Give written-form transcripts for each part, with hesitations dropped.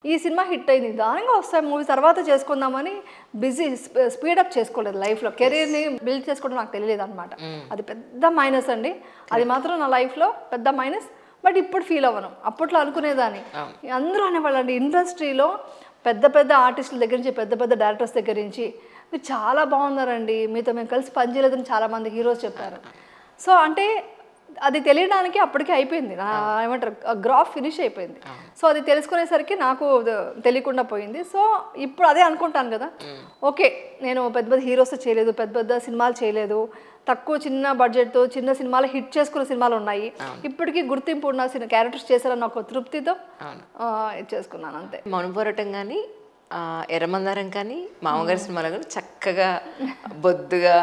ఈ cinema hit అయింది, దానిగా వస్తాయి మూవీ తర్వాత చేసుకుందామని బిజీ స్పీడప్ చేసుకోలేదు లైఫ్లో. కెరీర్ని బిల్డ్ చేసుకోవడం నాకు తెలియలేదు అనమాట. అది పెద్ద మైనస్ అండి, అది మాత్రం నా లైఫ్లో పెద్ద మైనస్. బట్ ఇప్పుడు ఫీల్ అవ్వను, అప్పట్లో అనుకునేదాన్ని. అందరూ అనేవాళ్ళండి ఇండస్ట్రీలో పెద్ద పెద్ద ఆర్టిస్టుల దగ్గర నుంచి, పెద్ద పెద్ద డైరెక్టర్స్ దగ్గర నుంచి, మీరు చాలా బాగున్నారండి, మీతో మేము కలిసి పనిచేయలేదని చాలామంది హీరోస్ చెప్పారు. సో అంటే అది తెలియడానికి అప్పటికే అయిపోయింది, నా ఏమంటారు గ్రాఫ్ ఫినిష్ అయిపోయింది. సో అది తెలుసుకునేసరికి నాకు తెలియకుండా పోయింది. సో ఇప్పుడు అదే అనుకుంటాను కదా, ఓకే నేను పెద్ద పెద్ద హీరోస్తో చేయలేదు, పెద్ద పెద్ద సినిమాలు చేయలేదు, తక్కువ చిన్న బడ్జెట్తో చిన్న సినిమాలు హిట్ చేసుకున్న సినిమాలు ఉన్నాయి, ఇప్పటికీ గుర్తింపు ఉన్న క్యారెక్టర్స్ చేశారన్న ఒక తృప్తితో చేసుకున్నాను అంతే. మౌన పోరాటం కానీ, ఎర్రమందారం కానీ, మామగారి సినిమాలో కానీ చక్కగా బొద్దుగా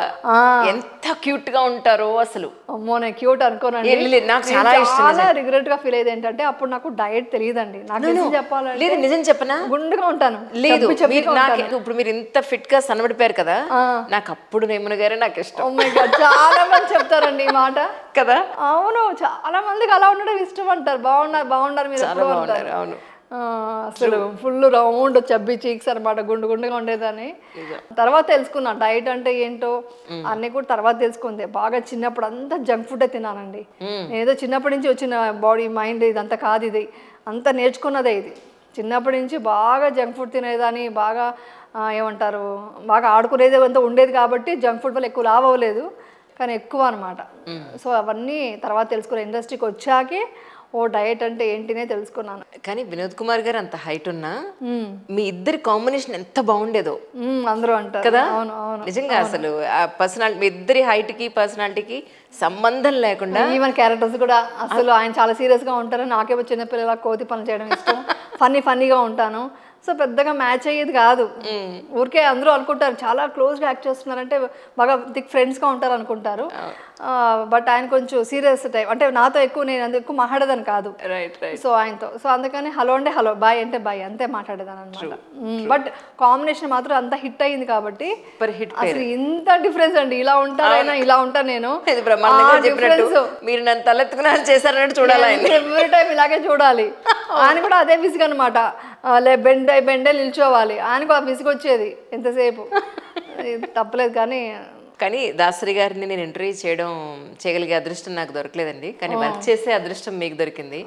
ఎంత క్యూట్ గా ఉంటారో అసలు. అమ్మో నేను క్యూట్ అనుకోనండి, నాకు చాలా ఇష్టం. చాలా రిగ్రెట్ గా ఫీల్ అయ్యేది ఏంటంటే అప్పుడు నాకు డయట్ తెలియదండి. నాకు చెప్పాలంటే లేదు, నిజం చెప్పనా, గుండుగా ఉంటాను. లేదు ఇప్పుడు మీరు ఇంత ఫిట్ గా సన్నబడిపోయారు కదా, నాకు అప్పుడు యమున గారే నాకు ఇష్టం. చాలా మంది చెప్తారండి ఈ మాట కదా. అవును, చాలా మందికి అలా ఉండడం ఇష్టం అంటారు. బాగున్నారు మీరు. అవును, అసలు ఫుల్ రౌండ్ చబ్బీ చీక్స్ అనమాట, గుండు గుండుగా ఉండేదాన్ని. తర్వాత తెలుసుకున్నా డైట్ అంటే ఏంటో అన్ని కూడా తర్వాత తెలుసుకుంది. బాగా చిన్నప్పుడు అంతా జంక్ ఫుడ్ తిన్నానండి. ఏదో చిన్నప్పటి నుంచి వచ్చిన బాడీ మైండ్ ఇదంతా కాదు, ఇది అంతా నేర్చుకున్నదే. ఇది చిన్నప్పటి నుంచి బాగా జంక్ ఫుడ్ తినేదాన్ని, బాగా ఏమంటారు బాగా ఆడుకునేది అంతా ఉండేది కాబట్టి జంక్ ఫుడ్ వల్ల ఎక్కువ లాభ అవ్వలేదు, కానీ ఎక్కువ అనమాట. సో అవన్నీ తర్వాత తెలుసుకున్న, ఇండస్ట్రీకి వచ్చాకే ఓ డయట్ అంటే ఏంటినే తెలుసుకున్నాను. కానీ వినోద్ కుమార్ గారు అంత హైట్ ఉన్నా మీ ఇద్దరి కాంబినేషన్ ఎంత బాగుండేదో అందరూ అంటారు కదా. నిజంగా అసలు ఆ పర్సనాలిటీ, మీ ఇద్దరి హైట్ కి పర్సనాలిటీకి సంబంధం లేకుండా, ఈవెన్ క్యారెక్టర్స్ కూడా అసలు ఆయన చాలా సీరియస్ గా ఉంటారు, నాకేమో చిన్నపిల్లల కోతి పనులు చేయడం ఇష్టం, ఫన్నీగా ఉంటాను. సో పెద్దగా మ్యాచ్ అయ్యేది కాదు. ఊరికే అందరూ అనుకుంటారు చాలా క్లోజ్గా యాక్ట్ చేస్తున్నారంటే బాగా థిక్ ఫ్రెండ్స్గా ఉంటారు అనుకుంటారు. బట్ ఆయన కొంచెం సీరియస్ టైప్, అంటే నాతో నేను ఎక్కువ మాట్లాడేదాన్ని కాదు. సో ఆయనతో అందుకని హలో అంటే హలో, బాయ్ అంటే బాయ్, అంతే మాట్లాడేదాన్ని అనమాట. బట్ కాంబినేషన్ మాత్రం అంత హిట్ అయింది కాబట్టి అసలు ఇంత డిఫరెన్స్ అండి. ఇలా ఉంటారైనా ఇలా ఉంటాను నేను. మీరు నన్ను తలెత్తుకున్నా చేశారన్నట్టు చూడాలి, ఎవ్రీ టైం ఇలాగే చూడాలి. ఆయన కూడా అదే విసుగు అనమాట, బెండే నిల్చోవాలి. ఆయనకు ఆ విసుగు వచ్చేది ఎంతసేపు. తప్పలేదు. కానీ దాసరి గారిని నేను ఇంటర్వ్యూ చేయగలిగే అదృష్టం నాకు దొరకలేదండి, కానీ వర్క్ చేసే అదృష్టం మీకు దొరికింది.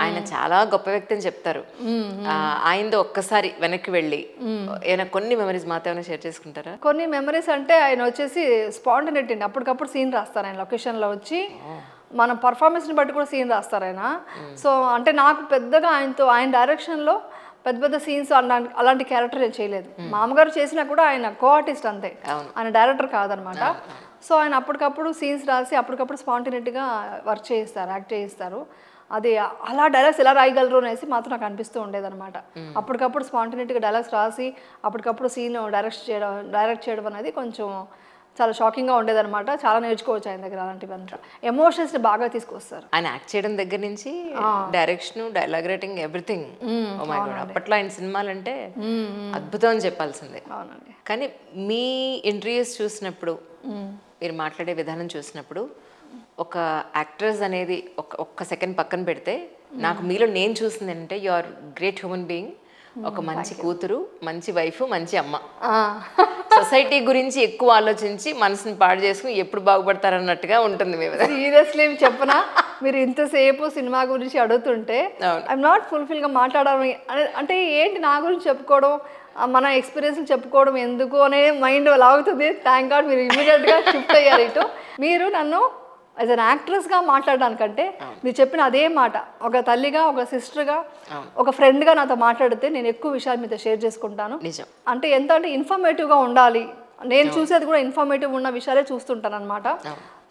ఆయన చాలా గొప్ప వ్యక్తి అని చెప్తారు. ఆయనతో ఒక్కసారి వెనక్కి వెళ్ళి ఏమైనా కొన్ని మెమరీస్ మాతో ఏమైనా షేర్ చేసుకుంటారా? కొన్ని మెమరీస్ అంటే ఆయన వచ్చేసి స్పాంటనేట్ అండి, అప్పటికప్పుడు సీన్ రాస్తారు ఆయన లొకేషన్లో వచ్చి. మన పర్ఫార్మెన్స్ని బట్టి కూడా సీన్ రాస్తారు ఆయన. సో అంటే నాకు పెద్దగా ఆయన డైరెక్షన్లో పెద్ద పెద్ద సీన్స్ అలాంటి క్యారెక్టర్ నేను చేయలేదు. మామగారు చేసినా కూడా ఆయన కో ఆర్టిస్ట్ అంతే, ఆయన డైరెక్టర్ కాదనమాట. సో ఆయన అప్పటికప్పుడు సీన్స్ రాసి అప్పటికప్పుడు స్పాంటేనిటీగా వర్క్ చేయిస్తారు, యాక్ట్ చేయిస్తారు. అది అలా డైలాగ్స్ ఎలా రాయగలరు అనేసి మాత్రం నాకు అనిపిస్తూ ఉండేదన్నమాట. అప్పటికప్పుడు స్పాంటేనిటీగా డైలాగ్స్ రాసి అప్పటికప్పుడు సీన్ డైరెక్ట్ చేయడం అనేది కొంచెం చాలా షాకింగ్గా ఉండేదన్నమాట. చాలా నేర్చుకోవచ్చు ఆయన దగ్గర అలాంటివంతా. ఎమోషన్స్ని బాగా తీసుకొస్తారు ఆయన యాక్ట్ చేయడం దగ్గర నుంచి, డైరెక్షన్, డైలాగ్ రైటింగ్, ఎవ్రీథింగ్. అప్పట్లో ఆయన సినిమాలు అంటే అద్భుతం అని చెప్పాల్సిందే. కానీ మీ ఇంటర్వ్యూస్ చూసినప్పుడు, మీరు మాట్లాడే విధానం చూసినప్పుడు, ఒక యాక్ట్రెస్ అనేది ఒక్క సెకండ్ పక్కన పెడితే నాకు మీలో నేను చూసింది ఏంటంటే you are great human being. ఒక మంచి కూతురు, మంచి వైఫ్, మంచి అమ్మ. సొసైటీ గురించి ఎక్కువ ఆలోచించి మనసుని పాడు చేసుకుని ఎప్పుడు బాగుపడతారన్నట్టుగా ఉంటుంది. మేము సీరియస్లీ చెప్పనా, మీరు ఇంతసేపు సినిమా గురించి అడుగుతుంటే ఐఎమ్ నాట్ ఫుల్ఫిల్గా మాట్లాడాలి అంటే ఏంటి నా గురించి చెప్పుకోవడం, మన ఎక్స్పీరియన్స్ చెప్పుకోవడం ఎందుకు అనే మైండ్ లాగుతుంది. థ్యాంక్ గాడ్ మీరు ఇమీడియట్గా షిఫ్ట్ అయ్యారు ఇటు. మీరు నన్ను యాజ్ అన్ యాక్ట్రెస్గా మాట్లాడడానికంటే మీరు చెప్పిన అదే మాట ఒక తల్లిగా, ఒక సిస్టర్గా, ఒక ఫ్రెండ్గా నాతో మాట్లాడితే నేను ఎక్కువ విషయాలు మీతో షేర్ చేసుకుంటాను. అంటే ఎంత అంటే ఇన్ఫర్మేటివ్గా ఉండాలి, నేను చూసేది కూడా ఇన్ఫర్మేటివ్ ఉన్న విషయాలే చూస్తుంటాను అనమాట.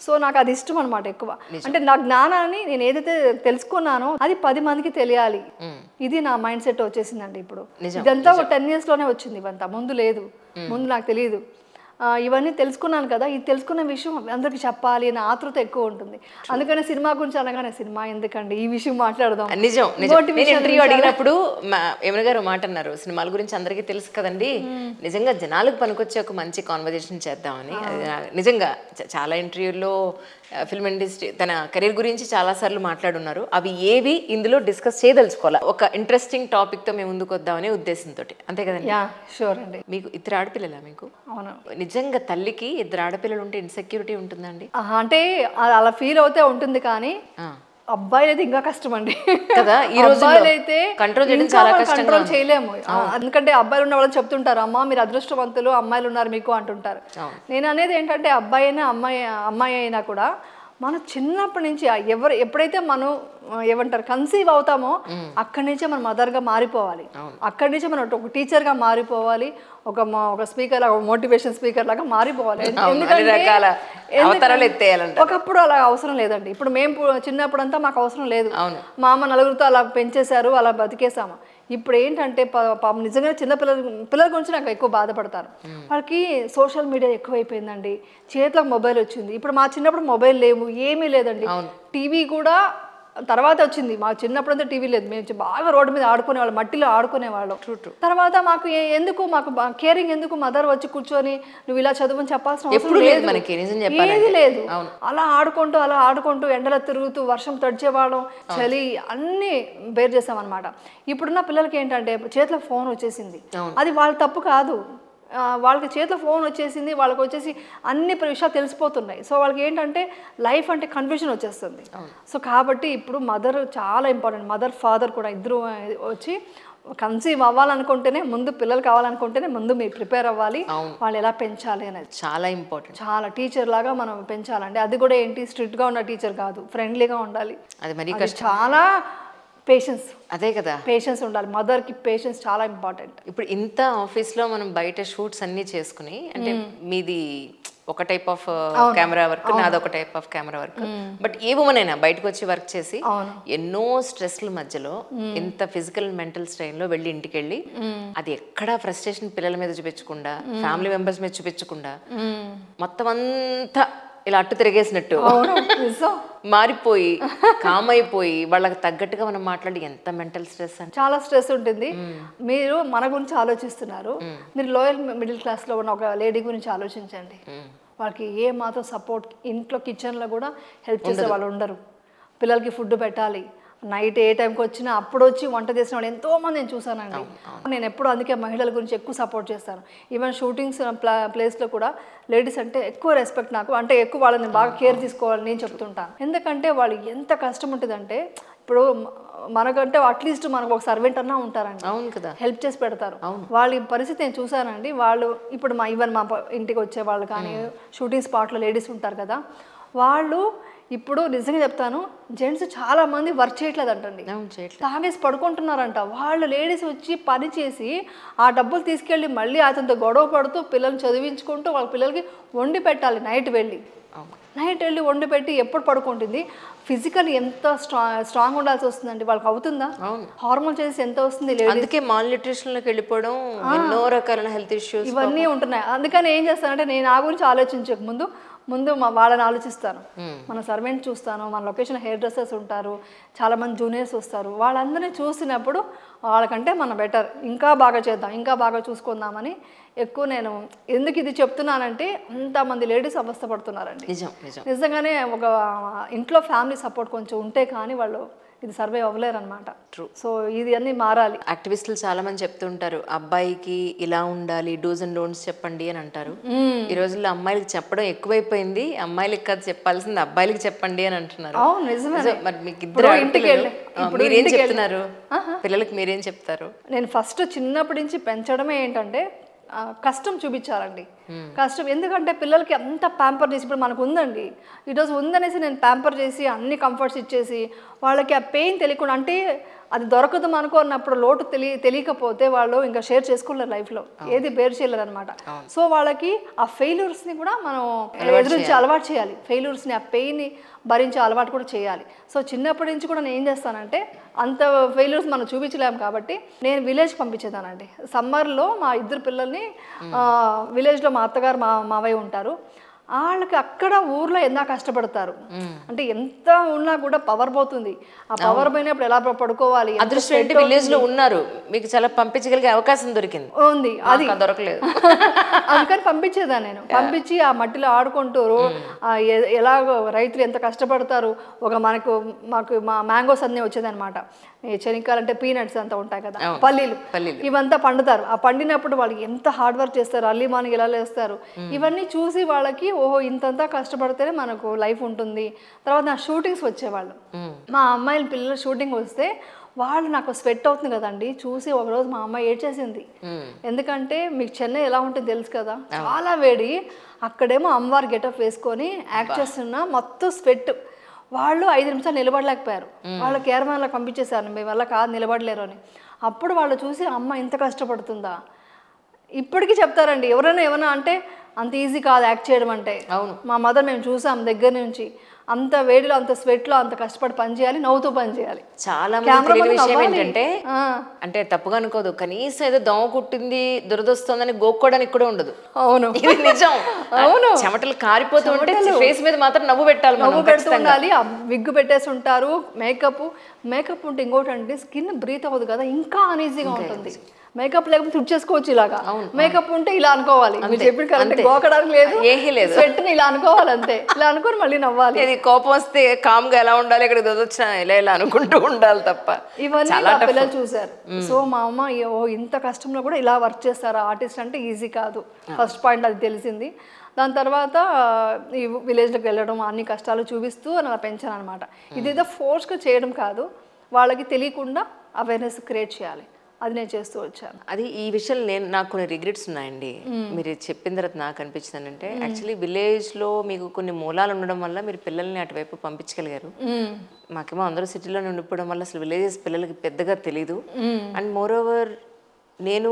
సో నాకు అది ఇష్టం అనమాట ఎక్కువ. అంటే నా జ్ఞానాన్ని నేను ఏదైతే తెలుసుకున్నానో అది 10 మందికి తెలియాలి, ఇది నా మైండ్ సెట్ వచ్చేసిందండి ఇప్పుడు. ఇదంతా ఒక 10 yearsలోనే వచ్చింది, ఇవంతా ముందు లేదు, ముందు నాకు తెలియదు. ఇవన్నీ తెలుసుకున్నాను కదా, ఇది తెలుసుకున్న విషయం అందరికి చెప్పాలి అనే ఆతృత ఎక్కువ ఉంటుంది. అందుకనే సినిమా గురించి అనగానే సినిమా ఎందుకండి, ఈ విషయం మాట్లాడదాం. నిజం, ఇంటర్వ్యూ అడిగినప్పుడు యమున గారు మాట అన్నారు, సినిమాల గురించి అందరికీ తెలుసు కదండి, నిజంగా జనాలకు పనికొచ్చే ఒక మంచి కాన్వర్జేషన్ చేద్దామని. నిజంగా చాలా ఇంటర్వ్యూల్లో ఫిల్మ్ ఇండస్ట్రీ తన కెరీర్ గురించి చాలా సార్లు మాట్లాడున్నారు. అవి ఏవి ఇందులో డిస్కస్ చేయదలుచుకోవాలి. ఒక ఇంట్రెస్టింగ్ టాపిక్ తో మేము ముందుకు వద్దామనే ఉద్దేశంతో. అంతే కదండి? షూర్ అండి. మీకు ఇద్దరు ఆడపిల్లలా? మీకు అవును. నిజంగా తల్లికి ఇద్దరు ఆడపిల్లలు ఉంటే ఇన్సెక్యూరిటీ ఉంటుందండి? అంటే అలా ఫీల్ అవుతే ఉంటుంది, కానీ అబ్బాయిలు అయితే ఇంకా కష్టం అండి కదా. ఈ రోజు అయితే కంట్రోల్ చేయడం చాలా కష్టం, కంట్రోల్ చేయలేము. ఎందుకంటే అబ్బాయిలు ఉన్న వాళ్ళని చెప్తుంటారు, అమ్మ మీరు అదృష్టవంతులు, అమ్మాయిలు ఉన్నారు మీకు అంటుంటారు. నేను అనేది ఏంటంటే అబ్బాయి అయినా అమ్మాయి అయినా కూడా మనం చిన్నప్పటి నుంచి ఎప్పుడైతే మనం ఏమంటారు కన్సీవ్ అవుతామో అక్కడి నుంచే మనం మదర్గా మారిపోవాలి. అక్కడి నుంచే మనం ఒక టీచర్గా మారిపోవాలి, ఒక స్పీకర్ లాగా, మోటివేషన్ స్పీకర్ లాగా మారిపోవాలి. ఒకప్పుడు అలా అవసరం లేదండి. ఇప్పుడు మేము చిన్నప్పుడు అంతా మాకు అవసరం లేదు, మా అమ్మ నలుగురితో అలా పెంచేశారు, అలా బతికేసాము. ఇప్పుడు ఏంటంటే నిజంగా చిన్న పిల్లల గురించి నాకు ఎక్కువ బాధపడతారు. వాళ్ళకి సోషల్ మీడియా ఎక్కువైపోయిందండి, చేతిలోకి మొబైల్ వచ్చింది. ఇప్పుడు మా చిన్నప్పుడు మొబైల్ లేవు, ఏమీ లేదండి. టీవీ కూడా తర్వాత వచ్చింది. మా చిన్నప్పుడు అంతా టీవీ లేదు, మేము బాగా రోడ్డు మీద ఆడుకునేవాళ్ళం, మట్టిలో ఆడుకునేవాళ్ళం. తర్వాత మాకు మాకు కేరింగ్ ఎందుకు, మదర్ వచ్చి కూర్చొని నువ్వు ఇలా చదువుని చెప్పాల్సిన అవసరం లేదు, ఏది లేదు. అలా ఆడుకుంటూ ఎండలో తిరుగుతూ వర్షం తడిచేవాళ్ళం, చలి అన్నీ బేర్ చేసామన్నమాట. ఇప్పుడున్న పిల్లలకి ఏంటంటే చేతిలో ఫోన్ వచ్చేసింది, అది వాళ్ళ తప్పు కాదు, వాళ్ళకి చేతిలో ఫోన్ వచ్చేసింది, వాళ్ళకి వచ్చేసి అన్ని విషయాలు తెలిసిపోతున్నాయి. సో వాళ్ళకి ఏంటంటే లైఫ్ అంటే కన్ఫ్యూజన్ వచ్చేస్తుంది. సో కాబట్టి ఇప్పుడు మదర్ చాలా ఇంపార్టెంట్, మదర్ ఫాదర్ కూడా ఇద్దరు వచ్చి కన్సీవ్ అవ్వాలనుకుంటేనే ముందు, పిల్లలు కావాలనుకుంటేనే ముందు మీరు ప్రిపేర్ అవ్వాలి. వాళ్ళు ఎలా పెంచాలి అనేది చాలా ఇంపార్టెంట్. చాలా టీచర్ లాగా మనం పెంచాలండి. అది కూడా ఏంటి స్ట్రిక్ట్గా ఉన్న టీచర్ కాదు, ఫ్రెండ్లీగా ఉండాలి. అది చాలా పేషెన్స్. అదే కదా, పేషెన్స్ ఉండాలి. మదర్కి పేషెన్స్ చాలా ఇంపార్టెంట్. ఇప్పుడు ఇంత ఆఫీస్లో మనం బయట షూట్స్ అన్నీ చేసుకుని, అంటే మీది ఒక టైప్ ఆఫ్ కెమెరా వర్క్, నాదొక type of camera work, but A women అయినా బయటకు వచ్చి వర్క్ చేసి ఎన్నో స్ట్రెస్ల మధ్యలో ఎంత ఫిజికల్ మెంటల్ స్ట్రెయిన్లో వెళ్ళి ఇంటికి వెళ్ళి అది ఎక్కడా ఫ్రస్ట్రేషన్ పిల్లల మీద చూపించకుండా, ఫ్యామిలీ మెంబర్స్ మీద చూపించకుండా, మొత్తం అంతా ఇలా అట్టు తిరిగేసినట్టు మారిపోయి కామ్ అయిపోయి వాళ్ళకి తగ్గట్టుగా మనం మాట్లాడి ఎంత మెంటల్ స్ట్రెస్ అని. చాలా స్ట్రెస్ ఉంటుంది. మీరు మన గురించి ఆలోచిస్తున్నారు, మీరు లోయర్ మిడిల్ క్లాస్లో ఉన్న ఒక లేడీ గురించి ఆలోచించండి. వాళ్ళకి ఏ మాత్రం సపోర్ట్, ఇంట్లో కిచెన్లో కూడా హెల్ప్ చేసే వాళ్ళు ఉండరు. పిల్లలకి ఫుడ్ పెట్టాలి, నైట్ ఏ టైంకి వచ్చినా అప్పుడు వచ్చి వంట చేసిన వాళ్ళు ఎంతోమంది నేను చూసానండి. నేను ఎప్పుడు అందుకే మహిళల గురించి ఎక్కువ సపోర్ట్ చేస్తాను. ఈవెన్ షూటింగ్స్ ప్లేస్లో కూడా లేడీస్ అంటే ఎక్కువ రెస్పెక్ట్ నాకు, అంటే ఎక్కువ వాళ్ళని బాగా కేర్ తీసుకోవాలని నేను చెప్తుంటాను. ఎందుకంటే వాళ్ళు ఎంత కష్టం ఉంటుందంటే, ఇప్పుడు మనకంటే అట్లీస్ట్ మనకు ఒక సర్వెంట్ అన్నా ఉంటారండి, అవును కదా, హెల్ప్ చేసి పెడతారు. వాళ్ళ పరిస్థితి నేను చూసానండి. వాళ్ళు ఇప్పుడు ఈవెన్ మా ఇంటికి వచ్చే వాళ్ళు కానీ షూటింగ్ స్పాట్లో లేడీస్ ఉంటారు కదా, వాళ్ళు ఇప్పుడు నిజంగా చెప్తాను, జెంట్స్ చాలా మంది వర్క్ చేయట్లేదు అంటండి, తాగేసి పడుకుంటున్నారంట. వాళ్ళు లేడీస్ వచ్చి పని చేసి ఆ డబ్బులు తీసుకెళ్ళి మళ్ళీ అతనితో గొడవ పడుతూ పిల్లల్ని చదివించుకుంటూ వాళ్ళ పిల్లలకి వండి పెట్టాలి. నైట్ వెళ్ళి వండి పెట్టి ఎప్పుడు పడుకుంటుంది. ఫిజికల్ ఎంత స్ట్రాంగ్ ఉండాల్సి వస్తుందండి, వాళ్ళకి అవుతుందా? హార్మోన్ చేసి ఎంత వస్తుంది, అందుకే మాల్ న్యూట్రిషన్లోకి వెళ్ళిపోవడం, ఎన్నో రకాల హెల్త్ ఇష్యూస్ ఇవన్నీ ఉంటున్నాయి. అందుకని ఏం చేస్తానంటే నేను ఆ గురించి ఆలోచించక ముందు వాళ్ళని ఆలోచిస్తాను. మన సర్వెంట్ చూస్తాను, మన లొకేషన్ హెయిర్ డ్రెస్సర్స్ ఉంటారు, చాలామంది జూనియర్స్ వస్తారు. వాళ్ళందరినీ చూసినప్పుడు వాళ్ళకంటే మనం బెటర్, ఇంకా బాగా చేద్దాం, ఇంకా బాగా చూసుకుందామని ఎక్కువ నేను ఎందుకు ఇది చెప్తున్నానంటే, అంతమంది లేడీస్ అవస్థపడుతున్నారండి. నిజంగానే ఒక ఇంట్లో ఫ్యామిలీ సపోర్ట్ కొంచెం ఉంటే కానీ వాళ్ళు ఇది సర్వే అవ్వలేరు అనమాట. సో ఇది అన్నీ మారాలి. యాక్టివిస్టులు చాలా మంది చెప్తుంటారు, అబ్బాయికి ఇలా ఉండాలి, డూస్ అండ్ డోంట్స్ చెప్పండి అని అంటారు. ఈ రోజుల్లో అమ్మాయిలకి చెప్పడం ఎక్కువైపోయింది, అమ్మాయిలకి కాదు చెప్పాల్సింది అబ్బాయిలకి చెప్పండి అని అంటున్నారు. మరి మీకు ఇద్దరు మీరేం చెప్తున్నారు, పిల్లలకి మీరేం చెప్తారు? నేను ఫస్ట్ చిన్నప్పటి నుంచి పెంచడమే ఏంటంటే కష్టం చూపించాలండి. కష్టం ఎందుకంటే పిల్లలకి అంత ప్యాంపర్ చేసి, ఇప్పుడు మనకు ఉందండి ఈరోజు ఉందనేసి నేను ప్యాంపర్ చేసి అన్ని కంఫర్ట్స్ ఇచ్చేసి వాళ్ళకి ఆ పెయిన్ తెలియకుండా, అంటే అది దొరకదు మనకు అన్నప్పుడు లోటు తెలియకపోతే వాళ్ళు ఇంకా షేర్ చేసుకోలేరు లైఫ్లో, ఏది బేర్ చేయలేరు అనమాట. సో వాళ్ళకి ఆ ఫెయిల్యూర్స్ని కూడా మనం ఎదురించి అలవాటు చేయాలి, ఫెయిల్యూర్స్ని ఆ పెయిన్ని భరించే అలవాటు కూడా చేయాలి. సో చిన్నప్పటి నుంచి కూడా నేను ఏం చేస్తానంటే, అంత ఫెయిల్యూర్స్ మనం చూపించలేము కాబట్టి నేను విలేజ్ పంపించేదానండి. సమ్మర్లో మా ఇద్దరు పిల్లల్ని విలేజ్లో మా అత్తగారు మావయ్య ఉంటారు, వాళ్ళకి అక్కడ ఊర్లో ఎంత కష్టపడతారు, అంటే ఎంత ఉన్నా కూడా పవర్ పోతుంది. ఆ పవర్ పోయినప్పుడు ఎలా పడుకోవాలి, అదృష్టం ఏంటి విలేజ్ లో ఉన్నారు, మీకు చాలా పంపించగలిగే అవకాశం దొరికింది. ఉంది, అది దొరకలేదు. అందుకని పంపించేదా నేను. పంపించి ఆ మట్టిలో ఆడుకుంటారు. ఎలాగో రైతులు ఎంత కష్టపడతారు. మాకు మా మ్యాంగోస్ అన్నీ వచ్చేదన్నమాట. శనక్కాయలు అంటే పీనట్స్ అంతా ఉంటాయి కదా, పల్లీలు ఇవంతా పండుతారు. ఆ పండినప్పుడు వాళ్ళకి ఎంత హార్డ్ వర్క్ చేస్తారు, అర్లీ మార్నింగ్ ఎలా లేస్తారు. ఇవన్నీ చూసి వాళ్ళకి ఓహో ఇంతంతా కష్టపడితేనే మనకు లైఫ్ ఉంటుంది. తర్వాత నా షూటింగ్స్ వచ్చేవాళ్ళు, మా అమ్మాయిల పిల్లలు షూటింగ్ వస్తే వాళ్ళు నాకు స్వెట్ అవుతుంది కదండి చూసి. ఒకరోజు మా అమ్మాయి ఏడ్చేసింది. ఎందుకంటే మీకు చెన్నై ఎలా ఉంటుంది తెలుసు కదా, చాలా వేడి. అక్కడేమో అమ్మవారి గెటప్ వేసుకొని యాక్ట్ చేస్తున్నా మొత్తం స్వెట్. వాళ్ళు 5 నిమిషాలు నిలబడలేకపోయారు. వాళ్ళు కేరళలో పంపించేశారు, మీ వల్ల కాదు నిలబడలేరు అని. అప్పుడు వాళ్ళు చూసి అమ్మ ఇంత కష్టపడుతుందా. ఇప్పటికీ చెప్తారండి ఎవరైనా ఏమైనా అంటే అంత ఈజీ కాదు యాక్ట్ చేయడం అంటే. మా మదర్ మేము చూసాం దగ్గర నుంచి, అంత వేడిలో అంత స్వెట్లో అంత కష్టపడి పని చేయాలి, నవ్వుతూ పని చేయాలి. చాలా మంది విషయం ఏంటంటే, అంటే తప్పుగా అనుకోదు, కనీసం ఏదో దోమ కుట్టింది దురదొస్తుందని గోక్కోవడానికి కూడా ఉండదు. అవును, ఇది నిజం. అవును, చెమటలు కారిపోతూ ఉంటే ఫేస్ మీద మాత్రం నవ్వు పెట్టాలి, నవ్వు పెడుతూ ఉండాలి. విగ్గు పెట్టేసి ఉంటారు, మేకప్ ఉంటే ఇంకోటి అంటే స్కిన్ బ్రీత్ అవ్వదు కదా, ఇంకా అనీజీగా ఉంటుంది. మేకప్ లేకపోతే తుడిచేసుకోవచ్చు ఇలాగా, మేకప్ ఉంటే ఇలా అనుకోవాలి. మీరు చెప్పిన కరెక్ట్, గోకడానికి లేదు, స్వెట్ని ఇలా అనుకోవాలి అంతే. ఇలా అనుకోని మళ్ళీ నవ్వాలి. కోపం వస్తే కామ్ గా ఎలా ఉండాలి, ఇక్కడ వచ్చినా ఇలా అనుకుంటూ ఉండాలి తప్ప. ఇవన్నీ నా పిల్లలు చూసారు. సో మా అమ్మ ఇంత కష్టంలో కూడా ఇలా వర్క్ చేస్తారా ఆర్టిస్ట్ అంటే ఈజీ కాదు. ఫస్ట్ పాయింట్ అది తెలిసింది. దాని తర్వాత ఈ విలేజ్లోకి వెళ్ళడం, అన్ని కష్టాలు చూపిస్తూ అలా పెంచాను అనమాట. ఇదేదో ఫోర్స్గా చేయడం కాదు, వాళ్ళకి తెలియకుండా అవేర్నెస్ క్రియేట్ చేయాలి. అది నేను చేస్తూ వచ్చాను. అది ఈ విషయంలో నాకు కొన్ని రిగ్రెట్స్ ఉన్నాయండి. మీరు చెప్పిన తర్వాత నాకు అనిపించింది అంటే, యాక్చువల్లీ విలేజ్లో మీకు కొన్ని మూలాలు ఉండడం వల్ల మీరు పిల్లల్ని అటువైపు పంపించగలిగారు. మాకేమో అందరూ సిటీలో ఉండిపోవడం వల్ల అసలు విలేజెస్ పిల్లలకి పెద్దగా తెలీదు. అండ్ మోర్ ఓవర్ నేను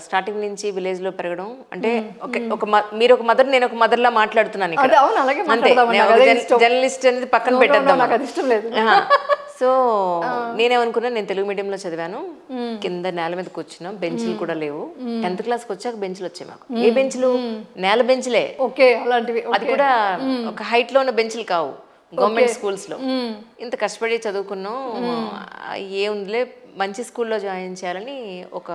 స్టార్టింగ్ నుంచి విలేజ్ లో పెరగడం అంటే మీరు ఒక మదర్, నేను ఒక మదర్ లా మాట్లాడుతున్నాను ఇక్కడ. జర్నలిస్ట్ అనేది పక్కన పెట్టేద్దాం. సో నేనేమనుకున్నా, నేను తెలుగు మీడియంలో చదివాను, కింద నేల మీద కూర్చున్నాం, బెంచ్లు కూడా లేవు. 10th క్లాస్కి వచ్చాక బెంచ్లు వచ్చాయి మాకు. ఏ బెంచ్లు? నేల బెంచ్లే. అది కూడా ఒక హైట్ లో ఉన్న బెంచ్లు కావు, గవర్నమెంట్ స్కూల్స్ లో. ఇంత కష్టపడి చదువుకున్నాం, ఏముందిలే మంచి స్కూల్లో జాయిన్ చేయాలని ఒక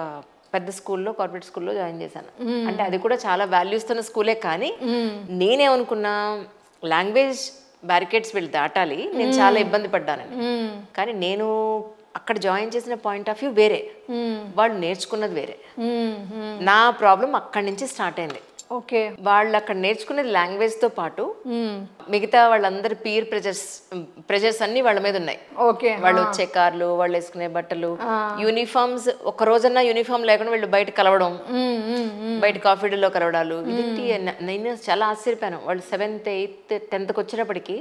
పెద్ద స్కూల్లో, కార్పొరేట్ స్కూల్లో జాయిన్ చేశాను. అంటే అది కూడా చాలా వాల్యూస్ తో స్కూలే. కానీ నేనేమనుకున్నా, లాంగ్వేజ్ బ్యారికేడ్స్ వీళ్ళు దాటాలి, నేను చాలా ఇబ్బంది పడ్డానని. కానీ నేను అక్కడ జాయిన్ చేసిన పాయింట్ ఆఫ్ వ్యూ వేరే, వాళ్ళు నేర్చుకున్నది వేరే. నా ప్రాబ్లం అక్కడి నుంచి స్టార్ట్ అయింది. వాళ్ళు అక్కడ నేర్చుకునేది లాంగ్వేజ్ తో పాటు మిగతా వాళ్ళందరి పీర్ ప్రెజర్స్ అన్ని వాళ్ళ మీద ఉన్నాయి. వాళ్ళు వచ్చే కార్లు, వాళ్ళు వేసుకునే బట్టలు, యూనిఫామ్స్. ఒక రోజన్నా యూనిఫామ్ లేకుండా వీళ్ళు బయట కలవడం, బయట కాఫీ డేలో కలవడాలు. ఇది నేను చాలా ఆశ్చర్యపోయాను. వాళ్ళు 7th, 8th, 10th వచ్చేటప్పటికి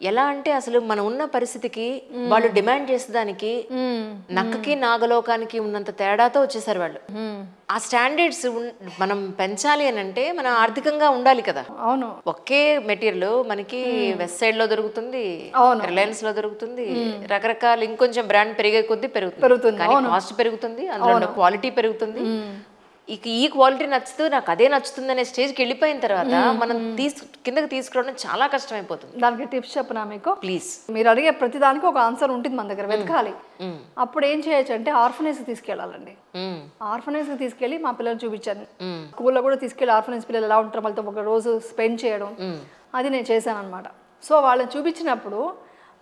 ఎలా అంటే అసలు మనం ఉన్న పరిస్థితికి వాళ్ళు డిమాండ్ చేసేదానికి నక్కకి నాగలోకానికి ఉన్నంత తేడాతో వచ్చేసారు వాళ్ళు. ఆ స్టాండర్డ్స్ మనం పెంచాలి అని అంటే మనం ఆర్థికంగా ఉండాలి కదా. అవును, ఒకే మెటీరియల్ మనకి వెస్ట్ సైడ్ లో దొరుకుతుంది, రిలయన్స్ లో దొరుకుతుంది, రకరకాల ఇంకొంచెం బ్రాండ్ పెరిగే కొద్దీ పెరుగుతుంది, కానీ కాస్ట్ పెరుగుతుంది, అందులో క్వాలిటీ పెరుగుతుంది. ఇక ఈ క్వాలిటీ నచ్చుతుంది, నాకు అదే నచ్చుతుంది అనే స్టేజ్కి వెళ్ళిపోయిన తర్వాత మనం కిందకి తీసుకురావడం చాలా కష్టం అయిపోతుంది. దానికి టిప్స్ చెప్పనా మీకు? ప్లీజ్. మీరు అడిగే ప్రతి దానికి ఒక ఆన్సర్ ఉంటుంది మన దగ్గర, వెతకాలి. అప్పుడు ఏం చేయొచ్చు అంటే ఆర్ఫనేజ్ తీసుకెళ్ళాలండి. ఆర్ఫనేజ్ తీసుకెళ్ళి మా పిల్లలు చూపించాను. స్కూల్లో కూడా తీసుకెళ్ళి ఆర్ఫనేజ్ పిల్లలు ఎలా ఉంటారు వాళ్ళతో ఒక రోజు స్పెండ్ చేయడం, అది నేను చేశాను అనమాట. సో వాళ్ళని చూపించినప్పుడు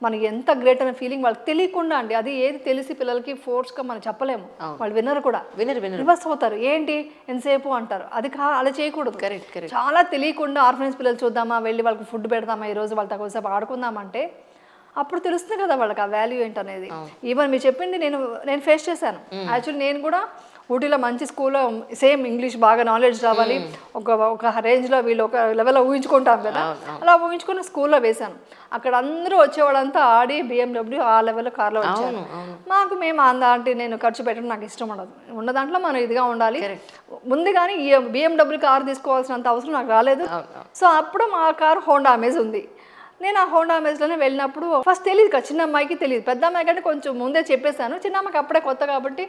మనకి ఎంత గ్రేట్ అనే ఫీలింగ్ వాళ్ళకి తెలియకుండా అండి. అది ఏది తెలిసి పిల్లలకి ఫోర్స్గా మనం చెప్పలేము, వాళ్ళు వినరు కూడా, రివర్స్ అవుతారు. ఏంటి ఎంతసేపు అంటారు, అది అలా చేయకూడదు. చాలా తెలియకుండా ఆర్ఫనేజ్ పిల్లలు చూద్దామా, వెళ్ళి వాళ్ళకి ఫుడ్ పెడదామా, ఈరోజు వాళ్ళతో కొంచెంసేపు ఆడుకుందామంటే అప్పుడు తెలుస్తుంది కదా వాళ్ళకి ఆ వాల్యూ ఏంటనేది. ఈవెన్ మీరు చెప్పింది నేను ఫేస్ చేశాను. యాక్చువల్లీ నేను కూడా ఊటీలో మంచి స్కూల్లో సేమ్ ఇంగ్లీష్ బాగా నాలెడ్జ్ రావాలి, ఒక రేంజ్లో వీళ్ళు ఒక లెవెల్లో ఊహించుకుంటాం కదా, అలా ఊహించుకుని స్కూల్లో వేశాను. అక్కడ అందరూ వచ్చేవాళ్ళంతా ఆడి BMW ఆ లెవెల్లో కార్లో వచ్చారు. మేము అంటే నేను ఖర్చు పెట్టడం నాకు ఇష్టం ఉండదు, ఉన్న దాంట్లో మనం ఇదిగా ఉండాలి. ముందు కానీ ఈ BMW కార్ తీసుకోవాల్సినంత అవసరం నాకు రాలేదు. సో అప్పుడు మా కారు హోండా అమేజ్ ఉంది. నేను ఆ హోండా అమేజ్లోనే వెళ్ళినప్పుడు ఫస్ట్ తెలియదు కదా, చిన్న అమ్మాయికి తెలియదు, పెద్ద అమ్మాయి కంటే కొంచెం ముందే చెప్పేశాను. చిన్న అమ్మాయికి అప్పుడే కొత్త కాబట్టి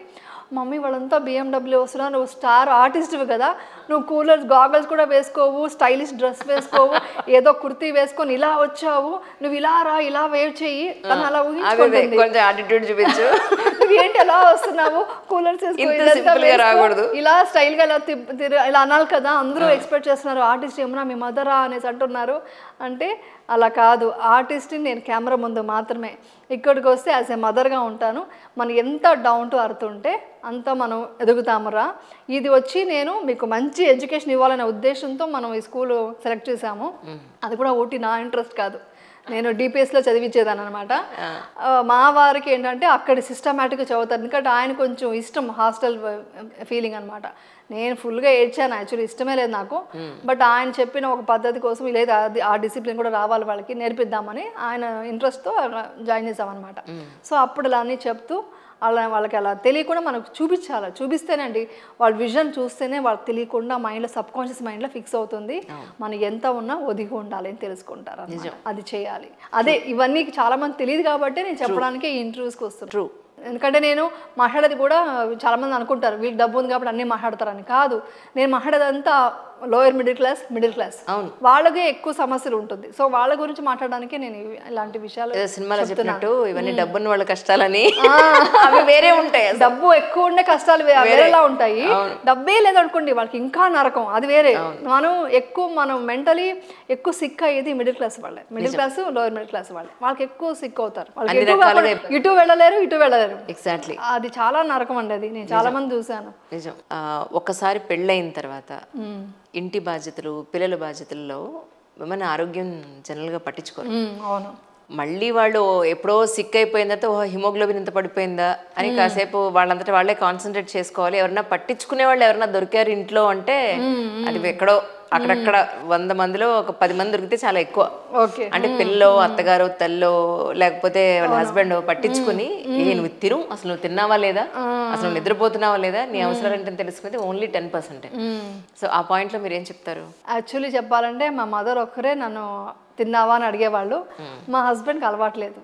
మమ్మీ వాళ్ళంతా BMW వస్తున్నారు, నువ్వు స్టార్ ఆర్టిస్ట్వి కదా, నువ్వు కూలర్స్ గాగల్స్ కూడా వేసుకోవు, స్టైలిష్ డ్రెస్ వేసుకోవు, ఏదో కుర్తీ వేసుకొని ఇలా వచ్చావు, నువ్వు ఇలా రా, ఇలా వేవ్ చెయ్యి అని అలా ఊహించుకుంటుంది. కొంచెం యాటిట్యూడ్ చూపించు, నువ్వు ఏంటి ఎలా వస్తున్నావు, కూలర్స్ వేసుకో, ఇలా స్టైల్ గా ఇలా అనాలి కదా, అందరూ ఎక్స్పెక్ట్ చేస్తున్నారు ఆర్టిస్ట్ ఏమన్నా మీ మదరా అనేసి అంటున్నారు. అంటే అలా కాదు, ఆర్టిస్ట్ని నేను కెమెరా ముందు మాత్రమే, ఇక్కడికి వస్తే యాజ్ ఏ మదర్గా ఉంటాను. మనం ఎంత డౌన్ టు అర్త్ ఉంటే అంత మనం ఎదుగుతామురా. ఇది వచ్చి నేను మీకు మంచి ఎడ్యుకేషన్ ఇవ్వాలనే ఉద్దేశంతో మనం ఈ స్కూల్ సెలెక్ట్ చేశాము. అది కూడా ఒకటి నా ఇంట్రెస్ట్ కాదు, నేను డిపిఎస్లో చదివించేదాన్ని అనమాట. మా వారికి ఏంటంటే అక్కడ సిస్టమేటిక్గా చదువుతారు, ఎందుకంటే ఆయన కొంచెం ఇష్టం హాస్టల్ ఫీలింగ్ అనమాట. నేను ఫుల్గా ఏడ్చాను, యాక్చువల్లీ ఇష్టమే లేదు నాకు. బట్ ఆయన చెప్పిన ఒక పద్ధతి కోసం లేదు అది ఆ డిసిప్లిన్ కూడా రావాలి వాళ్ళకి నేర్పిద్దామని ఆయన ఇంట్రెస్ట్తో జాయిన్ చేసామన్నమాట. సో అప్పుడు ఇలా అన్నీ చెప్తూ వాళ్ళకి అలా తెలియకుండా మనకు చూపిస్తేనండి వాళ్ళ విజన్ చూస్తేనే వాళ్ళకి తెలియకుండా మైండ్లో సబ్కాన్షియస్ మైండ్లో ఫిక్స్ అవుతుంది. మనం ఎంత ఉన్నా ఒదిగి ఉండాలి అని తెలుసుకుంటారు, అది చేయాలి. అదే ఇవన్నీ చాలా మంది తెలియదు కాబట్టి నేను చెప్పడానికి ఈ ఇంటర్వ్యూస్కి వస్తున్నాను. ఎందుకంటే నేను మాట్లాడేది కూడా చాలా మంది అనుకుంటారు వీళ్ళకి డబ్బు ఉంది కాబట్టి అన్నీ మాట్లాడతారని. కాదు, నేను మాట్లాడేదంతా లోయర్ మిడిల్ క్లాస్ వాళ్ళకే ఎక్కువ సమస్యలు ఉంటుంది. సో వాళ్ళ గురించి మాట్లాడడానికి నేను ఇలాంటి విషయాలు సినిమాలో చెప్పినట్టు ఇవన్నీ డబ్బున్న వాళ్ళ కష్టాలని అవి వేరే ఉంటాయి. డబ్బు ఎక్కువ ఉండే కష్టాలు వేరేలా ఉంటాయి, డబ్బే లేదనుకోండి వాళ్ళకి ఇంకా నరకం, అది వేరే. మనం మెంటలీ ఎక్కువ సిక్ అయ్యేది మిడిల్ క్లాస్ వాళ్ళే, middle class lower middle class వాళ్ళే, వాళ్ళకి ఎక్కువ సిక్ అవుతారు. వాళ్ళకి ఇటు వెళ్ళలేరు. ఎగ్జాక్ట్లీ, అది చాలా నరకం అండి. అది నేను చాలా మంది చూసాను. నిజం. ఒక్కసారి పెళ్ళయిన తర్వాత ఇంటి బాధ్యతలు, పిల్లల బాధ్యతల్లో మన ఆరోగ్యం జనరల్గా పట్టించుకోరు. అవును. మళ్ళీ వాళ్ళు ఎప్పుడో సిక్ అయిపోయిన తర్వాత హిమోగ్లోబిన్ ఇంత పడిపోయిందా అని కాసేపు వాళ్ళంతటా వాళ్ళే కాన్సన్ట్రేట్ చేసుకోవాలి. ఎవరన్నా పట్టించుకునే వాళ్ళు ఎవరన్నా దొరికారు ఇంట్లో అంటే అది ఎక్కడో అక్కడక్కడ 100 మందిలో ఒక 10 మంది దొరికితే చాలా ఎక్కువ. అంటే పిల్లో, అత్తగారు, తల్లో, లేకపోతే వాళ్ళ హస్బెండ్ పట్టించుకుని నువ్వు తిను, అసలు నువ్వు తిన్నావా లేదా, అసలు నిద్రపోతున్నావా లేదా, నీ అవసరాలు ఏంటని తెలుసుకుంటే ఓన్లీ 10%. సో ఆ పాయింట్లో మీరు ఏం చెప్తారు? యాక్చువల్లీ చెప్పాలంటే మా మదర్ ఒక్కరే నన్ను తిన్నావా అని అడిగేవాళ్ళు, మా హస్బెండ్కి అలవాట్లేదు.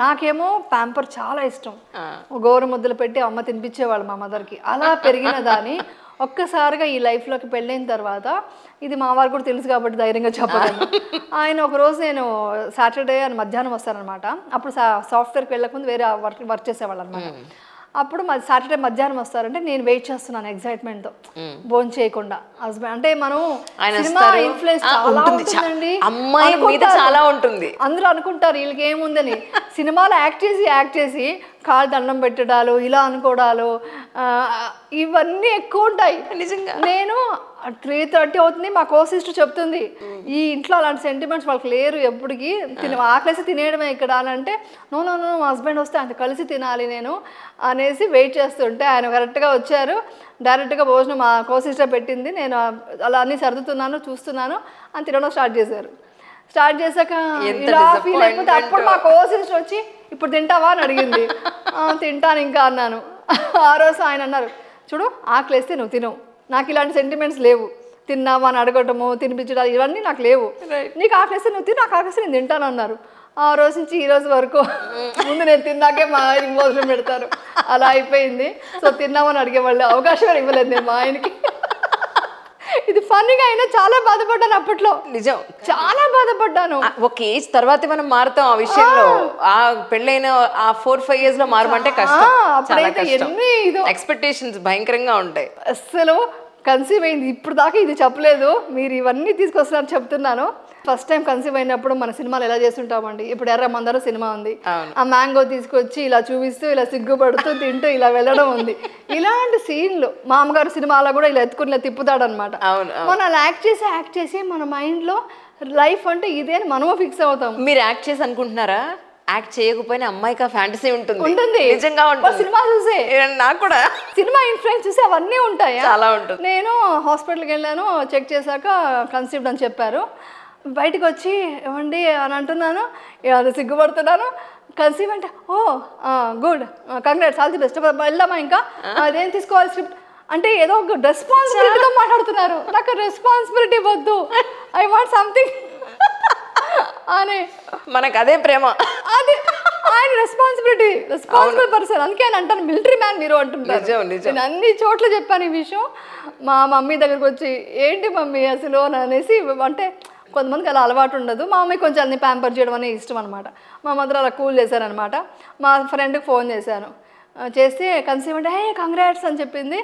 నాకేమో ప్యాంపర్ చాలా ఇష్టం, గోరు ముద్దలు పెట్టి అమ్మ తినిపించేవాళ్ళు మా మదర్కి. అలా పెరిగిన దాన్ని ఒక్కసారిగా ఈ లైఫ్లోకి పెళ్ళైన తర్వాత ఇది మా వారికి కూడా తెలుసు కాబట్టి ధైర్యంగా చెప్పగలను. ఆయన ఒకరోజు నేను సాటర్డే అని మధ్యాహ్నం వస్తానమాట, అప్పుడు సాఫ్ట్వేర్కి వెళ్ళకముందు వేరే వర్క్ చేసేవాళ్ళు అనమాట. అప్పుడు మాది సాటర్డే మధ్యాహ్నం వస్తారంటే నేను వెయిట్ చేస్తున్నాను ఎక్సైట్మెంట్తో, భోజనం చేయకుండా. హస్బెండ్ అంటే మనం సినిమా ఇన్ఫ్లుయెన్స్ చాలా ఉంటుంది, అందరూ అనుకుంటారు వీళ్ళకి ఏముందని. సినిమాలో యాక్ట్ చేసి కాలు దండం పెట్టడాలు, ఇలా అనుకోవడాలు, ఇవన్నీ ఎక్కువ ఉంటాయి. నిజంగా నేను 3:30 అవుతుంది, మా సిస్టర్ చెప్తుంది ఈ ఇంట్లో అలాంటి సెంటిమెంట్స్ వాళ్ళకి లేరు, ఎప్పటికీ ఆకలేసి తినేయడమే ఇక్కడ అని అంటే, నో మా హస్బెండ్ వస్తే ఆయన కలిసి తినాలి నేను అనేసి వెయిట్ చేస్తుంటే ఆయన కరెక్ట్గా వచ్చారు. డైరెక్ట్గా భోజనం మా సిస్టర్ పెట్టింది, నేను అలా అన్నీ సర్దుతున్నాను, చూస్తున్నాను అని తినడం స్టార్ట్ చేశాక ఇలా ఫీల్ అయిపోతే అప్పుడు మా సిస్టర్ వచ్చి ఇప్పుడు తింటావా అని అడిగింది. తింటాను ఇంకా అన్నాను. ఆ రోజు ఆయన అన్నారు, చూడు ఆకలేస్తే నువ్వు తినవు, నాకు ఇలాంటి సెంటిమెంట్స్ లేవు, తిన్నావా అని అడగటము, తినిపించడాలు ఇవన్నీ నాకు లేవు, నీకు ఆకలేస్తే నువ్వు తిని, నాకు ఆకలేస్తే నేను తింటాను అన్నారు. ఆ రోజు నుంచి ఈ రోజు వరకు ముందు నేను తిన్నాకే మా ఆయనకి భోజనం పెడతారు, అలా అయిపోయింది. సో తిన్నామని అడిగే వాళ్ళు అవకాశం ఇవ్వలేదు నేను మా ఆయనకి. ఇది ఫన్నీగా అయినా చాలా బాధపడ్డాను అప్పట్లో, నిజం చాలా బాధపడ్డాను. ఒక ఏజ్ తర్వాత మనం మారుతాం ఆ విషయంలో. ఆ పెళ్ళైన ఆ 4-5 years లో మారమంటే కష్టం, ఎక్స్పెక్టేషన్స్ భయంకరంగా ఉంటాయి. అస్సలు కన్సీవ్ అయింది ఇప్పుడు దాకా ఇది చెప్పలేదు, మీరు ఇవన్నీ తీసుకొస్తున్నారు చెప్తున్నాను. ఫస్ట్ టైం కన్సీవ్ అయినప్పుడు మన సినిమాలు ఎలా చేస్తుంటామండి, ఇప్పుడు ఎర్ర మందార సినిమా ఉంది, ఆ మ్యాంగో తీసుకొచ్చి ఇలా చూపిస్తూ ఇలా సిగ్గుపడుతూ తింటూ ఇలా వెళ్ళడం ఉంది. ఇలాంటి సీన్లు మా అమ్మగారు సినిమాలో కూడా ఇలా ఎత్తుకుని ఇలా తిప్పుతాడు అనమాట. మనం అలా యాక్ట్ చేసి మన మైండ్లో లైఫ్ అంటే ఇదే అని మనము ఫిక్స్ అవుతాం. మీరు యాక్ట్ చేసి అనుకుంటున్నారా? యాక్ట్ చేయకపోయినా అమ్మాయికి ఫ్యాంటసీ ఉంటుంది, నిజంగా ఉంటుంది. సినిమా చూసే నాకు కూడా సినిమా ఇన్ఫ్లుయెన్స్ చూసి అవన్నీ ఉంటాయి, చాలా ఉంటుంది. నేను హాస్పిటల్కి వెళ్ళాను, చెక్ చేశాక కన్సీవ్డ్ అని చెప్పారు. బయటకు వచ్చి ఏమండి అని అంటున్నాను, అది సిగ్గుపడుతున్నాను. కన్సీవ్ అంటే good, congrats, all the best, వెళ్దామా ఇంకా అదేం తీసుకోవాలి స్క్రిప్ట్ అంటే ఏదో ఒక రెస్పాన్సిబిలిటీతో మాట్లాడుతున్నారు. నాకు రెస్పాన్సిబిలిటీ వద్దు, ఐ వాంట్ సంథింగ్ అని. మనకు అదే ప్రేమ, అదే ఆయన రెస్పాన్సిబుల్ పర్సన్, అందుకే ఆయన అంటాను మిలిటరీ మ్యాన్ మీరు అంటుంటారు. నేను అన్ని చోట్ల చెప్పాను ఈ విషయం. మా మమ్మీ దగ్గరకు వచ్చి ఏంటి మమ్మీ అసలు అనేసి, అంటే కొంతమందికి అలా అలవాటు ఉండదు. మా మమ్మీ కొంచెం అన్ని ప్యాంపర్ చేయడం అనేది ఇష్టం అనమాట. మా మదర్ అలా కూల్ చేశారనమాట. మా ఫ్రెండ్కి ఫోన్ చేశాను, చేస్తే కన్సీవ్ అంటే హే కంగ్రాట్స్ అని చెప్పింది.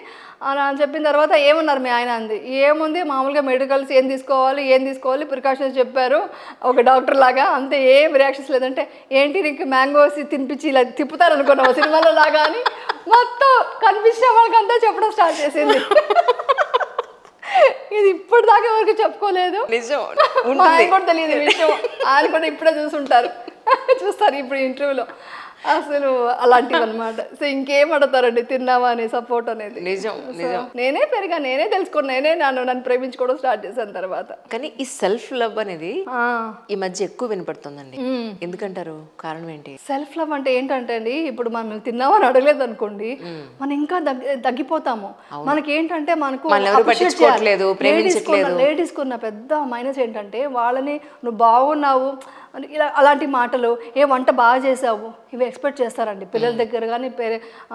అని చెప్పిన తర్వాత ఏమన్నారు మీ ఆయన అంది. ఏముంది మామూలుగా మెడికల్స్ ఏం తీసుకోవాలి ప్రికాషన్స్ చెప్పారు ఒక డాక్టర్ లాగా, అంతే, ఏం రియాక్షన్స్ లేదంటే ఏంటి నీకు మ్యాంగోస్ తినిపించి ఇలా తిప్పుతారు అనుకున్నావు సినిమాలో లాగా అని మొత్తం కనిపించిన వాళ్ళకంతా చెప్పడం స్టార్ట్ చేసింది. ఇది ఇప్పటిదాకా ఎవరికి చెప్పుకోలేదు, ఆయన కూడా తెలియదు విషయం. ఆయన కూడా ఇప్పుడే చూస్తారు ఇప్పుడు ఇంటర్వ్యూలో. అసలు అలాంటివి అనమాట. సో ఇంకేం అడుగుతారండి, తిన్నావా అని సపోర్ట్ అనేది. నిజం. నేనే పెరిగా, నేనే తెలుసుకున్నా, నేనే నన్ను ప్రేమించుకోవడం స్టార్ట్ చేశాను తర్వాత. కానీ ఈ సెల్ఫ్ లవ్ అనేది ఈ మధ్య ఎక్కువ వినపడుతుందండి, ఎందుకంటారు? కారణం ఏంటి? సెల్ఫ్ లవ్ అంటే ఏంటంటే అండి, ఇప్పుడు మనం తిన్నామని అడగలేదు అనుకోండి, మనం ఇంకా తగ్గిపోతాము. మనకి ఏంటంటే మనకు లేడీస్ కున్న పెద్ద మైనస్ ఏంటంటే వాళ్ళని నువ్వు బాగున్నావు ఇలా అలాంటి మాటలు, ఏ వంట బాగా చేసావు, ఇవి ఎక్స్పెక్ట్ చేస్తారండి పిల్లల దగ్గర కానీ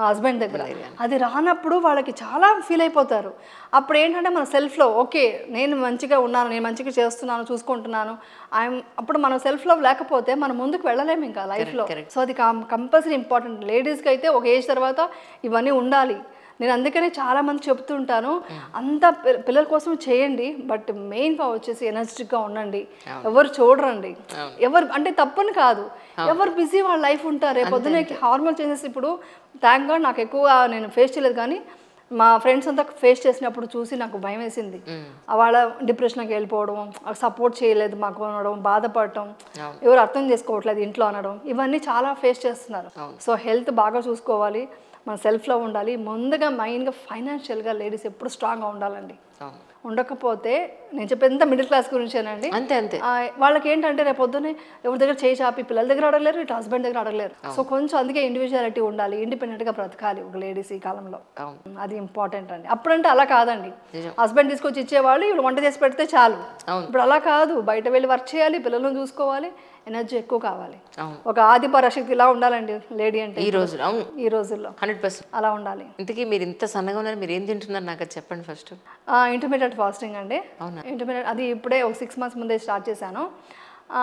హస్బెండ్ దగ్గర. అది రానప్పుడు వాళ్ళకి చాలా ఫీల్ అయిపోతారు. అప్పుడు ఏంటంటే మన సెల్ఫ్లో ఓకే నేను మంచిగా ఉన్నాను, నేను మంచిగా చేస్తున్నాను, చూసుకుంటున్నాను, అప్పుడు మనం సెల్ఫ్ లవ్ లేకపోతే మనం ముందుకు వెళ్ళలేము ఇంకా లైఫ్లో. సో అది కంపల్సరీ ఇంపార్టెంట్. లేడీస్కి అయితే ఒక ఏజ్ తర్వాత ఇవన్నీ ఉండాలి. నేను అందుకనే చాలామంది చెప్తుంటాను, అంతా పిల్లల కోసం చేయండి, బట్ మెయిన్గా వచ్చేసి ఎనర్జెటిక్గా ఉండండి. ఎవరు చూడరండి, ఎవరు అంటే తప్పని కాదు, ఎవరు బిజీ వాళ్ళ లైఫ్ ఉంటారు. పొద్దున హార్మోన్ చేంజెస్ ఇప్పుడు థ్యాంక్ గాడ్ నాకు ఎక్కువ నేను ఫేస్ చేయలేదు, కానీ మా ఫ్రెండ్స్ అంతా ఫేస్ చేసినప్పుడు చూసి నాకు భయం వేసింది. వాళ్ళ డిప్రెషన్కి వెళ్ళిపోవడం, సపోర్ట్ చేయలేదు మాకు అనడం, బాధపడటం, ఎవరు అర్థం చేసుకోవట్లేదు ఇంట్లో అనడం, ఇవన్నీ చాలా ఫేస్ చేస్తున్నారు. సో హెల్త్ బాగా చూసుకోవాలి, మన సెల్ఫ్లో ఉండాలి. ముందుగా మైండ్గా ఫైనాన్షియల్గా లేడీస్ ఎప్పుడు స్ట్రాంగ్గా ఉండాలండి. ఉండకపోతే నేను చెప్పేంత మిడిల్ క్లాస్ గురించేనండి. అంతే వాళ్ళకి ఏంటంటే రేపు పొద్దున్నే ఎవరి దగ్గర చేయి చాపి పిల్లల దగ్గర అడగలేరు, ఇటు హస్బెండ్ దగ్గర అడగలేరు. సో కొంచెం అందుకే ఇండివిజువాలిటీ ఉండాలి, ఇండిపెండెంట్గా బ్రతకాలి ఒక లేడీస్ ఈ కాలంలో. అది ఇంపార్టెంట్ అండి. అప్పుడంటే అలా కాదండి, హస్బెండ్ తీసుకొచ్చి ఇచ్చేవాళ్ళు, ఇప్పుడు వంట చేసి పెడితే చాలు. ఇప్పుడు అలా కాదు, బయట వెళ్ళి వర్క్ చేయాలి, పిల్లలను చూసుకోవాలి, ఎనర్జీ ఎక్కువ కావాలి. ఒక ఆది పరాశక్తి ఇలా ఉండాలండి లేడీ అంటే ఈ రోజుల్లో 100% అలా ఉండాలి. ఇంతకీ మీరు ఇంత సన్నగా ఉన్నారు, మీరు ఏం తింటున్నారు నాకు అది చెప్పండి ఫస్ట్. ఇంటర్మీడియట్ ఫాస్టింగ్ అండి. ఇంటర్మీడియట్ అది ఇప్పుడే ఒక 6 months ముందే స్టార్ట్ చేశాను.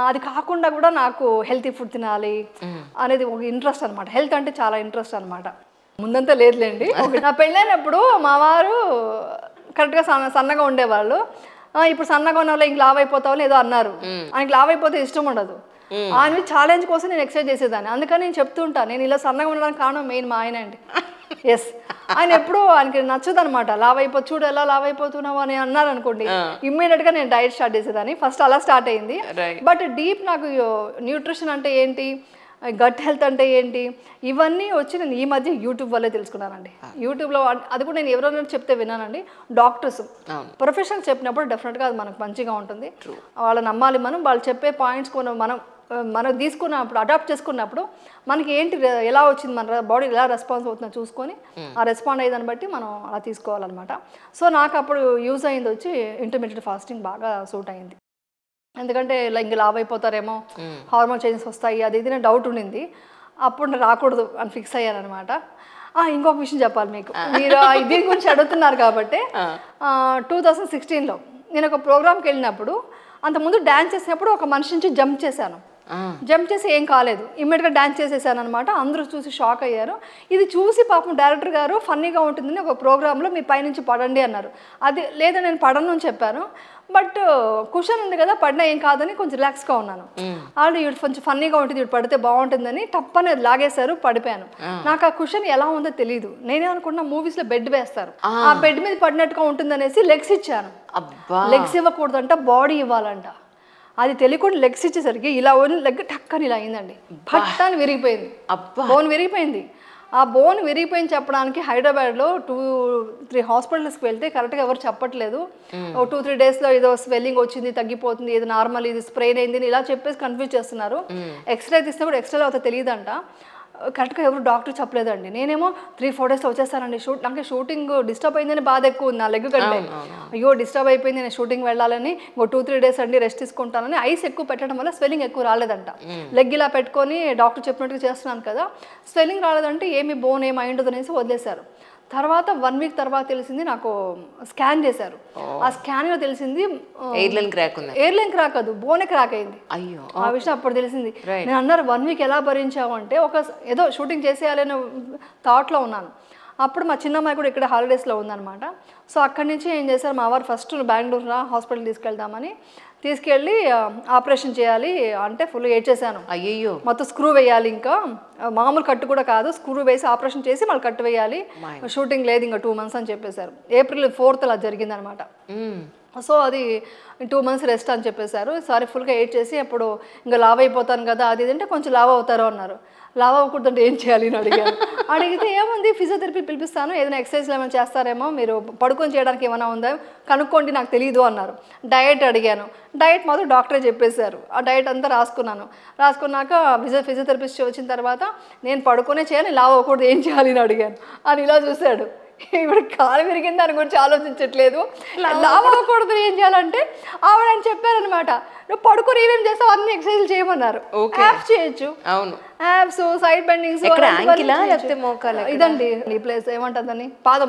అది కాకుండా కూడా నాకు హెల్తీ ఫుడ్ తినాలి అనేది ఒక ఇంట్రెస్ట్ అనమాట. హెల్త్ అంటే చాలా ఇంట్రెస్ట్ అనమాట. ముందంతా లేదులేండి. నా పెళ్ళైనప్పుడు మా వారు కరెక్ట్గా సన్నగా ఉండేవాళ్ళు. ఇప్పుడు సన్నగా ఉన్న వాళ్ళు ఇంక లావ్ అయిపోతావు ఏదో అన్నారు. ఆయనకి లావ్ అయిపోతే ఇష్టం ఉండదు. ఆయన ఛాలెంజ్ కోసం నేను ఎక్సర్సైజ్ చేసేదాన్ని. అందుకని నేను చెప్తూ ఉంటాను, నేను ఇలా సన్నగా ఉండడానికి కారణం మెయిన్ మా ఆయన అండి. ఎస్, ఆయన ఎప్పుడు ఆయనకి నచ్చదు అనమాట. లావ్ అయిపో చూడు ఎలా లావ్ అయిపోతున్నావు అని అన్నారు అనుకోండి, ఇమ్మీడియట్గా నేను డైట్ స్టార్ట్ చేసేదాన్ని. ఫస్ట్ అలా స్టార్ట్ అయింది. బట్ డీప్ నాకు న్యూట్రిషన్ అంటే ఏంటి, గట్ హెల్త్ అంటే ఏంటి, ఇవన్నీ వచ్చి నేను ఈ మధ్య యూట్యూబ్ వల్లే తెలుసుకున్నానండి. యూట్యూబ్లో అది కూడా నేను ఎవరైనా చెప్తే విన్నానండి. డాక్టర్స్ ప్రొఫెషనల్ చెప్పినప్పుడు డెఫినెట్గా అది మనకు మంచిగా ఉంటుంది. వాళ్ళు నమ్మాలి మనం, వాళ్ళు చెప్పే పాయింట్స్ మనం తీసుకున్నప్పుడు అడాప్ట్ చేసుకున్నప్పుడు మనకి ఏంటి ఎలా వచ్చింది, మన బాడీ ఎలా రెస్పాన్స్ అవుతుందో చూసుకొని ఆ రెస్పాండ్ అయ్యేదాన్ని బట్టి మనం అలా తీసుకోవాలన్నమాట. సో నాకు అప్పుడు యూజ్ అయింది వచ్చి ఇంటర్మీడియట్ ఫాస్టింగ్ బాగా సూట్ అయింది. ఎందుకంటే ఇంక లావ్ అయిపోతారేమో, హార్మోన్ చేంజెస్ వస్తాయి, అది ఇది డౌట్ ఉండింది. అప్పుడు రాకూడదు అని ఫిక్స్ అయ్యాను అనమాట. ఇంకొక విషయం చెప్పాలి మీకు, మీరు దీని గురించి అడుగుతున్నారు కాబట్టి 2016లో నేను ఒక ప్రోగ్రామ్కి వెళ్ళినప్పుడు, అంతకుముందు డ్యాన్స్ చేసినప్పుడు ఒక మనిషి నుంచి జంప్ చేశాను. జంప్ చేసి ఏం కాలేదు, ఇమ్మీడియట్గా డాన్స్ చేసేసాను అనమాట. అందరూ చూసి షాక్ అయ్యారు. ఇది చూసి పాపం డైరెక్టర్ గారు ఫన్నీగా ఉంటుందని ఒక ప్రోగ్రాంలో మీ పైనుంచి పడండి అన్నారు. అది లేదా నేను పడను అని చెప్పాను. బట్ కుషన్ ఉంది కదా, పడినా ఏం కాదని కొంచెం రిలాక్స్గా ఉన్నాను. వాళ్ళు ఇవి కొంచెం ఫన్నీగా ఉంటుంది, ఇవి పడితే బాగుంటుందని టప్పని లాగేశారు, పడిపోయాను. నాకు ఆ కుషన్ ఎలా ఉందో తెలియదు. నేనే అనుకున్నా మూవీస్లో బెడ్ వేస్తారు, ఆ బెడ్ మీద పడినట్టుగా ఉంటుందనేసి లెగ్స్ ఇచ్చాను. లెగ్స్ ఇవ్వకూడదంట, బాడీ ఇవ్వాలంట. అది తెలియకుండా లెగ్స్ ఇచ్చేసరికి ఇలా లెగ్ టక్కని ఇలా అయిందండి, పట్టాన్ని విరిగిపోయింది, బోన్ విరిగిపోయింది. ఆ బోన్ విరిగిపోయింది చెప్పడానికి హైదరాబాద్లో 2-3 హాస్పిటల్స్కి వెళ్తే కరెక్ట్గా ఎవరు చెప్పట్లేదు. 2-3 డేస్లో ఏదో స్వెల్లింగ్ వచ్చింది, తగ్గిపోతుంది, ఇది నార్మల్, ఇది స్ప్రెయిన్ అయింది ఇలా చెప్పేసి కన్ఫ్యూజ్ చేస్తున్నారు. ఎక్స్రే తీసినప్పుడు ఎక్స్రేలో అవుతా తెలియదంట. కరెక్ట్గా ఎవరు డాక్టర్ చెప్పలేదండి. నేనేమో 3-4 డేస్లో వచ్చేస్తానండి నాకు షూటింగ్ డిస్టర్బ్ అయిందని బాధ ఎక్కువ ఉంది నా లెగ్ కంటే. అయ్యో డిస్టర్బ్ అయిపోయింది, నేను షూటింగ్ వెళ్ళాలని, ఇంకో 2-3 డేస్ అండి రెస్ట్ తీసుకుంటానని. ఐస్ ఎక్కువ పెట్టడం వల్ల స్వెల్లింగ్ ఎక్కువ రాలేదంట. లెగ్ ఇలా పెట్టుకొని డాక్టర్ చెప్పినట్టుగా చేస్తున్నాను కదా, స్వెల్లింగ్ రాలేదంటే ఏమి బోన్ ఏమి అయి ఉండదు అనేసి వదిలేశారు. తర్వాత 1 వీక్ తర్వాత తెలిసింది, నాకు స్కాన్ చేశారు. ఆ స్కాన్లో తెలిసింది ఎయిర్లైన్ క్రాక్ ఉంది. ఎయిర్లైన్ క్రాక్ కాదు, బోనే క్రాక్ అయింది. అయ్యో, ఆ విషయం అప్పుడు తెలిసింది. నేను అన్నారు 1 వీక్ ఎలా భరించావు అంటే, ఏదో షూటింగ్ చేసేయాలనే థాట్లో ఉన్నాను. అప్పుడు మా చిన్నమ్మాయి కూడా ఇక్కడ హాలిడేస్లో ఉందన్నమాట. సో అక్కడి నుంచి ఏం చేశారు, మా వారు ఫస్ట్ బెంగళూరు హాస్పిటల్ తీసుకెళ్దామని తీసుకెళ్ళి ఆపరేషన్ చేయాలి అంటే ఫుల్ ఏడ్చేసాను. అయ్యో, మొత్తం స్క్రూ వేయాలి, ఇంకా మామూలు కట్టు కూడా కాదు, స్క్రూ వేసి ఆపరేషన్ చేసి మళ్ళీ కట్టు వేయాలి, షూటింగ్ లేదు ఇంకా 2 months అని చెప్పేశారు. April 4th అలా జరిగిందనమాట. సో అది 2 months రెస్ట్ అని చెప్పేశారు. సారీ ఫుల్గా ఎయిట్ చేసి అప్పుడు ఇంకా లావ్ అయిపోతాను కదా అది ఇది అంటే, కొంచెం లావ్ అవుతారు అన్నారు. లావ్ అవ్వకూడదంటే ఏం చేయాలి అని అడిగాను. అడిగితే ఏముంది ఫిజియోథెరపీ పిలిపిస్తాను, ఏదైనా ఎక్సర్సైజ్లు ఏమైనా చేస్తారేమో, మీరు పడుకొని చేయడానికి ఏమైనా ఉందా కనుక్కోండి, నాకు తెలియదు అన్నారు. డయట్ అడిగాను, డయట్ మాత్రం డాక్టరే చెప్పేశారు. ఆ డయట్ అంతా రాసుకున్నాను. రాసుకున్నాక ఫిజియోథెరపిస్ట్ వచ్చిన తర్వాత నేను పడుకునే చేయాలి, లావ్ అవ్వకూడదు ఏం చేయాలి అని అడిగాను. అని ఇలా చూశాడు, ఇప్పుడు కాలు విరిగింది దాని గురించి ఆలోచించట్లేదు, లావ్ అవ్వకూడదు ఏం చేయాలంటే ఆవిడ అని చెప్పారనమాట. నువ్వు పడుకొని ఏమేమి చేస్తావు అన్ని ఎక్సర్సైజ్లు చేయమన్నారు. యాప్స్ చేయొచ్చు, అవును, యాప్స్, సైడ్ బెండింగ్స్, ఇదండి ఈ ప్లేస్ ఏమంటుందని పాదల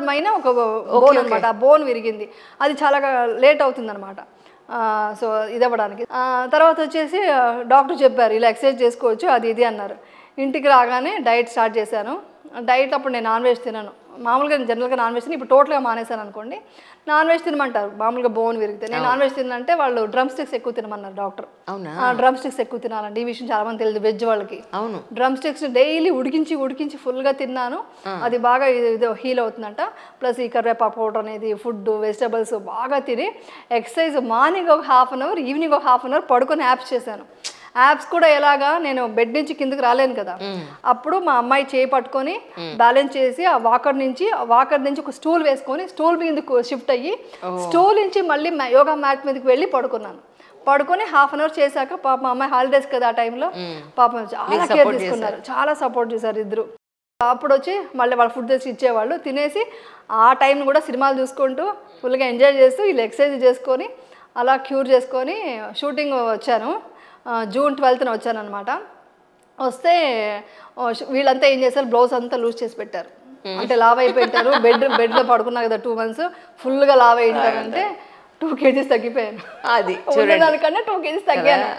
పైన ఒక బోన్ అనమాట. ఆ బోన్ విరిగింది, అది చాలా లేట్ అవుతుంది అనమాట. సో ఇది అవ్వడానికి. తర్వాత వచ్చేసి డాక్టర్ చెప్పారు ఇలా ఎక్సర్సైజ్ చేసుకోవచ్చు అది ఇది అన్నారు. ఇంటికి రాగానే డైట్ స్టార్ట్ చేశాను. డైట్ అప్పుడు నేను నాన్ వెజ్ తినను, మామూలుగా జనరల్గా నాన్ వెజ్ తిని, ఇప్పుడు టోటల్గా మానేశాను అనుకోండి. నాన్ వెజ్ తినమంటారు మామూలుగా బోన్ విరిగితే. నేను నాన్ వెజ్ తినంటే వాళ్ళు డ్రమ్ స్టిక్స్ ఎక్కువ తినమన్నారు డాక్టర్. డ్రమ్ స్టిక్స్ ఎక్కువ తినాలండి, ఈ విషయం చాలా మంది తెలియదు వెజ్ వాళ్ళకి. డ్రమ్ స్టిక్స్ డైలీ ఉడికించి ఫుల్గా తిన్నాను, అది బాగా ఇది హీల్ అవుతుందంట. ప్లస్ ఈ కరివేపాకు పౌడర్ అనేది, ఫుడ్ వెజిటబుల్స్ బాగా తిని ఎక్సర్సైజ్ మార్నింగ్ ఒక 1/2 hour, ఈవినింగ్ ఒక 1/2 hour పడుకొని యాప్స్ చేశాను. యాప్స్ కూడా ఎలాగా, నేను బెడ్ నుంచి కిందకి రాలేను కదా, అప్పుడు మా అమ్మాయి చేయి పట్టుకొని బ్యాలెన్స్ చేసి ఆ వాకర్ నుంచి ఒక స్టూల్ వేసుకొని స్టూల్ మీదకు షిఫ్ట్ అయ్యి స్టూల్ నుంచి మళ్ళీ యోగా మ్యాట్ మీదకి వెళ్ళి పడుకున్నాను. పడుకొని 1/2 hour చేశాక పాప మా అమ్మాయి హాలిడేస్ కదా ఆ టైంలో, పాపం చాలా కేర్ తీసుకున్నారు, చాలా సపోర్ట్ చేశారు ఇద్దరు. అప్పుడు వచ్చి మళ్ళీ వాళ్ళు ఫుడ్ తెచ్చి ఇచ్చేవాళ్ళు, తినేసి ఆ టైంని కూడా సినిమాలు చూసుకుంటూ ఫుల్గా ఎంజాయ్ చేస్తూ వీళ్ళు ఎక్సర్సైజ్ చేసుకొని అలా క్యూర్ చేసుకొని షూటింగ్ వచ్చాను. June 12th వచ్చానమాట. వస్తే వీళ్ళంతా ఏం చేశారు, బ్లౌజ్ అంతా లూజ్ చేసి పెట్టారు. అంటే లావ్ అయిపోయింటారు, బెడ్లో పడుకున్నా కదా 2 months, ఫుల్గా లావ్ అయింటారంటే 2 kgs తగ్గిపోయాను. అది దానికన్నా 2 kgs తగ్గాను.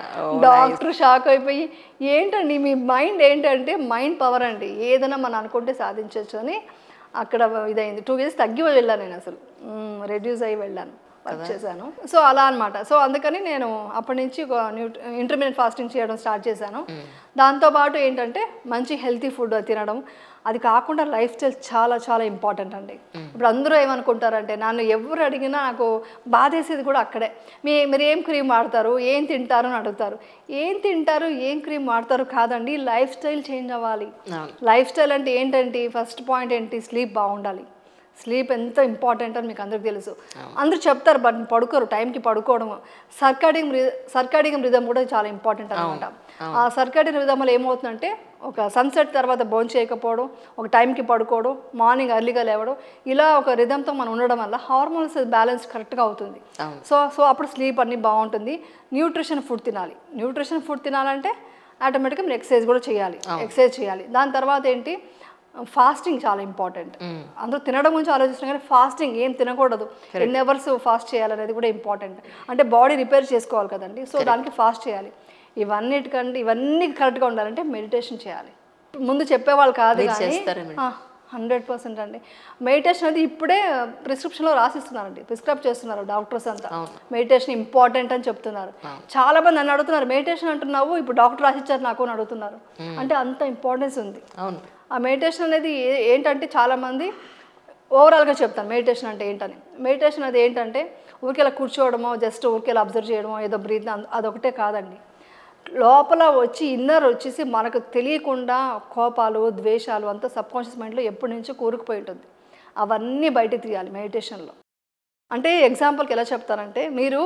డాక్టర్ షాక్ అయిపోయి, ఏంటండి మీ మైండ్ ఏంటంటే, మైండ్ పవర్ అండి, ఏదైనా మనం అనుకుంటే సాధించవచ్చు అని అక్కడ ఇదైంది. 2 kgs తగ్గి వెళ్ళాను నేను, అసలు రెడ్యూస్ అయ్యి వెళ్ళాను, వర్క్ చేశాను. సో అలా అనమాట. సో అందుకని నేను అప్పటి నుంచి ఇంటర్మీడియట్ ఫాస్టింగ్ చేయడం స్టార్ట్ చేశాను. దాంతోపాటు ఏంటంటే మంచి హెల్తీ ఫుడ్ తినడం, అది కాకుండా లైఫ్ స్టైల్ చాలా చాలా ఇంపార్టెంట్ అండి. ఇప్పుడు అందరూ ఏమనుకుంటారంటే, నన్ను ఎవరు అడిగినా నాకు బాధేసేది కూడా అక్కడే, మీరు ఏం క్రీమ్ వాడతారు, ఏం తింటారు అని అడుగుతారు. ఏం తింటారు, ఏం క్రీమ్ వాడతారు కాదండి, లైఫ్ స్టైల్ చేంజ్ అవ్వాలి. లైఫ్ స్టైల్ అంటే ఏంటంటి, ఫస్ట్ పాయింట్ ఏంటి, స్లీప్ బాగుండాలి. స్లీప్ ఎంత ఇంపార్టెంట్ అని మీకు అందరికి తెలుసు, అందరూ చెప్తారు, బట్ పడుకోరు, టైంకి పడుకోవడం. సర్కాడియం రిథమ్ కూడా చాలా ఇంపార్టెంట్ అనమాట. ఆ సర్కాడియం రిథమ్ వల్ల ఏమవుతుందంటే, ఒక సన్సెట్ తర్వాత భోజనం చేయకపోవడం, ఒక టైంకి పడుకోవడం, మార్నింగ్ ఎర్లీగా లేవడం, ఇలా ఒక రిథమ్తో మనం ఉండడం వల్ల హార్మోన్స్ బ్యాలెన్స్ కరెక్ట్గా అవుతుంది. సో అప్పుడు స్లీప్ అన్నీ బాగుంటుంది. న్యూట్రిషన్ ఫుడ్ తినాలంటే ఆటోమేటిక్గా మీరు ఎక్సర్సైజ్ కూడా చేయాలి. దాని తర్వాత ఏంటి, ఫాస్టింగ్ చాలా ఇంపార్టెంట్. అందరూ తినడం గురించి ఆలోచిస్తున్నాం కానీ ఫాస్టింగ్ ఏం తినకూడదు, ఎన్ని అవర్స్ ఫాస్ట్ చేయాలనేది కూడా ఇంపార్టెంట్. అంటే బాడీ రిపేర్ చేసుకోవాలి కదండి, సో దానికి ఫాస్ట్ చేయాలి. ఇవన్నీ కరెక్ట్గా ఉండాలంటే మెడిటేషన్ చేయాలి. ముందు చెప్పేవాళ్ళు కాదు కానీ 100% అండి. మెడిటేషన్ అనేది ఇప్పుడే ప్రిస్క్రిప్షన్లో రాసిస్తున్నారండి, ప్రిస్క్రైబ్ చేస్తున్నారు డాక్టర్స్ అంతా. మెడిటేషన్ ఇంపార్టెంట్ అని చెప్తున్నారు. చాలా మంది నన్ను అడుగుతున్నారు, మెడిటేషన్ అంటున్నావు, ఇప్పుడు డాక్టర్ రాసిచ్చారు నాకు అని అడుగుతున్నారు. అంటే అంత ఇంపార్టెన్స్ ఉంది. ఆ మెడిటేషన్ అనేది ఏంటంటే, చాలామంది ఓవరాల్గా చెప్తాను మెడిటేషన్ అంటే ఏంటని. మెడిటేషన్ అది ఏంటంటే, ఊరికేలా కూర్చోవడమో, జస్ట్ ఊరికేలా అబ్జర్వ్ చేయడమో, ఏదో బ్రీత్, అదొకటే కాదండి. లోపల వచ్చి ఇన్నర్ వచ్చేసి మనకు తెలియకుండా కోపాలు, ద్వేషాలు అంతా సబ్కాన్షియస్ మైండ్లో ఎప్పటి నుంచో కూరుకుపోయి ఉంటుంది. అవన్నీ బయటకు తీయాలి మెడిటేషన్లో. అంటే ఎగ్జాంపుల్కి ఎలా చెప్తారంటే, మీరు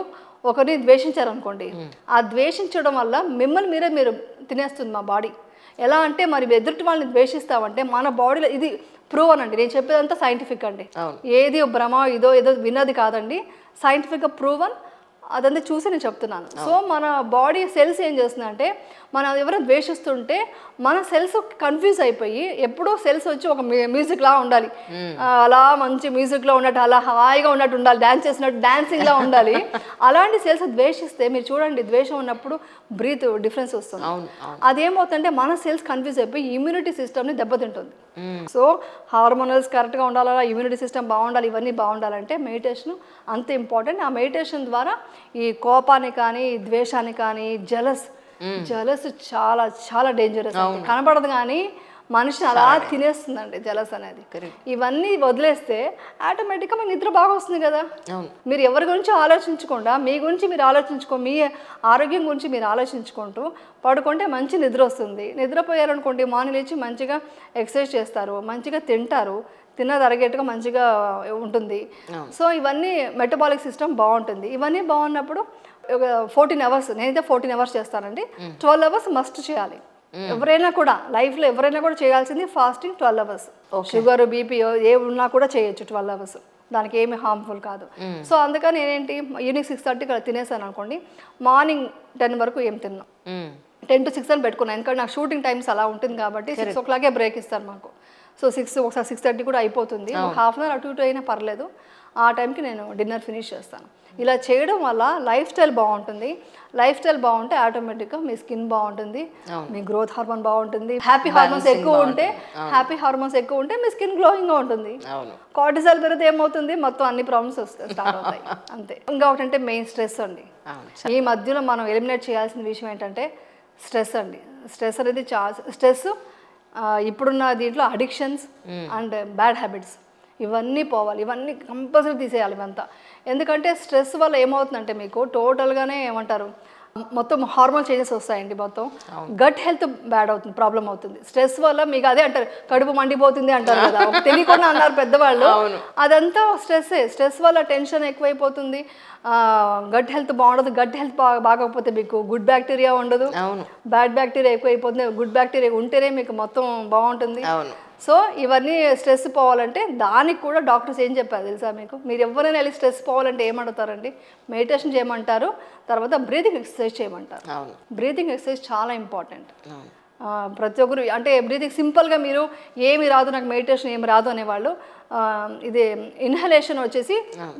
ఒకరిని ద్వేషించారనుకోండి, ఆ ద్వేషించడం వల్ల మిమ్మల్ని మీరు తినేస్తుంది మా బాడీ. ఎలా అంటే మరి ఎదుటి వాళ్ళని ద్వేషిస్తామంటే మన బాడీలో ఇది ప్రూవన్ అండి, నేను చెప్పేదంతా సైంటిఫిక్ అండి, ఏది భ్రమ ఏదో విన్నది కాదండి, సైంటిఫిక్గా ప్రూవన్, అదంతా చూసి నేను చెప్తున్నాను. సో మన బాడీ సెల్స్ ఏం చేస్తుందంటే మనం ఎవరైనా ద్వేషిస్తుంటే మన సెల్స్ కన్ఫ్యూజ్ అయిపోయి ఎప్పుడో సెల్స్ వచ్చి ఒక మ్యూజిక్ లా ఉండాలి, అలా మంచి మ్యూజిక్లో ఉన్నట్టు అలా హాయిగా ఉన్నట్టు ఉండాలి, డ్యాన్స్ చేసినట్టు డ్యాన్సింగ్లా ఉండాలి. అలాంటి సెల్స్ ద్వేషిస్తే మీరు చూడండి, ద్వేషం ఉన్నప్పుడు బ్రీత్ డిఫరెన్స్ వస్తుంది. అదేమవుతుందంటే మన సెల్స్ కన్ఫ్యూజ్ అయిపోయి ఇమ్యూనిటీ సిస్టమ్ని దెబ్బతింటుంది. సో హార్మోనల్స్ కరెక్ట్గా ఉండాలా, ఇమ్యూనిటీ సిస్టమ్ బాగుండాలి, ఇవన్నీ బాగుండాలంటే మెడిటేషన్ అంత ఇంపార్టెంట్. ఆ మెడిటేషన్ ద్వారా ఈ కోపాన్ని కానీ ద్వేషాన్ని కానీ జలస్ చాలా చాలా డేంజరస్, కనబడదు కానీ మనిషిని అలా తినేస్తుందండి జలస్ అనేది. ఇవన్నీ వదిలేస్తే ఆటోమేటిక్గా మీకు నిద్ర బాగా వస్తుంది కదా. మీరు ఎవరి గురించి ఆలోచించకుండా మీ గురించి మీరు మీ ఆరోగ్యం గురించి మీరు ఆలోచించుకుంటూ పడుకుంటే మంచి నిద్ర వస్తుంది. నిద్రపోయారనుకోండి మార్నింగ్ లేచి మంచిగా ఎక్సర్సైజ్ చేస్తారు, మంచిగా తింటారు, తిన్నది అరగేట్టుగా మంచిగా ఉంటుంది. సో ఇవన్నీ మెటబాలిక్ సిస్టమ్ బాగుంటుంది. ఇవన్నీ బాగున్నప్పుడు ఒక 14 అవర్స్, నేనైతే 14 అవర్స్ చేస్తానండి. 12 అవర్స్ మస్ట్ చేయాలి. ఎవరైనా కూడా లైఫ్లో ఎవరైనా కూడా చేయాల్సింది ఫాస్టింగ్ 12 అవర్స్. షుగర్ బీపీ ఏ ఉన్నా కూడా చేయొచ్చు 12 అవర్స్, దానికి ఏమి హార్మ్ఫుల్ కాదు. సో అందుకని నేనేంటి ఈవినింగ్ 6:30 తినేసాను అనుకోండి, మార్నింగ్ 10 వరకు ఏం తిన్నాను, 10 to 6 అని పెట్టుకున్నాను. ఎందుకంటే నాకు షూటింగ్ టైమ్స్ అలా ఉంటుంది కాబట్టి 6 o'clock బ్రేక్ ఇస్తారు మాకు. సో 6 ఒకసారి 6:30 కూడా అయిపోతుంది, హాఫ్ అన్ అవర్ అటు ఇటు అయినా పర్లేదు, ఆ టైంకి నేను డిన్నర్ ఫినిష్ చేస్తాను. ఇలా చేయడం వల్ల లైఫ్ స్టైల్ బాగుంటుంది. లైఫ్ స్టైల్ బాగుంటే ఆటోమేటిక్గా మీ స్కిన్ బాగుంటుంది, మీ గ్రోత్ హార్మోన్ బాగుంటుంది, హ్యాపీ హార్మోన్స్ ఎక్కువ ఉంటే మీ స్కిన్ గ్లోయింగ్గా ఉంటుంది. కార్టిసాల్ పెరిగితే ఏమవుతుంది, మొత్తం అన్ని ప్రాబ్లమ్స్ స్టార్ట్ అవుతాయి అంతే. ఇంకొకటి అంటే మెయిన్ స్ట్రెస్ అండి. ఈ మధ్యలో మనం ఎలిమినేట్ చేయాల్సిన విషయం ఏంటంటే స్ట్రెస్ అండి. స్ట్రెస్ అనేది స్ట్రెస్ ఇప్పుడున్న దీంట్లో అడిక్షన్స్ అండ్ బ్యాడ్ హ్యాబిట్స్ ఇవన్నీ పోవాలి, ఇవన్నీ కంపల్సరీ తీసేయాలి ఇవంతా. ఎందుకంటే స్ట్రెస్ వల్ల ఏమవుతుందంటే మీకు టోటల్గానే ఏమంటారు మొత్తం హార్మోన్ చేంజెస్ వస్తాయండి, మొత్తం గట్ హెల్త్ బ్యాడ్ అవుతుంది, ప్రాబ్లం అవుతుంది. స్ట్రెస్ వల్ల మీకు అదే అంటారు కడుపు మండిపోతుంది అంటారు కదా, తెలియకుండా అన్నారు పెద్దవాళ్ళు, అదంతా స్ట్రెస్ వల్ల టెన్షన్ ఎక్కువైపోతుంది, గట్ హెల్త్ బాగుండదు. గట్ హెల్త్ బాగోకపోతే మీకు గుడ్ బ్యాక్టీరియా ఉండదు, బ్యాడ్ బ్యాక్టీరియా ఎక్కువైపోతుంది. గుడ్ బ్యాక్టీరియా ఉంటేనే మీకు మొత్తం బాగుంటుంది. సో ఇవన్నీ స్ట్రెస్ పోవాలంటే దానికి కూడా డాక్టర్స్ ఏం చెప్పారు తెలుసా మీకు, మీరు ఎవరైనా వెళ్ళి స్ట్రెస్ పోవాలంటే ఏమంటారండి, మెడిటేషన్ చేయమంటారు, తర్వాత బ్రీతింగ్ ఎక్సర్సైజ్ చేయమంటారు. బ్రీతింగ్ ఎక్సర్సైజ్ చాలా ఇంపార్టెంట్. ప్రతి ఒక్కరు అంటే బ్రీతింగ్ సింపుల్గా మీరు ఏమి రాదు నాకు మెడిటేషన్ ఏమి రాదు అనేవాళ్ళు ఇది ఇన్హలేషన్ వచ్చేసి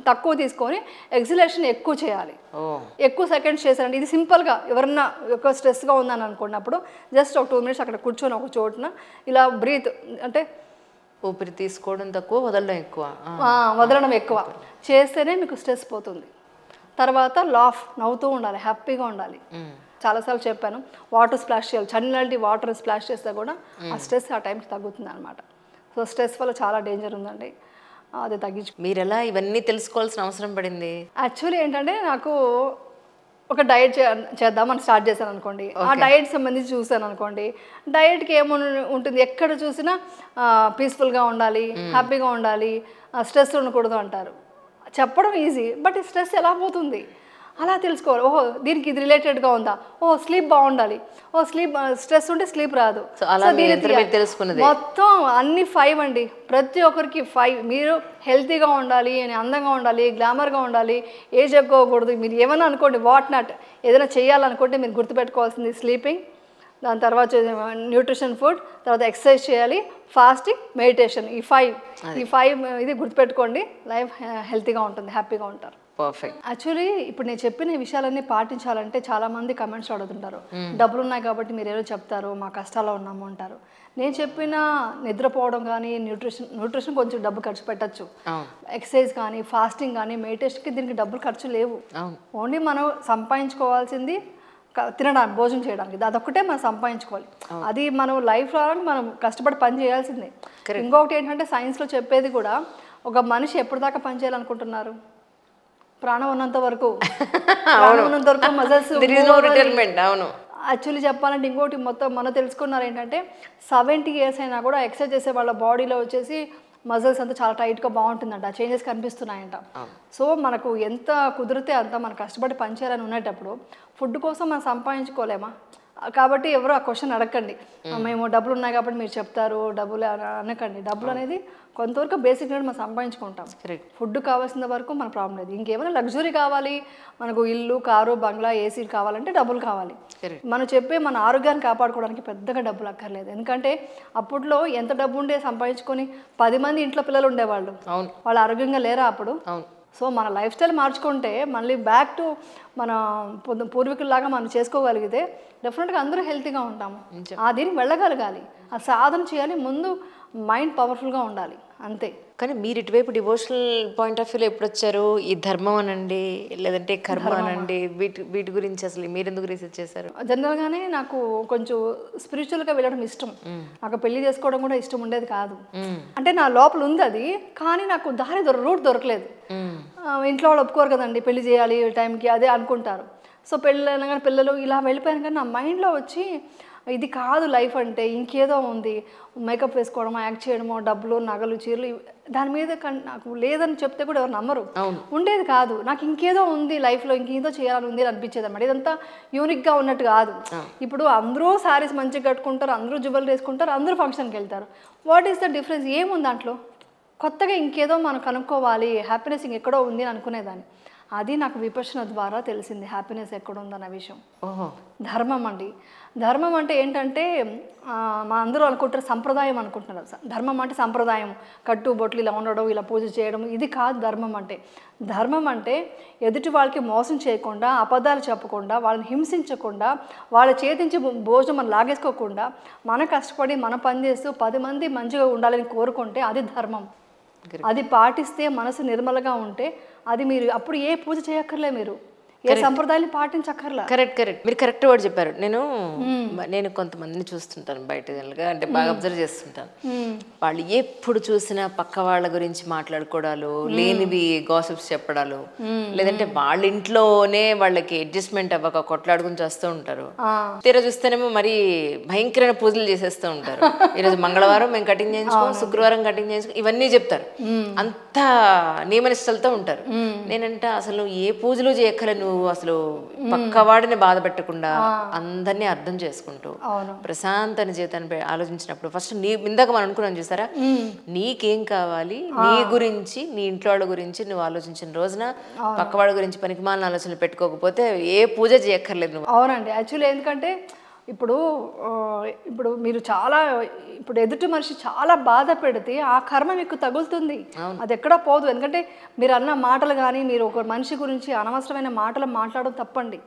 తక్కువ తీసుకొని ఎక్సలేషన్ ఎక్కువ చేయాలి, ఎక్కువ సెకండ్స్ చేశారండి. ఇది సింపుల్గా ఎవరన్నా ఒక స్ట్రెస్గా ఉందని అనుకున్నప్పుడు జస్ట్ ఒక 2 minutes అక్కడ కూర్చొని ఒక చోటున ఇలా బ్రీత్ అంటే ఊపిరి తీసుకోవడం తక్కువ వదలడం ఎక్కువ చేస్తేనే మీకు స్ట్రెస్ పోతుంది. తర్వాత లాఫ్ నవ్వుతూ ఉండాలి, హ్యాపీగా ఉండాలి. చాలాసార్లు చెప్పాను, వాటర్ స్ప్లాష్ చేయాలి, చల్లటి వాటర్ స్ప్లాష్ చేస్తే కూడా ఆ స్ట్రెస్ ఆ టైంకి తగ్గుతుంది అనమాట. సో స్ట్రెస్ వల్ల చాలా డేంజర్ ఉందండి, అది తగ్గించు. మీరు ఎలా ఇవన్నీ తెలుసుకోవాల్సిన అవసరం పడింది? యాక్చువల్లీ ఏంటంటే నాకు ఒక డైట్ చేద్దామని స్టార్ట్ చేశాను అనుకోండి, ఆ డైట్ సంబంధించి చూసాను అనుకోండి, డైట్కి ఏముంటుంది ఎక్కడ చూసినా పీస్ఫుల్గా ఉండాలి, హ్యాపీగా ఉండాలి, స్ట్రెస్ ఉండకూడదు అంటారు. చెప్పడం ఈజీ, బట్ ఈ స్ట్రెస్ ఎలా పోతుంది అలా తెలుసుకోవాలి. ఓహో దీనికి ఇది రిలేటెడ్గా ఉందా, ఓహో స్లీప్ బాగుండాలి, ఓ స్లీప్ స్ట్రెస్ ఉంటే స్లీప్ రాదు. మొత్తం అన్ని 5 అండి, ప్రతి ఒక్కరికి 5. మీరు హెల్తీగా ఉండాలి, అందంగా ఉండాలి, గ్లామర్గా ఉండాలి, ఏజ్ ఎక్కువకూడదు, మీరు ఏమైనా అనుకోండి, వాట్ నాట్ ఏదైనా చేయాలనుకుంటే మీరు గుర్తుపెట్టుకోవాల్సింది స్లీపింగ్, దాని తర్వాత న్యూట్రిషన్ ఫుడ్, తర్వాత ఎక్సర్సైజ్ చేయాలి, ఫాస్టింగ్, మెడిటేషన్. ఈ 5 ఇది గుర్తుపెట్టుకోండి, లైఫ్ హెల్తీగా ఉంటుంది, హ్యాపీగా ఉంటారు. పర్ఫెక్ట్. యాక్చువల్లీ ఇప్పుడు నేను చెప్పిన విషయాలన్నీ పాటించాలంటే చాలామంది కమెంట్స్ అడుగుతుంటారు, డబ్బులు ఉన్నాయి కాబట్టి మీరు ఏదో చెప్తారు, మా కష్టాల్లో ఉన్నాము అంటారు. నేను చెప్పిన నిద్రపోవడం కానీ న్యూట్రిషన్ కొంచెం డబ్బు ఖర్చు పెట్టచ్చు, ఎక్సర్సైజ్ కానీ ఫాస్టింగ్ కానీ మెడిటేషన్కి దీనికి డబ్బులు ఖర్చు లేవు. ఓన్లీ మనం సంపాదించుకోవాల్సింది తినడానికి, భోజనం చేయడానికి, అదొక్కటే మనం సంపాదించుకోవాలి. అది మనం లైఫ్ లాంగ్ మనం కష్టపడి పని చేయాల్సిందే. ఇంకొకటి ఏంటంటే సైన్స్లో చెప్పేది కూడా, ఒక మనిషి ఎప్పుడు దాకా పని చేయాలనుకుంటున్నారు, ప్రాణం ఉన్నంత వరకు మజిల్స్. యాక్చువల్లీ చెప్పాలంటే ఇంకోటి మొత్తం మనం తెలుసుకున్నారు ఏంటంటే 70 years అయినా కూడా ఎక్సర్సైజ్ చేసే వాళ్ళ బాడీలో వచ్చేసి మజిల్స్ అంతా చాలా టైట్గా బాగుంటుందంట, ఆ చేంజెస్ కనిపిస్తున్నాయంట. సో మనకు ఎంత కుదిరితే అంత మనం కష్టపడి పనిచేయాలని ఉండేటప్పుడు ఫుడ్ కోసం మనం సంపాదించుకోలేమా, కాబట్టి ఎవరు ఆ క్వశ్చన్ అడగండి, మేము డబ్బులు ఉన్నాయి కాబట్టి మీరు చెప్తారు డబ్బులు అనకండి. డబ్బులు అనేది కొంతవరకు బేసిక్ నీడ్ మనం సంపాదించుకుంటాం. ఫుడ్ కావాల్సిన వరకు మన ప్రాబ్లం లేదు. ఇంకేమైనా లగ్జరీ కావాలి, మనకు ఇల్లు, కారు, బంగ్లా, ఏసీలు కావాలంటే డబ్బులు కావాలి. మనం చెప్పే మన ఆరోగ్యాన్ని కాపాడుకోవడానికి పెద్దగా డబ్బులు అక్కర్లేదు. ఎందుకంటే అప్పట్లో ఎంత డబ్బు ఉండే సంపాదించుకొని 10 మంది ఇంట్లో పిల్లలు ఉండేవాళ్ళు, వాళ్ళు ఆరోగ్యంగా లేరా అప్పుడు? సో మన లైఫ్ స్టైల్ మార్చుకుంటే మళ్ళీ బ్యాక్ టు మన పూర్వీకుల్లాగా మనం చేసుకోగలిగితే డెఫినెట్గా అందరూ హెల్తీగా ఉంటాము. ఆ దీనికి వెళ్ళగలగాలి, ఆ సాధన చేయాలి, ముందు మైండ్ పవర్ఫుల్గా ఉండాలి, అంతే. కానీ మీరు ఇటువైపు డివోషనల్ పాయింట్ ఆఫ్ వ్యూలో ఎప్పుడు వచ్చారు? ఈ ధర్మం అనండి, లేదంటే కర్మ అనండి, వీటి గురించి అసలు మీరు ఎందుకు రీసెర్చ్ చేశారు? జనరల్గానే నాకు కొంచెం స్పిరిచువల్గా వెళ్ళడం ఇష్టం. నాకు పెళ్లి చేసుకోవడం కూడా ఇష్టం ఉండేది కాదు. అంటే నా లోపల ఉంది అది, కానీ నాకు దారి రూట్ దొరకలేదు. ఇంట్లో వాళ్ళు ఒప్పుకోరు కదండి, పెళ్లి చేయాలి టైంకి, అదే అనుకుంటారు. సో పెళ్ళి అయినా కానీ పిల్లలు ఇలా వెళ్ళిపోయాను. కానీ నా మైండ్లో వచ్చి ఇది కాదు లైఫ్ అంటే, ఇంకేదో ఉంది, మేకప్ వేసుకోవడమో, యాక్ట్ చేయడమో, డబ్బులు, నగలు, చీరలు, దాని మీద నాకు లేదని చెప్తే కూడా ఎవరు నమ్మరు. ఉండేది కాదు, నాకు ఇంకేదో ఉంది లైఫ్లో, ఇంకేదో చేయాలని ఉంది అని అనిపించేది అన్నమాట. ఇదంతా యూనిక్గా ఉన్నట్టు కాదు. ఇప్పుడు అందరూ శారీస్ మంచిగా కట్టుకుంటారు, అందరూ జ్యువెలరీ వేసుకుంటారు, అందరూ ఫంక్షన్కి వెళ్తారు. What is the difference? ఏముంది దాంట్లో? కొత్తగా ఇంకేదో మనం కనుక్కోవాలి, హ్యాపీనెస్ ఇంకెక్కడో ఉంది అని అనుకునేదాన్ని. అది నాకు విపశ్యన ద్వారా తెలిసింది, హ్యాపీనెస్ ఎక్కడ ఉందన్న విషయం. ధర్మం అండి. ధర్మం అంటే ఏంటంటే మా అందరూ అనుకుంటారు సంప్రదాయం అనుకుంటున్నారు. ధర్మం అంటే సంప్రదాయం, కట్టు బొట్లు ఇలా ఉండడం, ఇలా పూజ చేయడం, ఇది కాదు ధర్మం అంటే. ధర్మం అంటే ఎదుటి వాళ్ళకి మోసం చేయకుండా, అబద్ధాలు చెప్పకుండా, వాళ్ళని హింసించకుండా, వాళ్ళ చేతించి భోజనం మనం లాగేసుకోకుండా, మన కష్టపడి మన పని చేస్తూ 10 మంది మంచిగా ఉండాలని కోరుకుంటే అది ధర్మం. అది పాటిస్తే మనసు నిర్మలగా ఉంటే అది మీరు అప్పుడు ఏ పూజ చేయక్కర్లే, మీరు ఏ సంప్రదాయాన్ని పాటించక్కర్లా. కరెక్ట్. మీరు కరెక్ట్ వర్డ్ చెప్పారు. నేను కొంతమందిని చూస్తుంటాను బయట, అంటే బాగా అబ్జర్వ్ చేస్తుంటాను. వాళ్ళు ఎప్పుడు చూసినా పక్క వాళ్ళ గురించి మాట్లాడుకోవడాలు, లేనివి గాసిప్స్ చెప్పడాలు, లేదంటే వాళ్ళ ఇంట్లోనే వాళ్ళకి అడ్జస్ట్మెంట్ అవ్వక కొట్లాడుకుని చేస్తూ ఉంటారు. తీరా చూస్తేనేమో మరి భయంకరమైన పూజలు చేసేస్తూ ఉంటారు. ఈరోజు మంగళవారం మేము కటింగ్ చేయించుకోం, శుక్రవారం కటింగ్ చేయించుకో, ఇవన్నీ చెప్తారు. అంత నియమనిష్టలతో ఉంటారు. నేనంట అసలు ఏ పూజలు చేయక్కర్లే, నువ్వు అసలు పక్కవాడిని బాధ పెట్టకుండా అందరినీ అర్థం చేసుకుంటూ ప్రశాంతని జీవితాన్ని ఆలోచించినప్పుడు ఫస్ట్ ఇందాక మనం అనుకున్నాం చూసారా, నీకేం కావాలి, నీ గురించి, నీ ఇంట్లో వాళ్ళ గురించి నువ్వు ఆలోచించిన రోజున పక్కవాడి గురించి పనికిమాలిన ఆలోచనలు పెట్టుకోకపోతే ఏ పూజ చేయక్కర్లేదు నువ్వు. అవునండి. యాక్చువల్లీ ఎందుకంటే ఇప్పుడు మీరు చాలా ఇప్పుడు ఎదుటి మనిషి చాలా బాధ పెడితే ఆ కర్మ మీకు తగులుతుంది, అది ఎక్కడా పోదు. ఎందుకంటే మీరు అన్న మాటలు కానీ, మీరు ఒక మనిషి గురించి అనవసరమైన మాటలు మాట్లాడడం తప్పండి.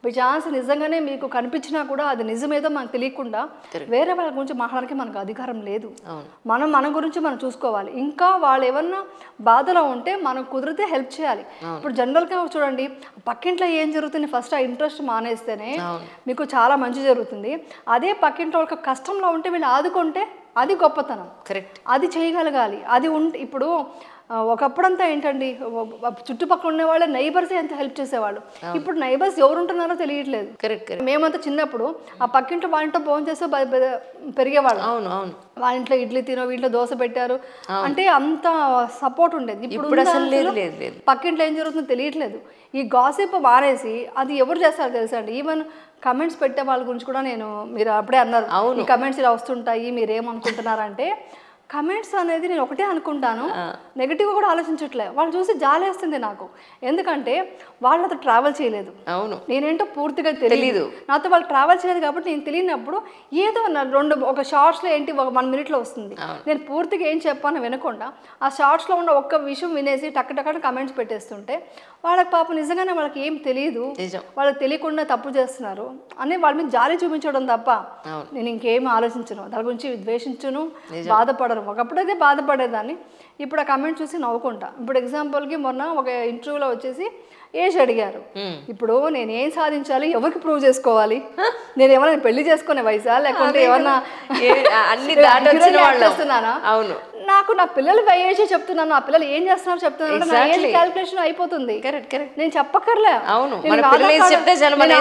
బై ఛాన్స్ నిజంగానే మీకు కనిపించినా కూడా అది నిజమేదో మనకు తెలియకుండా వేరే వాళ్ళ గురించి మాట్లాడడానికి మనకు అధికారం లేదు. మన గురించి మనం చూసుకోవాలి. ఇంకా వాళ్ళు ఏమన్నా బాధలో ఉంటే మనం కుదిరితే హెల్ప్ చేయాలి. ఇప్పుడు జనరల్గా చూడండి, పక్కింట్లో ఏం జరుగుతుంది ఫస్ట్ ఆ ఇంట్రెస్ట్ మానేస్తేనే మీకు చాలా మంచి జరుగుతుంది. అదే పక్కింట్లో వాళ్ళకి కష్టంలో ఉంటే వీళ్ళు ఆదుకుంటే అది గొప్పతనం. కరెక్ట్. అది చేయగలగాలి. అది ఇప్పుడు ఒకప్పుడంతా ఏంటండి, చుట్టుపక్కల ఉండే వాళ్ళే నైబర్స్ ఎంత హెల్ప్ చేసేవాళ్ళు. ఇప్పుడు నైబర్స్ ఎవరు ఉంటున్నారో తెలియట్లేదు. మేమంతా చిన్నప్పుడు ఆ పక్కింట్లో వాళ్ళంట్లో భోజనం చేస్తూ పెరిగేవాళ్ళు. వాళ్ళ ఇంట్లో ఇడ్లీ తినో, వీటిలో దోశ పెట్టారు అంటే అంత సపోర్ట్ ఉండేది. ఇప్పుడు పక్కింట్లో ఏం జరుగుతుందో తెలియట్లేదు. ఈ గాసిప్ మానేసి అది ఎవరు చేస్తారో తెలుసా అండి. ఈవెన్ కమెంట్స్ పెట్టే వాళ్ళ గురించి కూడా మీరు అప్పుడే అన్నారు, ఈ కమెంట్స్ ఇలా వస్తుంటాయి, మీరేమనుకుంటున్నారంటే కమెంట్స్ అనేది నేను ఒకటే అనుకుంటాను, నెగిటివ్గా కూడా ఆలోచించట్లే. వాళ్ళు చూసి జాలేస్తుంది నాకు. ఎందుకంటే వాళ్ళతో ట్రావెల్ చేయలేదు, నేనేంటో పూర్తిగా తెలియదు. నాతో వాళ్ళు ట్రావెల్ చేయలేదు కాబట్టి నేను తెలియనప్పుడు ఏదో ఒక షార్ట్స్లో ఏంటి 1 మినిట్లో వస్తుంది. నేను పూర్తిగా ఏం చెప్పాను వినకుండా ఆ షార్ట్స్లో ఉన్న ఒక్క విషయం వినేసి టక్కన కమెంట్స్ పెట్టేస్తుంటే వాళ్ళకి పాపం నిజంగానే వాళ్ళకి ఏం తెలియదు, వాళ్ళకి తెలియకుండా తప్పు చేస్తున్నారు అని వాళ్ళ మీద జాలి చూపించడం తప్ప నేను ఇంకేం ఆలోచించను, దాని గురించి ద్వేషించును, బాధపడను. ఒకప్పుడైతే బాధపడేదాన్ని, ఇప్పుడు ఆ కమెంట్ చూసి నవ్వుకుంటా. ఇప్పుడు ఎగ్జాంపుల్కి మొన్న ఒక ఇంటర్వ్యూలో వచ్చేసి ఏజ్ అడిగారు. ఇప్పుడు నేను ఏం సాధించాలి, ఎవరికి ప్రూవ్ చేసుకోవాలి, నేను ఏమన్నా పెళ్లి చేసుకునే వయసా, లేకుంటే ఏమన్నా చేస్తున్నానా? నాకు నా పిల్లలు ఏజే చెప్తున్నాను, నా పిల్లలు ఏం చేస్తున్నారు చెప్తున్నాను, నా ఏజ్ క్యాలిక్యులేషన్ అయిపోతుంది. నేను చెప్పక్కర్లే.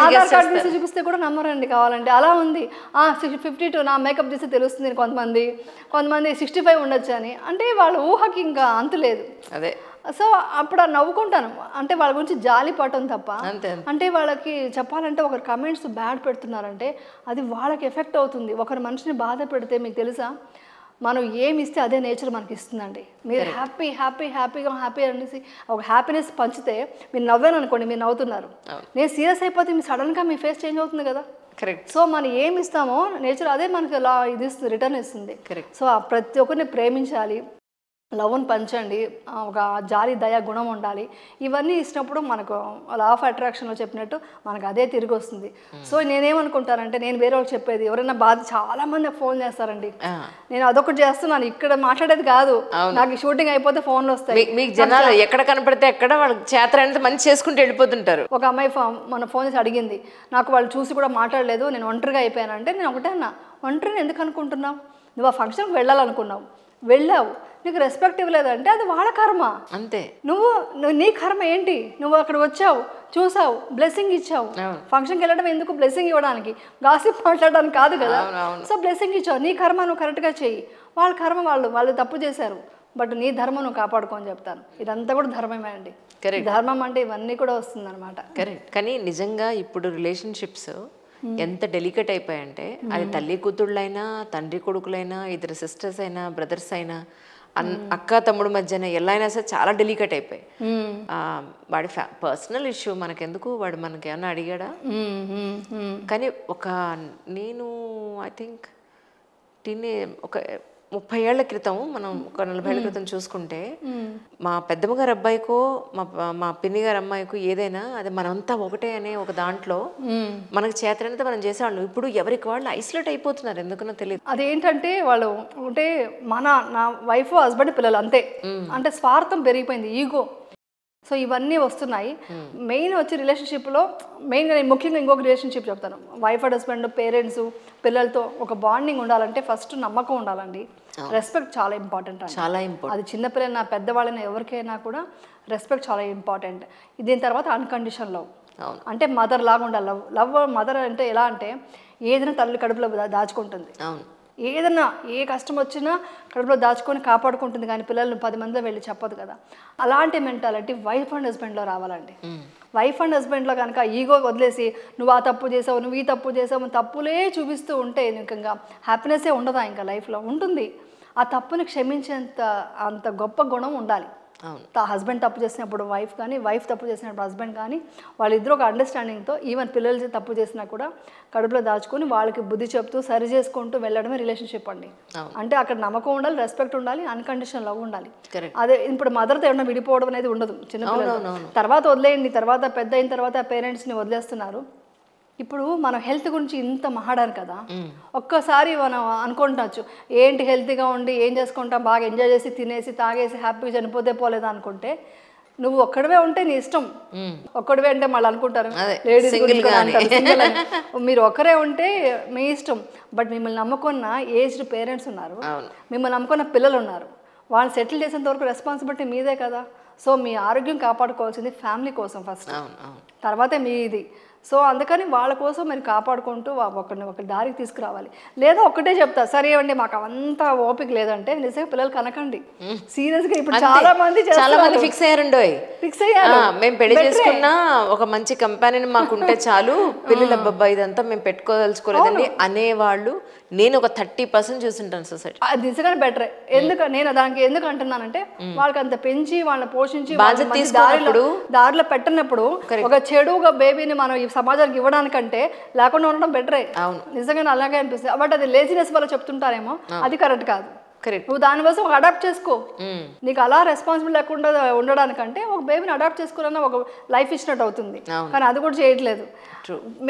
ఆధార్ కార్డు తీసి చూపిస్తే కూడా నమ్మరండి కావాలంటే. అలా ఉంది. 52 నా మేకప్ తీస్తే తెలుస్తుంది కొంతమంది 65 ఉండొచ్చు అని. అంటే వాళ్ళ ఊహకి ఇంకా అంతులేదు. సో అప్పుడు నవ్వుకుంటాను, అంటే వాళ్ళ గురించి జాలి పడటం తప్ప. అంతే. అంటే వాళ్ళకి చెప్పాలంటే ఒకరు కమెంట్స్ బ్యాడ్ పెడుతున్నారంటే అది వాళ్ళకి ఎఫెక్ట్ అవుతుంది. ఒకరి మనిషిని బాధ పెడితే మీకు తెలుసా, మనం ఏమి ఇస్తే అదే నేచర్ మనకి ఇస్తుందండి. మీరు హ్యాపీ అనేసి ఒక హ్యాపీనెస్ పంచితే మీరు నవ్వాను అనుకోండి, మీరు నవ్వుతున్నారు. నేను సీరియస్ అయిపోతే మీ సడన్గా మీ ఫేస్ చేంజ్ అవుతుంది కదా. కరెక్ట్. సో మనం ఏమి ఇస్తామో నేచర్ అదే మనకి ఇది ఇస్తుంది, రిటర్న్ ఇస్తుంది. సో ప్రతి ఒక్కరిని ప్రేమించాలి, లవ్ని పంచండి, ఒక జాలి దయ గుణం ఉండాలి. ఇవన్నీ ఇచ్చినప్పుడు మనకు లా ఆఫ్ అట్రాక్షన్లో చెప్పినట్టు మనకు అదే తిరిగి వస్తుంది. సో నేనేమనుకుంటానంటే, నేను వేరే వాళ్ళకి చెప్పేది, ఎవరైనా బాధ చాలామంది ఫోన్ చేస్తారండి, నేను అదొకటి చేస్తున్నాను, ఇక్కడ మాట్లాడేది కాదు, నాకు షూటింగ్ అయిపోతే ఫోన్లు వస్తాయి. మీకు జనాలు ఎక్కడ కనపడితే ఎక్కడ వాళ్ళకి చేత అనేది మంచి చేసుకుంటూ వెళ్ళిపోతుంటారు. ఒక అమ్మాయి మన ఫోన్ చేసి అడిగింది, నాకు వాళ్ళు చూసి కూడా మాట్లాడలేదు, నేను ఒంటరిగా అయిపోయానంటే, నేను ఒకటే అన్నా, ఒంటరిని ఎందుకు అనుకుంటున్నావు? నువ్వు ఆ ఫంక్షన్కి వెళ్ళాలనుకున్నావు, వెళ్ళావు, నీకు రెస్పెక్ట్ ఇవ్వలేదంటే అది వాళ్ళ కర్మ అంతే. నువ్వు నీ కర్మ ఏంటి? నువ్వు అక్కడ వచ్చావు, చూసావు, బ్లెస్సింగ్ ఇచ్చావు. ఫంక్షన్కి వెళ్ళడం ఎందుకు? బ్లెస్సింగ్ ఇవ్వడానికి, గాసిప్ మాట్లాడడానికి కాదు కదా. సో బ్లెస్సింగ్ ఇచ్చావు, నీ కర్మ నువ్వు కరెక్ట్గా చెయ్యి. వాళ్ళ కర్మ వాళ్ళు తప్పు చేశారు, బట్ నీ ధర్మం నువ్వు కాపాడుకోని చెప్తాను. ఇదంతా కూడా ధర్మమే అండి. ధర్మం అంటే ఇవన్నీ కూడా వస్తుంది అనమాట. కరెక్ట్. కానీ నిజంగా ఇప్పుడు రిలేషన్షిప్స్ ఎంత డెలికేట్ అయిపోయాయంటే, అది తల్లి కూతుళ్ళైనా, తండ్రి కొడుకులైనా, ఇద్దరు సిస్టర్స్ అయినా, బ్రదర్స్ అయినా, అక్క తమ్ముడు మధ్యన ఎలా అయినా సరే చాలా డెలికేట్ అయిపోయాయి. వాడి పర్సనల్ ఇష్యూ మనకెందుకు, వాడు మనకి ఏమన్నా అడిగాడా? కానీ నేను ఐ థింక్ ఒక 30 ఏళ్ల క్రితం, మనం ఒక 40 ఏళ్ల క్రితం చూసుకుంటే, మా పెద్దమ్మ గారి అబ్బాయికో మా పిన్ని గారి అమ్మాయికో ఏదైనా అది మనంతా ఒకటే అనే ఒక దాంట్లో మనకు చేతనంతా మనం చేసేవాళ్ళం. ఇప్పుడు ఎవరికి వాళ్ళు ఐసోలేట్ అయిపోతున్నారు, ఎందుకనో తెలియదు. అదేంటంటే వాళ్ళు అంటే నా వైఫ్ హస్బెండ్ పిల్లలు అంతే, అంటే స్వార్థం పెరిగిపోయింది, ఈగో. సో ఇవన్నీ వస్తున్నాయి. మెయిన్ వచ్చి రిలేషన్షిప్లో మెయిన్గా నేను ముఖ్యంగా ఇంకొక రిలేషన్షిప్ చెప్తాను. వైఫ్ అండ్ హస్బెండ్, పేరెంట్స్, పిల్లలతో ఒక బాండింగ్ ఉండాలంటే ఫస్ట్ నమ్మకం ఉండాలండి. రెస్పెక్ట్ చాలా ఇంపార్టెంట్ అండి, చాలా ఇంపార్టెంట్. అది చిన్నపిల్లలైనా పెద్దవాళ్ళైనా ఎవరికైనా కూడా రెస్పెక్ట్ చాలా ఇంపార్టెంట్. దీని తర్వాత అన్కండిషనల్ లవ్, అంటే మదర్ లాగా ఉండాలి. లవ్ మదర్ అంటే ఎలా అంటే ఏదైనా తల్లి కడుపులో దాచుకుంటుంది, ఏదన్నా ఏ కష్టం వచ్చినా కడుపులో దాచుకొని కాపాడుకుంటుంది, కానీ పిల్లలను 10 మందిలో వెళ్ళి చెప్పదు కదా. అలాంటి మెంటాలిటీ వైఫ్ అండ్ హస్బెండ్లో రావాలండి. వైఫ్ అండ్ హస్బెండ్లో కనుక ఈగో వదిలేసి నువ్వు ఆ తప్పు చేసావు, నువ్వు ఈ తప్పు చేసావు, తప్పులే చూపిస్తూ ఉంటే ఇంకా హ్యాపీనెస్సే ఉండదా ఇంకా లైఫ్లో? ఉంటుంది. ఆ తప్పుని క్షమించేంత అంత గొప్ప గుణం ఉండాలి. హస్బెండ్ తప్పు చేసినప్పుడు వైఫ్ కానీ, వైఫ్ తప్పు చేసినప్పుడు హస్బెండ్ కానీ, వాళ్ళిద్దరూ ఒక అండర్స్టాండింగ్తో ఈవెన్ పిల్లలు తప్పు చేసినా కూడా కడుపులో దాచుకొని వాళ్ళకి బుద్ధి చెప్తూ సరి చేసుకుంటూ వెళ్ళడమే రిలేషన్షిప్ అండి. అంటే అక్కడ నమ్మకం ఉండాలి, రెస్పెక్ట్ ఉండాలి, అన్కండిషనల్ లవ్ ఉండాలి. అదే ఇప్పుడు మదర్తో ఏమన్నా విడిపోవడం అనేది ఉండదు. చిన్నపిల్లలు తర్వాత వదిలేయండి, తర్వాత పెద్ద అయిన తర్వాత పేరెంట్స్ని వదిలేస్తున్నారు. ఇప్పుడు మనం హెల్త్ గురించి ఇంత మహాడాను కదా, ఒక్కసారి మనం అనుకుంటచ్చు ఏంటి హెల్తీగా ఉండి ఏం చేసుకుంటాం, బాగా ఎంజాయ్ చేసి తినేసి తాగేసి హ్యాపీగా చనిపోతే పోలేదా అనుకుంటే, నువ్వు ఒక్కడివే ఉంటే నీ ఇష్టం. ఒక్కడివే అంటే మళ్ళీ అనుకుంటారు లేడీస్ మీరు ఒక్కరే ఉంటే మీ ఇష్టం. బట్ మిమ్మల్ని నమ్ముకున్న ఏజ్డ్ పేరెంట్స్ ఉన్నారు, మిమ్మల్ని నమ్ముకున్న పిల్లలు ఉన్నారు, వాళ్ళని సెటిల్ చేసేంత వరకు రెస్పాన్సిబిలిటీ మీదే కదా. సో మీ ఆరోగ్యం కాపాడుకోవాల్సింది ఫ్యామిలీ కోసం ఫస్ట్, తర్వాతే మీది. సో అందుకని వాళ్ళ కోసం మీరు కాపాడుకుంటూ ఒక దారికి తీసుకురావాలి. లేదా ఒకటే చెప్తా, సరే అండి మాకు అవంతా ఓపిక లేదంటే నిజంగా పిల్లలు కనకండి. సీరియస్గా ఇప్పుడు చాలా మంది ఫిక్స్ అయ్యారు, మేము పెళ్లి చేసుకున్నా ఒక మంచి కంపెనీని మాకు ఉంటే చాలు, పిల్లల అబ్బాయి ఇదంతా మేము పెట్టుకోదలుచుకోలేదండి అనేవాళ్ళు నేను ఒక 30% చూస్తుంటాను సొసైటీ. అది నిజంగానే బెటరే. నేను దానికి ఎందుకు అంటున్నానంటే, వాళ్ళకి అంత పెంచి వాళ్ళని పోషించి దారిలో పెట్టినప్పుడు ఒక చెడుగా బేబీని మనం ఈ సమాజానికి ఇవ్వడానికంటే లేకుండా ఉండడం బెటరే. నిజంగానే అలాగే అనిపిస్తుంది. బట్ అది లేజినెస్ వల్ల చెప్తుంటారేమో, అది కరెక్ట్ కాదు. నువ్వు దానికోసం ఒక అడాప్ట్ చేసుకో. నీకు అలా రెస్పాన్సిబుల్ లేకుండా ఉండడానికంటే ఒక బేబీని అడాప్ట్ చేసుకున్నా ఒక లైఫ్ ఇచ్చినట్టు అవుతుంది. కానీ అది కూడా చేయట్లేదు.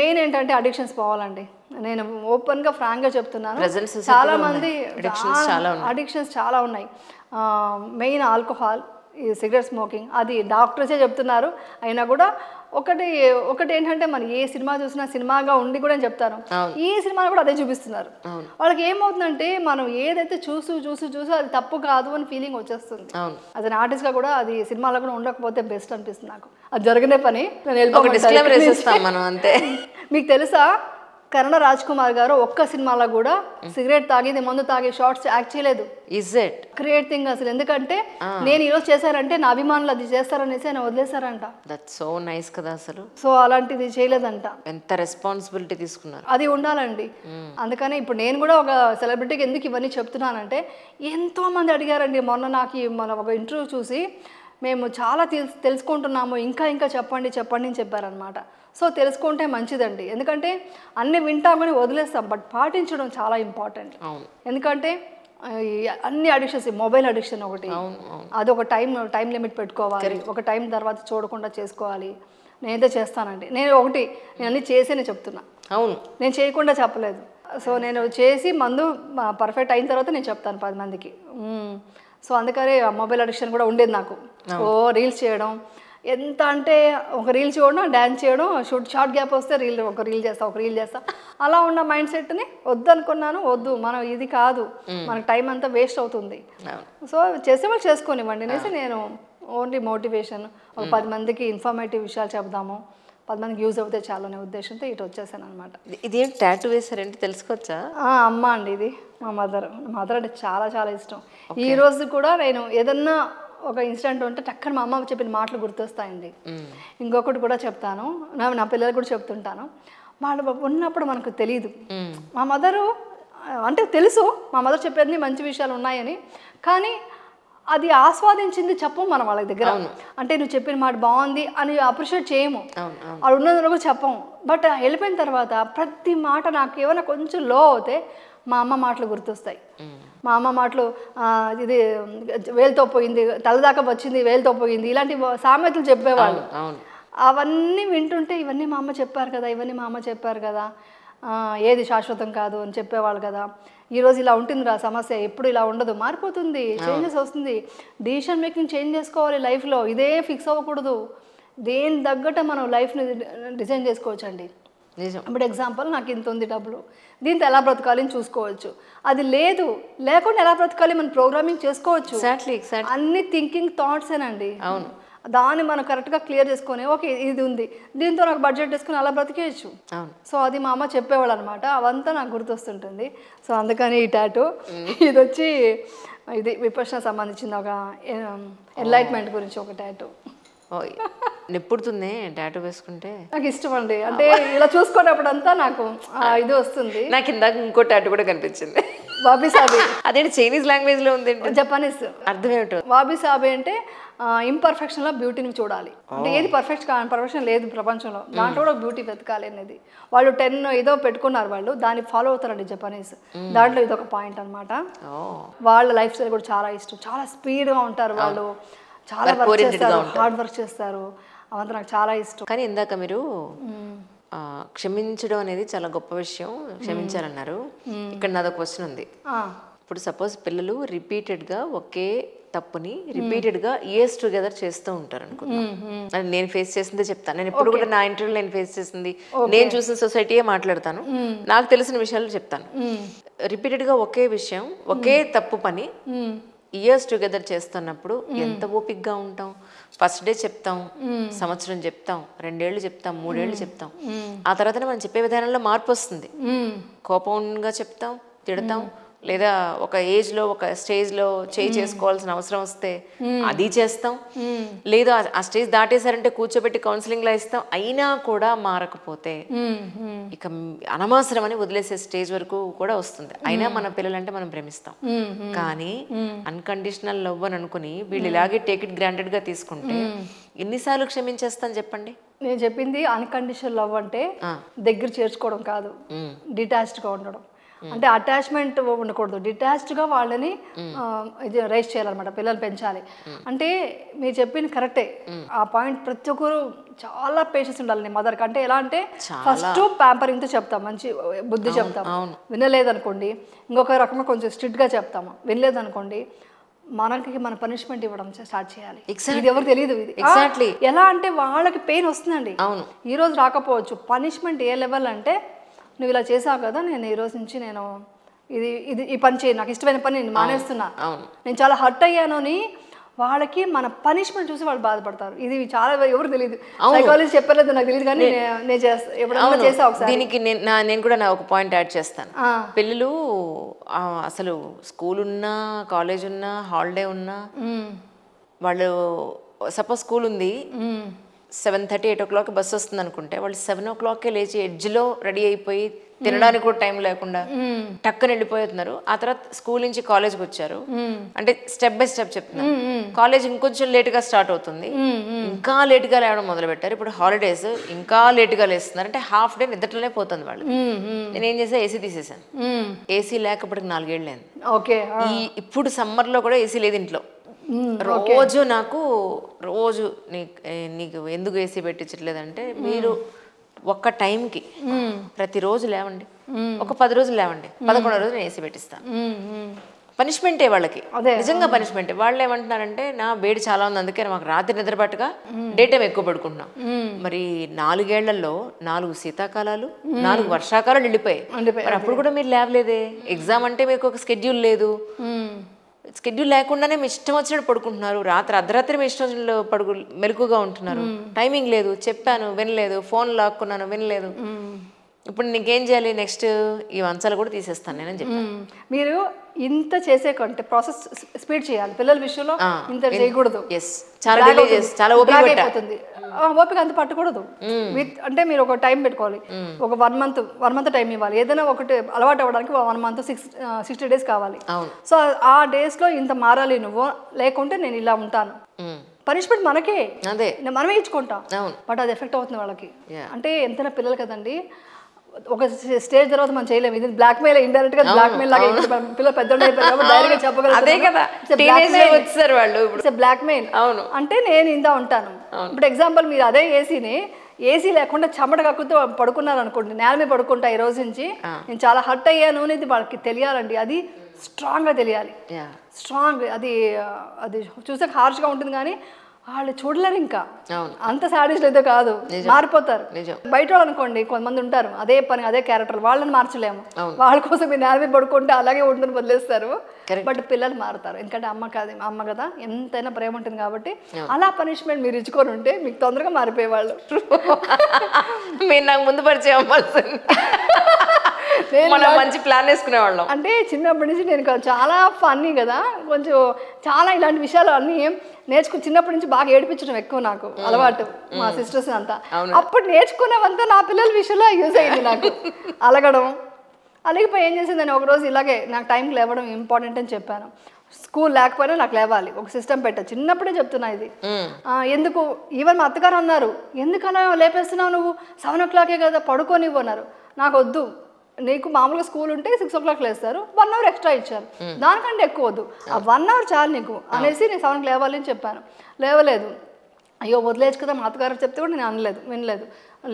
మెయిన్ ఏంటంటే అడిక్షన్స్ పోవాలండి. నేను ఓపెన్ గా ఫ్రాంక్ గా చెప్తున్నాను, చాలా మంది అడిక్షన్స్ చాలా ఉన్నాయి. మెయిన్ ఆల్కహాల్, ఈ సిగరెట్ స్మోకింగ్, అది డాక్టర్సే చెప్తున్నారు. అయినా కూడా ఒకటి ఏంటంటే మనం ఏ సినిమా చూసినా సినిమాగా ఉండి కూడా చెప్తారు, ఈ సినిమాలో కూడా అదే చూపిస్తున్నారు. వాళ్ళకి ఏమవుతుందంటే మనం ఏదైతే చూసి అది తప్పు కాదు అని ఫీలింగ్ వచ్చేస్తుంది. అది ఆర్టిస్ట్ గా కూడా అది సినిమాలో కూడా ఉండకపోతే బెస్ట్ అనిపిస్తుంది నాకు. అది జరిగిన పని. నేను మీకు తెలుసా, కన్నడ రాజ్ కుమార్ గారు ఒక్క సినిమాలో కూడా సిగరెట్ తాగేది మందు తాగే షార్ట్స్ యాక్ట్ చేయలేదు. ఇస్ ఇట్ క్రియేట్ థింగ్ అసలు. ఎందుకంటే నేను ఈరోజు చేశారంటే నా అభిమానులు అది చేస్తారనేసి ఆయన వదిలేశారంట. దట్స్ సో నైస్ కదా అసలు. సో అలాంటిది చేయలేదంట. ఎంత రెస్పాన్సిబిలిటీ తీసుకున్నారు. అది ఉండాలండి. అందుకని ఇప్పుడు నేను కూడా ఒక సెలబ్రిటీకి ఎందుకు ఇవన్నీ చెప్తున్నానంటే ఎంతోమంది అడిగారండి మొన్న నాకు మన ఒక ఇంటర్వ్యూ చూసి మేము చాలా తెలుసుకుంటున్నాము, ఇంకా ఇంకా చెప్పండి చెప్పండి అని చెప్పారనమాట. సో తెలుసుకుంటే మంచిదండి. ఎందుకంటే అన్నీ వింటామని వదిలేస్తాం, బట్ పాటించడం చాలా ఇంపార్టెంట్. ఎందుకంటే అన్ని అడిక్షన్స్, మొబైల్ అడిక్షన్ ఒకటి, అదొక టైం లిమిట్ పెట్టుకోవాలి, ఒక టైం తర్వాత చూడకుండా చేసుకోవాలి. నేనైతే చేస్తానండి. నేను అన్నీ చేసేనే చెప్తున్నా, అవును నేను చేయకుండా చెప్పలేదు. సో నేను చేసి మందు పర్ఫెక్ట్ అయిన తర్వాత నేను చెప్తాను 10 మందికి. సో అందుకని మొబైల్ అడిక్షన్ కూడా ఉండేది నాకు. రీల్స్ చేయడం, ఎంత అంటే ఒక రీల్ చూడడం, డ్యాన్స్ చేయడం, షార్ట్ గ్యాప్ వస్తే ఒక రీల్ చేస్తా అలా ఉన్న మైండ్ సెట్ని వద్దు అనుకున్నాను. వద్దు, మనం ఇది కాదు, మనకు టైం అంతా వేస్ట్ అవుతుంది. సో చేసేవాళ్ళు చేసుకోనివ్వండి అనేసి నేను ఓన్లీ మోటివేషన్, ఒక 10 మందికి ఇన్ఫర్మేటివ్ విషయాలు చెప్దాము, 10 మందికి యూజ్ అవుతే చాలు అనే ఉద్దేశంతో ఇటు వచ్చేసాను అనమాట. ఇదేం టాటూ వేసారంటే తెలుసుకోవచ్చా? అమ్మ అండి, ఇది మా మదర్ అంటే చాలా చాలా ఇష్టం. ఈ రోజు కూడా నేను ఏదన్నా ఒక ఇన్సిడెంట్ ఉంటే టక్కన మా అమ్మ చెప్పిన మాటలు గుర్తొస్తాయండి. ఇంకొకటి కూడా చెప్తాను, నా పిల్లలు కూడా చెప్తుంటాను. వాళ్ళు ఉన్నప్పుడు మనకు తెలియదు. మా మదరు అంటే తెలుసు, మా మదర్ చెప్పేది మంచి విషయాలు ఉన్నాయని, కానీ అది ఆస్వాదించింది చెప్పము మనం వాళ్ళ దగ్గర. అంటే నువ్వు చెప్పిన మాట బాగుంది అని అప్రిషియేట్ చేయము, అది ఉన్నది కూడా చెప్పము. బట్ వెళ్ళిపోయిన తర్వాత ప్రతి మాట నాకు ఏమైనా కొంచెం లో అవుతే మా అమ్మ మాటలు గుర్తొస్తాయి. మా అమ్మ మాటలు ఇది వేలుతో పోయింది, తలదాకా వచ్చింది, వేలుతో పోయింది, ఇలాంటి సామెతలు చెప్పేవాళ్ళు. అవన్నీ వింటుంటే ఇవన్నీ మా అమ్మ చెప్పారు కదా, ఏది శాశ్వతం కాదు అని చెప్పేవాళ్ళు కదా. ఈరోజు ఇలా ఉంటుందిరా సమస్య, ఎప్పుడు ఇలా ఉండదు, మారిపోతుంది, చేంజెస్ వస్తుంది, డిసిషన్ మేకింగ్ చేంజ్ చేసుకోవాలి లైఫ్లో, ఇదే ఫిక్స్ అవ్వకూడదు, దేని తగ్గట్టు మనం లైఫ్ని డిజైన్ చేసుకోవచ్చండి. ఇప్పుడు ఎగ్జాంపుల్, నాకు ఇంత ఉంది డబ్బులు, దీంతో ఎలా బ్రతకాలి అని చూసుకోవచ్చు. అది లేకుండా ఎలా బ్రతకాలి మనం ప్రోగ్రామింగ్ చేసుకోవచ్చు. అన్ని థింకింగ్ థాట్సేనండి. అవును, దాన్ని మనం కరెక్ట్గా క్లియర్ చేసుకొని ఓకే ఇది ఉంది, దీంతో నాకు బడ్జెట్ వేసుకుని అలా బ్రతికేయచ్చు. సో అది మా అమ్మ చెప్పేవాళ్ళు అనమాట. అవంతా నాకు గుర్తొస్తుంటుంది. సో అందుకని ఈ టాటూ ఇది వచ్చి ఇది విపక్షణ సంబంధించిన ఒక ఎన్లైట్మెంట్ గురించి ఒక టాటూ. నిప్పుడుతుంది టాటూ వేసుకుంటే. నాకు ఇష్టం అండి, అంటే ఇలా చూసుకున్నప్పుడంతా నాకు ఇది వస్తుంది. నాకు ఇందాక ఇంకో టాటూ కూడా కనిపించింది, వాబీ సాబే. అదేంటి చైనీస్ లాంగ్వేజ్ లో ఉంది, జపానీస్. అర్థం ఏమిటో? వాబీ సాబే అంటే ఇంపర్ఫెక్షన్ లో బ్యూటీని చూడాలి. అంటే ఏది పర్ఫెక్షన్ లేదు ప్రపంచంలో, దాంట్లో కూడా బ్యూటీ వెతకాలి అనేది. వాళ్ళు 10 ఏదో పెట్టుకున్నారు, వాళ్ళు దాన్ని ఫాలో అవుతారండి జపనీస్. దాంట్లో ఇదొక పాయింట్ అనమాట. వాళ్ళ లైఫ్ స్టైల్ కూడా చాలా ఇష్టం, చాలా స్పీడ్గా ఉంటారు వాళ్ళు, చాలా వర్క్ చేస్తారు, హార్డ్ వర్క్ చేస్తారు, అవంతా నాకు చాలా ఇష్టం. కానీ ఇందాక మీరు క్షమించడం అనేది చాలా గొప్ప విషయం, క్షమించాలన్నారు. ఇక్కడ నాదొక క్వశ్చన్ ఉంది. ఇప్పుడు సపోజ్ పిల్లలు రిపీటెడ్గా ఒకే తప్పుని రిపీటెడ్గా ఇయర్స్ టుగెదర్ చేస్తూ ఉంటారు అనుకుంటా. నేను ఫేస్ చేసిందే చెప్తాను. నేను ఇప్పుడు కూడా నా ఇంటర్వ్యూలో నేను ఫేస్ చేసింది, నేను చూసిన సొసైటీయే మాట్లాడతాను, నాకు తెలిసిన విషయాలు చెప్తాను. రిపీటెడ్గా ఒకే విషయం, ఒకే తప్పు పని ఇయర్స్ టుగెదర్ చేస్తున్నప్పుడు ఎంత ఓపిక్గా ఉంటాం. ఫస్ట్ డే చెప్తాం, సంవత్సరం చెప్తాం, 2 ఏళ్ళు చెప్తాం, 3 ఏళ్ళు చెప్తాం. ఆ తర్వాత మనం చెప్పే విధానంలో మార్పు వస్తుంది. కోపంగా చెప్తాం, తిడతాం, లేదా ఒక ఏజ్లో ఒక స్టేజ్లో చేసుకోవాల్సిన అవసరం వస్తే అది చేస్తాం, లేదా ఆ స్టేజ్ దాటేశారంటే కూర్చోబెట్టి కౌన్సిలింగ్లో ఇస్తాం. అయినా కూడా మారకపోతే ఇక అనవసరం అని వదిలేసే స్టేజ్ వరకు కూడా వస్తుంది. అయినా మన పిల్లలంటే మనం ప్రేమిస్తాం, కానీ అన్కండిషనల్ లవ్ అని అనుకుని వీళ్ళు ఇలాగే టేక్ ఇట్ గ్రాంటెడ్గా తీసుకుంటే ఎన్నిసార్లు క్షమించేస్తాను చెప్పండి? నేను చెప్పింది అన్కండిషనల్ లవ్ అంటే దగ్గర చేర్చుకోవడం కాదు, డిటాచ్డ్గా ఉండడం. అంటే అటాచ్మెంట్ ఉండకూడదు, డిటాచ్డ్గా వాళ్ళని రైజ్ చేయాలన్నమాట, పిల్లలు పెంచాలి. అంటే మీరు చెప్పింది కరెక్టే, ఆ పాయింట్ ప్రతి ఒక్కరు చాలా పేషెన్స్ ఉండాలి మదర్కి. అంటే ఎలా అంటే ఫస్ట్ ప్యాంపరింగ్తో చెప్తాం, మంచి బుద్ధి చెప్తాం, వినలేదనుకోండి ఇంకొక రకంగా కొంచెం స్ట్రిక్ట్గా చెప్తాము, వినలేదనుకోండి మన పనిష్మెంట్ ఇవ్వడం స్టార్ట్ చేయాలి. ఇది ఎవరు తెలియదు. ఇది ఎలా అంటే వాళ్ళకి పెయిన్ వస్తుందండి, ఈ రోజు రాకపోవచ్చు. పనిష్మెంట్ ఏ లెవెల్ అంటే నువ్వు ఇలా చేసావు కదా, నేను ఈ రోజు నుంచి నేను ఈ పని చేయి, నాకు ఇష్టమైన పని నేను మానేస్తున్నా, నేను చాలా హర్ట్ అయ్యాను అని వాళ్ళకి మన పనిష్మెంట్ చూసి వాళ్ళు బాధపడతారు. ఇది చాలా ఎవరు తెలియదు, సైకాలజీ చెప్పలేదు నాకు తెలియదు, కానీ నేను చేస్తా ఎప్పుడన్నా చేసా ఒకసారి. దీనికి నేను కూడా ఒక పాయింట్ యాడ్ చేస్తాను. పిల్లలు అసలు స్కూల్ ఉన్నా కాలేజ్ ఉన్నా హాలిడే ఉన్నా వాళ్ళు సపోజ్ స్కూల్ ఉంది 7:30 8 o'clock బస్సు వస్తుంది అనుకుంటే వాళ్ళు 7 o'clock లేచి ఎడ్జ్లో రెడీ అయిపోయి తినడానికి కూడా టైం లేకుండా టక్కన వెళ్ళిపోతున్నారు. ఆ తర్వాత స్కూల్ నుంచి కాలేజ్కి వచ్చారు అంటే స్టెప్ బై స్టెప్ చెప్తున్నారు. కాలేజ్ ఇంకొంచెం లేట్గా స్టార్ట్ అవుతుంది, ఇంకా లేట్గా లేవడం మొదలు పెట్టారు. ఇప్పుడు హాలిడేస్ ఇంకా లేట్గా లేస్తున్నారు అంటే హాఫ్ డే నిద్రలోనే పోతుంది వాళ్ళు. నేనేం చేసా, ఏసీ తీసేసాను. ఏసీ లేకపోతే 4 ఏళ్ళు అయింది. ఇప్పుడు సమ్మర్లో కూడా ఏసీ లేదు ఇంట్లో. రోజు రోజు నీకు ఎందుకు ఏసీ పెట్టించట్లేదంటే, మీరు ఒక్క టైంకి ప్రతిరోజు లేవండి, ఒక 10 రోజులు లేవండి, 11వ రోజు నేను ఏసీ పెట్టిస్తాను. పనిష్మెంటే వాళ్ళకి, నిజంగా పనిష్మెంటే. వాళ్ళు ఏమంటున్నారంటే నా వేడి చాలా ఉంది అందుకే మాకు రాత్రి నిద్రపట్టుగా డే టైం ఎక్కువ పడుకుంటున్నాం. మరి 4 ఏళ్లలో 4 శీతాకాలాలు 4 వర్షాకాలాలు వెళ్ళిపోయాయి. మరి అప్పుడు కూడా మీరు లేవలేదే. ఎగ్జామ్ అంటే మీకు ఒక స్కెడ్యూల్ లేదు, స్కెడ్యూల్ లేకుండానే మీ ఇష్టం వచ్చినట్టు పడుకుంటున్నారు. అర్ధరాత్రి మీ ఇష్టం మెలకుగా ఉంటున్నారు. టైమింగ్ లేదు, చెప్పాను వినలేదు, ఫోన్ లాక్కున్నాను వినలేదు. ఇప్పుడు నీకేం చేయాలి, నెక్స్ట్ ఈ వంచాలు కూడా తీసేస్తాను నేనని చెప్పాను. మీరు ఇంత చేసే కంటే ప్రాసెస్ స్పీడ్ చేయాలి. పిల్లల విషయంలో ఇంత చేయకూడదు. చాలా ఓపిక అంత పట్టకూడదు. అంటే మీరు ఒక టైం పెట్టుకోవాలి, ఒక 1 month టైం ఇవ్వాలి. ఏదైనా ఒకటి అలవాటు అవ్వడానికి 1 month 60 days కావాలి. సో ఆ డేస్లో ఇంత మారాలి నువ్వు, లేకుంటే నేను ఇలా ఉంటాను. పనిష్మెంట్ మనకే, మనమే ఇచ్చుకుంటాం, బట్ అది ఎఫెక్ట్ అవుతుంది వాళ్ళకి. అంటే ఎంతైనా పిల్లలు కదండి, ఒక స్టేజ్ తర్వాత మనం చేయలేము. ఇది బ్లాక్ మెయిల్, ఇండైరెక్ట్ గా బ్లాక్ మెయిల్ లాగా పిల్లలు పెద్దోళ్ళు అయిపోయారు కాబట్టి డైరెక్ట్ గా చెప్పగలుగుతారు. బ్లాక్ మెయిల్ అంటే నేను ఇందా ఉంటాను. ఇప్పుడు ఎగ్జాంపుల్ మీరు అదే ఏసీ లేకుండా చెమట కక్కుతూ పడుకున్నారు అనుకోండి, నేల మీద పడుకుంటా ఈ రోజు నుంచి, నేను చాలా హర్ట్ అయ్యాను అనేది వాళ్ళకి తెలియాలండి. అది స్ట్రాంగ్గా తెలియాలి. స్ట్రాంగ్ అది చూసాక హార్ష్గా ఉంటుంది కానీ వాళ్ళు చూడలేరు. ఇంకా అంత సాడిస్ట్ అయితే కాదు, మారిపోతారు. బయట వాళ్ళు అనుకోండి కొంతమంది ఉంటారు అదే పని అదే క్యారెక్టర్, వాళ్ళని మార్చలేము. వాళ్ళ కోసం మీరు నేల మీద పడుకుంటే అలాగే ఉంటుంది వదిలేస్తారు. బట్ పిల్లలు మారుతారు, ఎందుకంటే అమ్మ కదా, ఎంతైనా ప్రేమ ఉంటుంది కాబట్టి. అలా పనిష్మెంట్ మీరు ఇచ్చుకొని ఉంటే మీకు తొందరగా మారిపోయేవాళ్ళు. మీరు నాకు ముందు పరిచయం మంచి ప్లాన్ వేసుకునేవాళ్ళం. అంటే చిన్నప్పటి నుంచి నేను చాలా ఫన్నీ కదా, కొంచెం చాలా ఇలాంటి విషయాలు అన్నీ చిన్నప్పటి నుంచి బాగా ఏడిపించడం ఎక్కువ నాకు అలవాటు, మా సిస్టర్స్ అంతా. అప్పుడు నేర్చుకునేవంతా నా పిల్లల విషయంలో యూజ్ అయింది నాకు. అలిగిపోయి ఏం చేసిందని ఒకరోజు ఇలాగే నాకు టైంకి లేవడం ఇంపార్టెంట్ అని చెప్పాను. స్కూల్ లేకపోయినా నాకు లేవాలి, ఒక సిస్టమ్ పెట్టా. చిన్నప్పుడే చెప్తున్నా ఇది. ఎందుకు ఈవెన్ మా అత్తగారు అన్నారు, ఎందుకు అలా లేపేస్తున్నావు నువ్వు, 7 o'clock కదా పడుకోనివ్వు అన్నారు. నాకు వద్దు, నీకు మామూలుగా స్కూల్ ఉంటే 6 o'clock లేస్తారు, 1 hour ఎక్స్ట్రా ఇచ్చారు, దానికంటే ఎక్కువ వద్దు, ఆ 1 hour చాలు నీకు అనేసి నేను 7కి లేవాలి అని చెప్పాను. లేవలేదు. అయ్యో వదిలేచ్చు కదా, మా అత్తగారు చెప్తే కూడా నేను వినలేదు.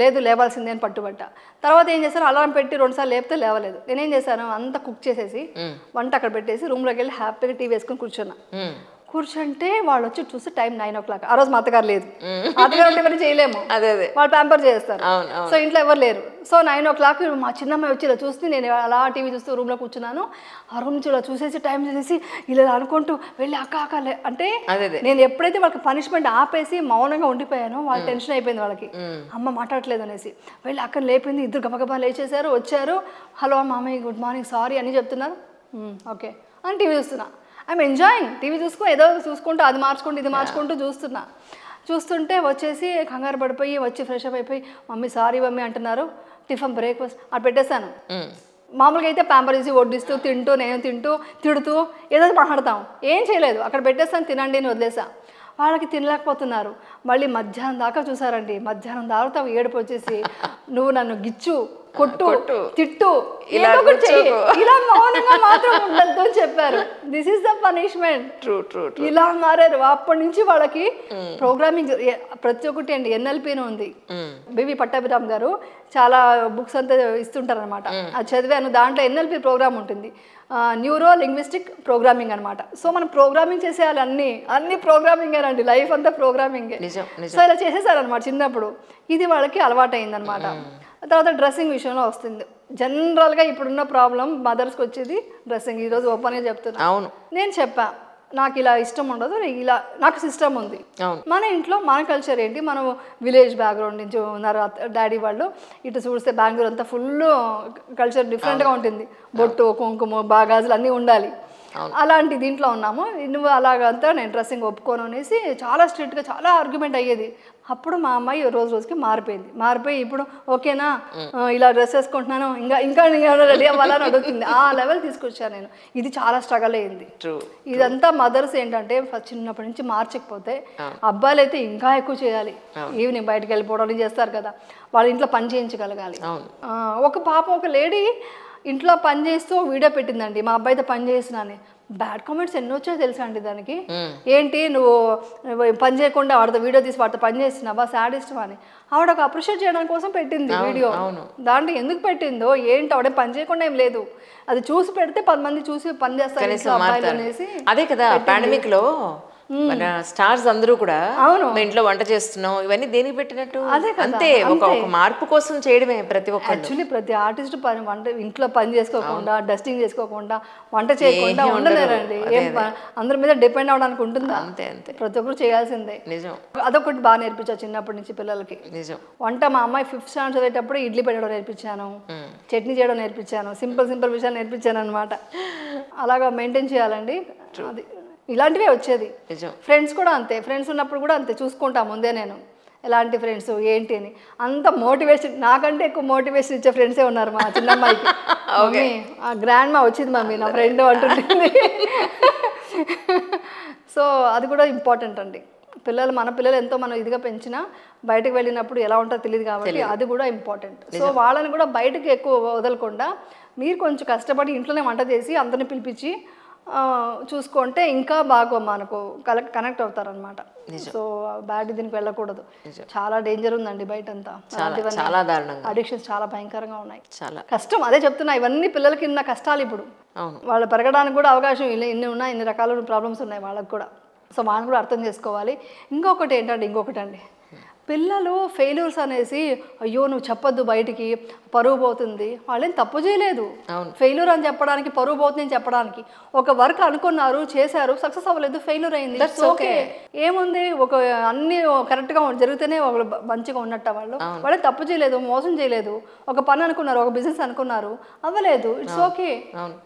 లేదు లేవాల్సిందే అని పట్టుబట్టా. తర్వాత ఏం చేశాను, అలారం పెట్టి 2 సార్లు లేపితే లేవలేదు. నేనేం చేశాను, అంతా కుక్ చేసేసి వంట అక్కడ పెట్టేసి రూమ్లోకి వెళ్ళి హ్యాపీగా టీవీ వేసుకొని కూర్చుంటే వాళ్ళు వచ్చి చూస్తే టైం 9 o'clock. ఆ రోజు మా అత్తగారు లేదు, అత్తగారు ఉంటే ఎవరు చేయలేము, వాళ్ళు ప్యాంపర్ చేస్తారు. సో ఇంట్లో ఎవరు లేరు. సో 9 o'clock మా చిన్నమ్మాయి వచ్చి ఇలా చూస్తే నేను అలా టీవీ చూస్తూ రూమ్లో కూర్చున్నాను. ఆ రూమ్ నుంచి ఇలా చూసేసి టైం చూసేసి ఇలా అనుకుంటూ వెళ్ళి అక్క అంటే నేను ఎప్పుడైతే వాళ్ళకి పనిష్మెంట్ ఆపేసి మౌనంగా ఉండిపోయానో వాళ్ళు టెన్షన్ అయిపోయింది వాళ్ళకి, అమ్మ మాట్లాడట్లేదు అనేసి. వెళ్ళి అక్కడ లేపింది, ఇద్దరు గబగబా లేచేసారు, వచ్చారు, హలో మామయ్య గుడ్ మార్నింగ్ సారీ అని చెప్తున్నారు. ఓకే అని టీవీ చూస్తున్నా, ఐఎమ్ ఎంజాయింగ్. టీవీ ఏదో చూసుకుంటూ అది మార్చుకుంటూ ఇది మార్చుకుంటూ చూస్తుంటే వచ్చేసి కంగారు పడిపోయి వచ్చి ఫ్రెష్ అప్ అయిపోయి మమ్మీ సారీ మమ్మీ అంటున్నారు. టిఫిన్ బ్రేక్ఫాస్ట్ అది పెట్టేశాను. మామూలుగా అయితే ప్యాంపర్ చేసి వడ్డిస్తూ నేను తిడుతూ ఏదో మాట్లాడతాం, ఏం చేయలేదు, అక్కడ పెట్టేస్తాను తినండి అని వదిలేసా. వాళ్ళకి తినలేకపోతున్నారు. మళ్ళీ మధ్యాహ్నం దాకా చూసారండి. మధ్యాహ్నం దాకా ఏడుపు వచ్చేసి నువ్వు నన్ను గిచ్చు, కొట్టు, తిట్టు, ఇలా మౌనంగా మాత్రం ఉండద్దు అని చెప్పారు. This is the punishment. ఇలా మారారు. అప్పటి నుంచి వాళ్ళకి ప్రోగ్రామింగ్ ప్రతి ఒక్కటి అండి. NLP ఉంది, బివి పట్టాభిరామ్ గారు చాలా బుక్స్ అంతా ఇస్తుంటారు అనమాట. అది చదివాను. దాంట్లో NLP ప్రోగ్రామ్ ఉంటుంది, న్యూరో లింగ్విస్టిక్ ప్రోగ్రామింగ్ అనమాట. సో మనం ప్రోగ్రామింగ్ చేసేయాలి, అన్ని ప్రోగ్రామింగ్ అండి, లైఫ్ అంతా ప్రోగ్రామింగ్. సో ఇలా చేసేసారనమాట చిన్నప్పుడు. ఇది వాళ్ళకి అలవాటు అయిందనమాట. తర్వాత డ్రెస్సింగ్ విషయంలో వస్తుంది. జనరల్గా ఇప్పుడున్న ప్రాబ్లం మదర్స్కి వచ్చేది డ్రెస్సింగ్. ఈరోజు ఓపెన్గా చెప్తున్నా, నేను చెప్పా నాకు ఇలా ఇష్టం ఉండదు, ఇలా నాకు సిస్టమ్ ఉంది. మన ఇంట్లో మన కల్చర్ ఏంటి, మనం విలేజ్ బ్యాక్గ్రౌండ్ నుంచి ఉన్నారు డాడీ వాళ్ళు, ఇటు చూస్తే బెంగళూరు అంతా ఫుల్ కల్చర్ డిఫరెంట్గా ఉంటుంది, బొట్టు కుంకుమ బాగాజులు అన్నీ ఉండాలి. అలాంటి దీంట్లో ఉన్నాము. నువ్వు అలాగంతా నేను డ్రెస్సింగ్ ఒప్పుకోను అనేసి చాలా స్ట్రిక్ట్గా చాలా ఆర్గ్యుమెంట్ అయ్యేది. అప్పుడు మా అమ్మాయి రోజు రోజుకి మారిపోయి ఇప్పుడు ఓకేనా ఇలా డ్రెస్ వేసుకుంటున్నాను, ఇంకా రెడీ అవ్వాలని అడుగుతుంది. ఆ లెవెల్ తీసుకొచ్చాను నేను. ఇది చాలా స్ట్రగల్ అయ్యింది. ఇదంతా మదర్స్ ఏంటంటే ఫస్ట్ చిన్నప్పటి నుంచి మార్చకపోతే, అబ్బాయిలు అయితే ఇంకా ఎక్కువ చేయాలి. ఈవినింగ్ బయటకు వెళ్ళిపోవడం చేస్తారు కదా, వాళ్ళ ఇంట్లో పని చేయించగలగాలి. ఒక లేడీ ఇంట్లో పని చేస్తూ వీడియో పెట్టిందండి, మా అబ్బాయితో పని చేసినాని. బ్యాడ్ కామెంట్స్ ఎన్నో వచ్చాయో తెలుసా అండి దానికి. ఏంటి నువ్వు పని చేయకుండా వాడితో వీడియో తీసి వాడితో పని చేస్తున్నావా, సాడిస్ట్ అని. ఆవిడ ఒక అప్రిషియేట్ చేయడానికి కోసం పెట్టింది వీడియో. దాంట్లో ఎందుకు పెట్టిందో ఏంటి, ఆవిడ పని చేయకుండా ఏం లేదు, అది చూసి పెడితే 10 మంది చూసి పని చేస్తారు అబ్బాయిలు అనేసి. అదే కదా పాండమిక్ లో మన స్టార్స్ అందరూ కూడా ఇంట్లో వంట చేస్తున్నాం ఇవన్నీ దేనికి పెట్టినట్టు, అంతే ఒక మార్పు కోసం చేయడమే ప్రతి ఒక్క. యాక్చువల్లీ ప్రతి ఆర్టిస్ట్ ఇంట్లో పని చేసుకోకుండా, డస్టింగ్ చేసుకోకుండా, వంట చేయకుండా ఉండలేరండి. అందరి మీద డిపెండ్ అవడానికి ఉంటుందా? అంతే అంతే, ప్రతి ఒక్కరు చేయాల్సిందే. నిజం. అదొకటి బాగా నేర్పించా చిన్నప్పటి నుంచి పిల్లలకి. నిజం. వంట మా అమ్మాయి 5th స్టాండర్డ్ చదివేటప్పుడు ఇడ్లీ పెట్టడం నేర్పించాను, చట్నీ చేయడం నేర్పించాను, సింపుల్ విషయాలు నేర్పించాను అనమాట. అలాగా మెయింటైన్ చేయాలండి. అది ఇలాంటివే వచ్చేది. ఫ్రెండ్స్ కూడా అంతే, ఫ్రెండ్స్ ఉన్నప్పుడు కూడా అంతే చూసుకుంటా ముందే నేను ఎలాంటి ఫ్రెండ్స్ ఏంటి అని. అంత మోటివేషన్, నాకంటే ఎక్కువ మోటివేషన్ ఇచ్చే ఫ్రెండ్సే ఉన్నారు మా చిన్నమ్మాయికి. ఆ గ్రాండ్ మా వచ్చింది మమ్మీ నా ఫ్రెండ్ అంటుంది. సో అది కూడా ఇంపార్టెంట్ అండి. మన పిల్లలు ఎంతో మనం ఇదిగా పెంచినా బయటకు వెళ్ళినప్పుడు ఎలా ఉంటుందో తెలియదు కాబట్టి అది కూడా ఇంపార్టెంట్. సో వాళ్ళని కూడా బయటకు ఎక్కువ వదలకుండా మీరు కొంచెం కష్టపడి ఇంట్లోనే వంట చేసి అందరిని పిలిపించి చూసుకుంటే ఇంకా బాగా మనకు కనెక్ట్ అవుతారనమాట. సో బ్యాడ్ దీనికి వెళ్ళకూడదు. చాలా డేంజర్ ఉందండి బయటంతా, అడిక్షన్స్ చాలా భయంకరంగా ఉన్నాయి, చాలా కష్టం. అదే చెప్తున్నా, ఇవన్నీ పిల్లలకి ఇన్న కష్టాలు. ఇప్పుడు వాళ్ళు పెరగడానికి కూడా అవకాశం ఇన్ని ఉన్నాయి, ఇన్ని రకాల ప్రాబ్లమ్స్ ఉన్నాయి వాళ్ళకి కూడా. సో వాళ్ళని కూడా అర్థం చేసుకోవాలి. ఇంకొకటి అండి, పిల్లలు ఫెయిల్యూర్స్ అనేసి అయ్యో నువ్వు చెప్పొద్దు బయటికి పరువు పోతుంది, వాళ్ళేం తప్పు చేయలేదు. ఫెయిల్యూర్ అని చెప్పడానికి, పరువు పోతుంది అని చెప్పడానికి. ఒక వర్క్ అనుకున్నారు, చేశారు, సక్సెస్ అవ్వలేదు, ఫెయిల్యూర్ అయింది, ఓకే ఏముంది. అన్ని కరెక్ట్గా జరిగితేనే వాళ్ళు మంచిగా ఉన్నట్ట. వాళ్ళే తప్పు చేయలేదు, మోసం చేయలేదు. ఒక పని అనుకున్నారు, ఒక బిజినెస్ అనుకున్నారు, అవ్వలేదు, ఇట్స్ ఓకే,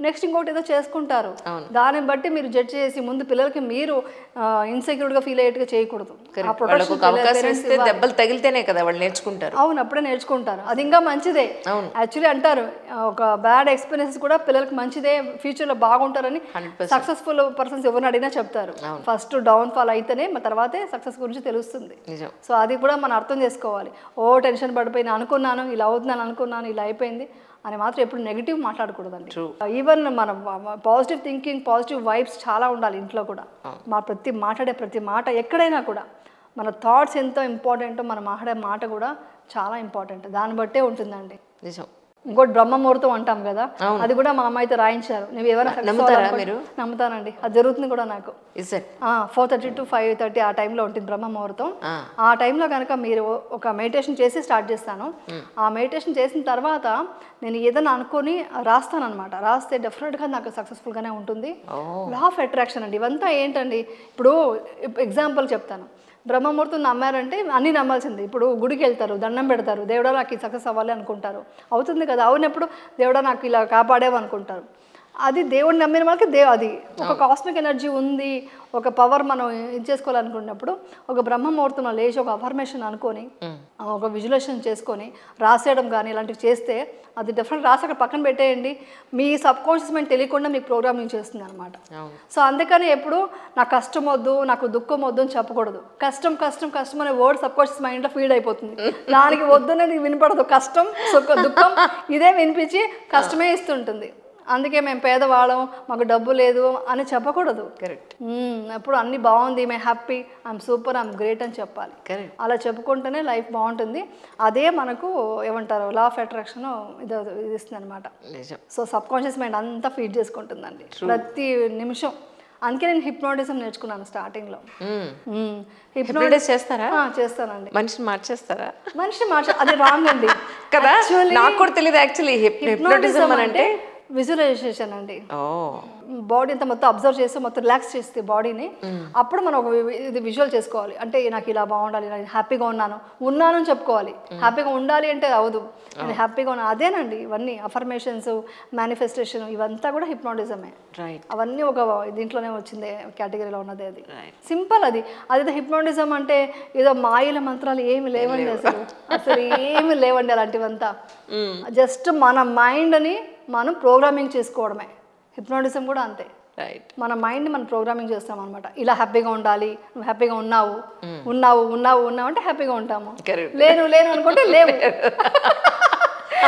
నెక్స్ట్ ఇంకోటి ఏదో చేసుకుంటారు. దాన్ని బట్టి మీరు జడ్జ్ చేసి ముందు పిల్లలకి మీరు ఇన్సెక్యూర్డ్గా ఫీల్ అయ్యేట్టుగా చేయకూడదు. దెబ్బలు తగిలితేనే కదా వాళ్ళు నేర్చుకుంటారు. అవును, అప్పుడే నేర్చుకుంటారు. అది ఇంకా మంచిదే. యాక్చువల్లీ అంటారు ఒక బ్యాడ్ ఎక్స్పీరియన్స్ కూడా పిల్లలకి మంచిదే, ఫ్యూచర్ లో బాగుంటారని సక్సెస్ఫుల్ పర్సన్స్ ఎవరిని అడిగినా చెప్తారు. ఫస్ట్ డౌన్ ఫాల్ అయితేనే తర్వాతే సక్సెస్ గురించి తెలుస్తుంది. సో అది కూడా మనం అర్థం చేసుకోవాలి. టెన్షన్ పడిపోయినా అనుకున్నాను, ఇలా అవుతున్నాను అనుకున్నాను, ఇలా అయిపోయింది అని మాత్రం ఎప్పుడు నెగిటివ్ మాట్లాడకూడదండి. ఈవెన్ మనం పాజిటివ్ థింకింగ్, పాజిటివ్ వైబ్స్ చాలా ఉండాలి ఇంట్లో కూడా. మాట్లాడే ప్రతి మాట ఎక్కడైనా కూడా మన థాట్స్ ఎంతో ఇంపార్టెంట్, మనం మాట్లాడే మాట కూడా చాలా ఇంపార్టెంట్. దాన్ని బట్టే ఉంటుందండి. నిజం. ఇంకోటి బ్రహ్మముహూర్తం అంటాం కదా, అది కూడా మా అమ్మాయితో రాయించారు. నువ్వు ఎవరైనా నమ్ముతానండి, అది జరుగుతుంది కూడా నాకు. 4:30 to 5:30 ఆ టైంలో ఉంటుంది బ్రహ్మముహూర్తం. ఆ టైంలో కనుక మీరు ఒక మెడిటేషన్ చేసి స్టార్ట్ చేస్తాను. ఆ మెడిటేషన్ చేసిన తర్వాత నేను ఏదైనా అనుకొని రాస్తాను అనమాట. రాస్తే డెఫినెట్గా నాకు సక్సెస్ఫుల్గానే ఉంటుంది. లా ఆఫ్ అట్రాక్షన్ అండి ఇవంతా. ఏంటండి ఇప్పుడు ఎగ్జాంపుల్ చెప్తాను. బ్రహ్మముహూర్తం నమ్మారంటే అన్నీ నమ్మాల్సింది. ఇప్పుడు గుడికి వెళ్తారు, దండం పెడతారు, దేవుడా నాకు ఈ సక్సెస్ అవ్వాలి అనుకుంటారు, అవుతుంది కదా. అవునప్పుడు దేవుడా నాకు ఇలా కాపాడేవు అనుకుంటారు. అది దేవుడిని నమ్మిన వాళ్ళకి అది ఒక కాస్మిక్ ఎనర్జీ ఉంది, ఒక పవర్ మనం చేసుకోవాలనుకున్నప్పుడు ఒక బ్రహ్మముహూర్తంలో లేచి ఒక అఫర్మేషన్ అనుకొని ఒక విజువలైజేషన్ చేసుకొని రాసేయడం కానీ ఇలాంటివి చేస్తే అది డెఫినెట్ రాసి అక్కడ పక్కన పెట్టేయండి. మీ సబ్ కాన్షియస్ మైండ్ తెలియకుండా మీకు ప్రోగ్రామింగ్ చేస్తుంది అనమాట. సో అందుకని ఎప్పుడు నాకు కష్టం వద్దు, నాకు దుఃఖం వద్దు అని చెప్పకూడదు. కష్టం కష్టం కష్టం అనే వర్డ్ సబ్ కాన్షియస్ మైండ్లో ఫీడ్ అయిపోతుంది. దానికి వద్దు అనేది వినపడదు. కష్టం దుఃఖం ఇదే వినిపించి కష్టమే ఇస్తుంటుంది. అందుకే మేము పేదవాళ్ళం, మాకు డబ్బు లేదు అని చెప్పకూడదు. కరెక్ట్. అప్పుడు అన్ని బాగుంది, మేము happy, I'm super, I'm great అని చెప్పాలి. అలా చెప్పుకుంటేనే లైఫ్ బాగుంటుంది. అదే మనకు ఏమంటారు లా ఆఫ్ అట్రాక్షన్ ఇది ఇస్తుంది అనమాట. సో సబ్ కాన్షియస్ మైండ్ అంతా ఫీడ్ చేసుకుంటుందండి ప్రతి నిమిషం. అందుకే నేను హిప్నోటిజం నేర్చుకున్నాను స్టార్టింగ్ లో. హిప్నోటిజం చేస్తారా? చేస్తానండి. మనిషిని మార్చేస్తారా? అది రాంగ్ అండి కదా, నాకు కూడా తెలియదు యాక్చువల్లీ. హిప్నోటిజం అంటే విజువలైజేషన్ అండి. బాడీ అంతా మొత్తం అబ్జర్వ్ చేస్తే మొత్తం రిలాక్స్ చేస్తే బాడీని, అప్పుడు మనం ఒక ఇది విజువల్ చేసుకోవాలి. అంటే నాకు ఇలా బాగుండాలి, నేను హ్యాపీగా ఉన్నాను అని చెప్పుకోవాలి. హ్యాపీగా ఉండాలి అంటే అవదు, నేను హ్యాపీగా ఉన్నాను అదేనండి. ఇవన్నీ అఫర్మేషన్స్, మేనిఫెస్టేషన్ ఇవంతా కూడా హిప్నాటిజమే. అవన్నీ ఒక దీంట్లోనే వచ్చింది కేటగిరీలో ఉన్నది. అది సింపుల్. అదే హిప్నాటిజం అంటే ఏదో మాయల మంత్రాలు ఏమి లేవండి, అసలు ఏమి లేవండి అలాంటివంతా. జస్ట్ మన మైండ్ని మనం ప్రోగ్రామింగ్ చేసుకోవడమే. హిప్నాటిజం కూడా అంతే, మన మైండ్ మనం ప్రోగ్రామింగ్ చేస్తాం అనమాట. ఇలా హ్యాపీగా ఉండాలి, నువ్వు హ్యాపీగా ఉన్నావు అంటే హ్యాపీగా ఉంటాము, లేను అనుకుంటే లేవు.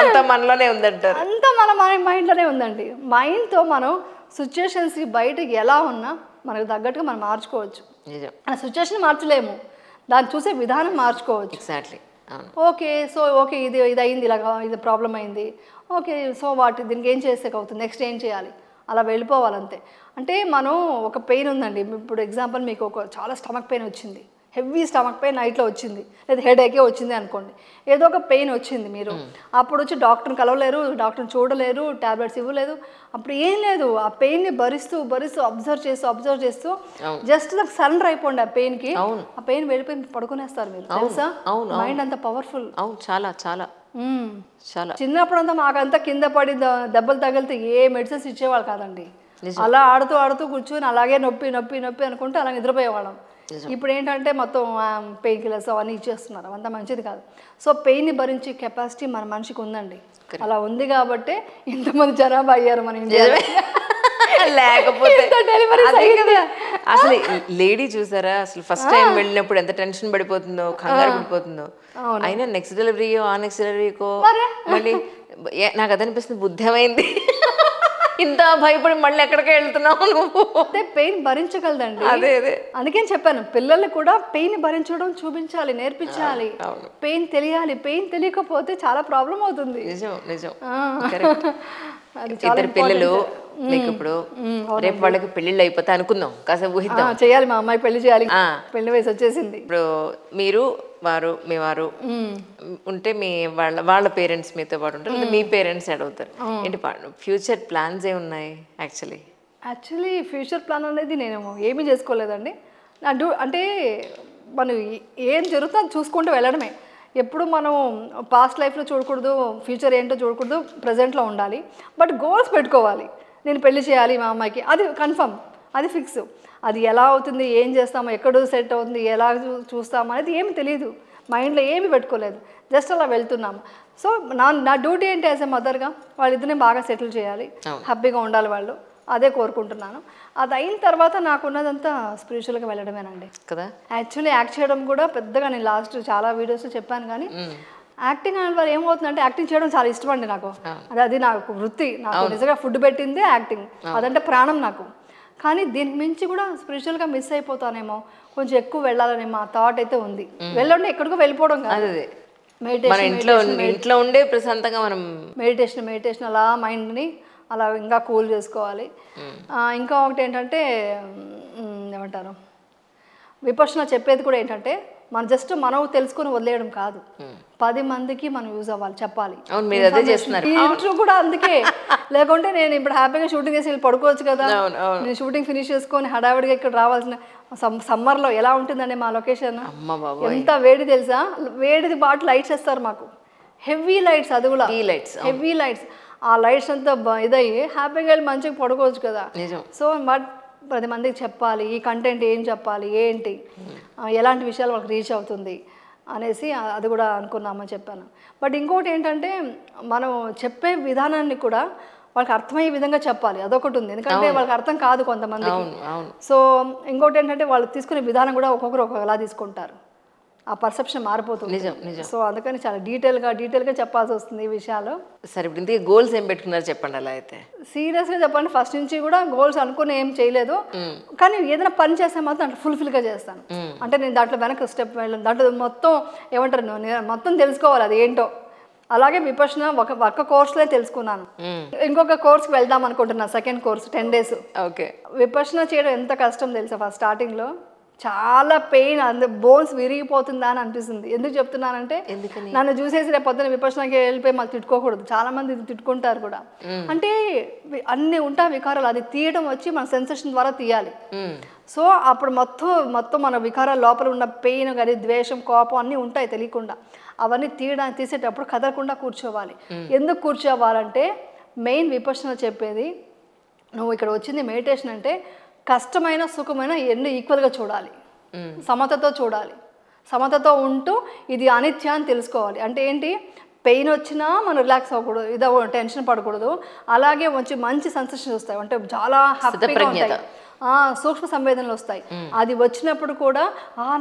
అంతా మనలోనే ఉందంటారు. అంతా మన మైండ్లోనే ఉందండి. మైండ్తో మనం సిచ్యుయేషన్స్ బయటకి ఎలా ఉన్నా మనకు తగ్గట్టుగా మనం మార్చుకోవచ్చు. ఆ సిచ్యుయేషన్ మార్చలేము, దాన్ని చూసే విధానం మార్చుకోవచ్చు. ఎగ్జాక్ట్లీ. ఓకే, సో ఓకే ఇది అయింది, ఇలాగా ఇది ప్రాబ్లం అయింది, ఓకే సో దీనికి ఏం చేస్తే అవుతుంది, నెక్స్ట్ ఏం చేయాలి, అలా వెళ్ళిపోవాలంతే. అంటే మనం ఒక పెయిన్ ఉందండి, ఇప్పుడు ఎగ్జాంపుల్ మీకు ఒక చాలా స్టమక్ పెయిన్ వచ్చింది, హెవీ స్టమక్ పెయిన్ నైట్లో వచ్చింది, లేదా హెడేకే వచ్చింది అనుకోండి, ఏదో ఒక పెయిన్ వచ్చింది, మీరు అప్పుడు వచ్చి డాక్టర్ని కలవలేరు, డాక్టర్ని చూడలేరు, ట్యాబ్లెట్స్ ఇవ్వలేదు, అప్పుడు ఏం లేదు, ఆ పెయిన్ని భరిస్తూ అబ్జర్వ్ చేస్తూ జస్ట్ నాకు సరెండర్ అయిపోండి ఆ పెయిన్కి. ఆ పెయిన్ వెళ్ళిపోయి పడుకునేస్తారు మీరు, తెలుసా? మైండ్ అంత పవర్ఫుల్. చాలా చాలా చాలా. చిన్నప్పుడంతా మాకంతా కింద పడి దెబ్బలు తగిలితే ఏ మెడిసిన్స్ ఇచ్చేవాళ్ళు కాదండి. అలా ఆడుతూ కూర్చొని అలాగే నొప్పి అనుకుంటే అలా నిద్రపోయేవాళ్ళం. ఇప్పుడు ఏంటంటే మొత్తం పెయిన్ కిల్లర్స్ అవన్నీ ఇచ్చేస్తున్నారు, అవంతా మంచిది కాదు. సో పెయిన్ని భరించే కెపాసిటీ మన మనిషికి ఉందండి. అలా ఉంది కాబట్టి ఇంతమంది జనాభా అయ్యారు మన ఇండియాలో. లేకపోతే అసలు లేడీ చూసారా, అసలు ఫస్ట్ టైం వెళ్ళినప్పుడు ఎంత టెన్షన్ పడిపోతుందో, కంగారు పడిపోతుందో. అయినా నెక్స్ట్ డెలివరీయో ఆ నెక్స్ట్ డెలివరీకో మళ్ళీ నాకు అదనిపిస్తుంది, బుద్ధమైంది, ఇంత భయపడి మళ్ళీ ఎక్కడికి వెళ్తున్నావు నువ్వు. అదే పెయిన్ భరించగలదండి. అదే అందుకని చెప్పాను, పిల్లలకు కూడా పెయిన్ భరించడం చూపించాలి, నేర్పించాలి. పెయిన్ తెలియాలి, పెయిన్ తెలియకపోతే చాలా ప్రాబ్లం అవుతుంది. నిజం. ఇద్దరు పిల్లలు మీకు ఇప్పుడు రేపు వాళ్ళకి పెళ్లిళ్ళు అయిపోతే అనుకుందాం, కాసేపు ఊహిద్దాం. చేయాలి, మా అమ్మాయి పెళ్లి చేయాలి, పెళ్లి వయసు వచ్చేసింది. ఇప్పుడు మీరు మీ వారు ఉంటే మీ వాళ్ళ పేరెంట్స్ మీతో పాటు ఉంటారు, మీ పేరెంట్స్ అడుగుతారు ఏంటి ఫ్యూచర్ ప్లాన్స్ ఏమున్నాయి? యాక్చువల్లీ ఫ్యూచర్ ప్లాన్ అనేది నేను ఏమీ చేసుకోలేదండి. అంటే మనం ఏం జరుగుతుందో చూసుకుంటూ వెళ్ళడమే. ఎప్పుడు మనం పాస్ట్ లైఫ్లో చూడకూడదు, ఫ్యూచర్ ఏంటో చూడకూడదు, ప్రజెంట్లో ఉండాలి. బట్ గోల్స్ పెట్టుకోవాలి. నేను పెళ్లి చేయాలి మా అమ్మాయికి, అది కన్ఫర్మ్, అది ఫిక్స్. అది ఎలా అవుతుంది, ఏం చేస్తామో, ఎక్కడ సెట్ అవుతుంది, ఎలా చూస్తామో అనేది ఏమి తెలియదు, మైండ్లో ఏమి పెట్టుకోలేదు, జస్ట్ అలా వెళ్తున్నాము. సో నా డ్యూటీ ఏంటి యాజ్ ఎ మదర్గా, వాళ్ళిద్దరిని బాగా సెటిల్ చేయాలి, హ్యాపీగా ఉండాలి వాళ్ళు, అదే కోరుకుంటున్నాను. అది అయిన తర్వాత నాకున్నదంతా స్పిరిచువల్గా వెళ్ళడమేనండి కదా. యాక్చువల్లీ యాక్ట్ చేయడం కూడా పెద్దగా నేను లాస్ట్ చాలా వీడియోస్లో చెప్పాను, కానీ యాక్టింగ్ అనే వాళ్ళు ఏమవుతుందంటే యాక్టింగ్ చేయడం చాలా ఇష్టం అండి నాకు. అది నాకు వృత్తి, నాకు నిజంగా ఫుడ్ పెట్టిందే యాక్టింగ్, అదంటే ప్రాణం నాకు. కానీ దీనికి మించి కూడా స్పిరిచువల్గా మిస్ అయిపోతానేమో, కొంచెం ఎక్కువ వెళ్ళాలనేమో ఆ థాట్ అయితే ఉంది. వెళ్ళండి ఎక్కడికో వెళ్ళిపోవడం కాదు, ఇంట్లో ఉండే ప్రశాంతంగా మనం మెడిటేషన్ అలా మైండ్ని అలా ఇంకా కూల్ చేసుకోవాలి. ఇంకా ఒకటి ఏంటంటే ఏమంటారు, విపశ్యన చెప్పేది కూడా ఏంటంటే మనం తెలుసుకొని వదిలేయడం కాదు, 10 మందికి మనం యూజ్ అవ్వాలి, చెప్పాలి. ఇంట్లో కూడా అందుకే, లేకుంటే నేను ఇప్పుడు హ్యాపీగా షూటింగ్ చేసి వెళ్ళి పడుకోవచ్చు కదా. నేను షూటింగ్ ఫినిష్ చేసుకొని హడావిడిగా ఇక్కడ రావాల్సిన సమ్మర్లో ఎలా ఉంటుందండి మా లొకేషన్, ఎంత వేడి తెలుసా, వేడిది బాటు లైట్స్ వేస్తారు మాకు, హెవీ లైట్స్, అది కూడా హెవీ లైట్స్. ఆ లైట్స్ అంతా ఇదయ్యి హ్యాపీగా వెళ్ళి మంచిగా పడుకోవచ్చు కదా. సో బట్ 10 మందికి చెప్పాలి, ఈ కంటెంట్ ఏం చెప్పాలి, ఏంటి ఎలాంటి విషయాలు వాళ్ళకి రీచ్ అవుతుంది అనేసి అది కూడా అనుకున్నామని చెప్పాను. బట్ ఇంకోటి ఏంటంటే మనం చెప్పే విధానాన్ని కూడా వాళ్ళకి అర్థమయ్యే విధంగా చెప్పాలి, అదొకటి ఉంది. ఎందుకంటే వాళ్ళకి అర్థం కాదు కొంతమందికి. సో ఇంకోటి ఏంటంటే వాళ్ళు తీసుకునే విధానం కూడా ఒక్కొక్కరు ఒక్కొక్కలా తీసుకుంటారు, ఆ పర్సెప్షన్ మారిపోతుంది. సో అందుకని చాలా డీటెయిల్గా చెప్పాల్సి వస్తుంది ఈ విషయాలు. సరే, ఇప్పుడు ఇంతకీ గోల్స్ ఏం పెట్టుకున్నారు చెప్పండి. అలా అయితే సీరియస్గా చెప్పండి, ఫస్ట్ నుంచి కూడా గోల్స్ అనుకుని ఏం చేయలేదు, కానీ ఏదైనా పని చేస్తే మాత్రం దాంట్లో ఫుల్ఫిల్గా చేస్తాను. అంటే నేను దాంట్లో వెనక స్టెప్ వెళ్ళాను, దాంట్లో మొత్తం ఏమంటారు మొత్తం తెలుసుకోవాలి అది ఏంటో. అలాగే విపశ్యన ఒక కోర్సులో తెలుసుకున్నాను, ఇంకొక కోర్స్కి వెళ్దాం అనుకుంటున్నాను, second course 10 days. Okay. Vipassana చేయడం ఎంత కష్టం తెలుసా, ఫస్ట్ స్టార్టింగ్లో చాలా పెయిన్, అందు బోన్స్ విరిగిపోతుందా అని అనిపిస్తుంది. ఎందుకు చెప్తున్నానంటే నన్ను చూసేసి రేపు పొద్దున విపక్షణకి వెళ్ళిపోయి మాకు తిట్టుకోకూడదు. చాలా మంది తిట్టుకుంటారు కూడా. అంటే అన్ని ఉంటా వికారాలు, అది తీయడం వచ్చి మన సెన్సేషన్ ద్వారా తీయాలి. సో అప్పుడు మొత్తం మన వికారాల లోపల ఉన్న పెయిన్ కానీ ద్వేషం కోపం అన్నీ ఉంటాయి తెలియకుండా. అవన్నీ తీసేటప్పుడు కదలకుండా కూర్చోవాలి. ఎందుకు కూర్చోవాలంటే మెయిన్ విపక్షణ చెప్పేది, నువ్వు ఇక్కడ వచ్చింది మెడిటేషన్ అంటే కష్టమైన సుఖమైన ఎన్ని ఈక్వల్గా చూడాలి, సమతతో చూడాలి. సమతతో ఉంటూ ఇది అనిత్య అని తెలుసుకోవాలి. అంటే ఏంటి, పెయిన్ వచ్చినా మనం రిలాక్స్ అవ్వకూడదు, ఇదో టెన్షన్ పడకూడదు. అలాగే మంచి సెన్సేషన్స్ వస్తాయి, అంటే చాలా హ్యాపీగా ఉంటాయి, సూక్ష్మ సంవేదనలు వస్తాయి. అది వచ్చినప్పుడు కూడా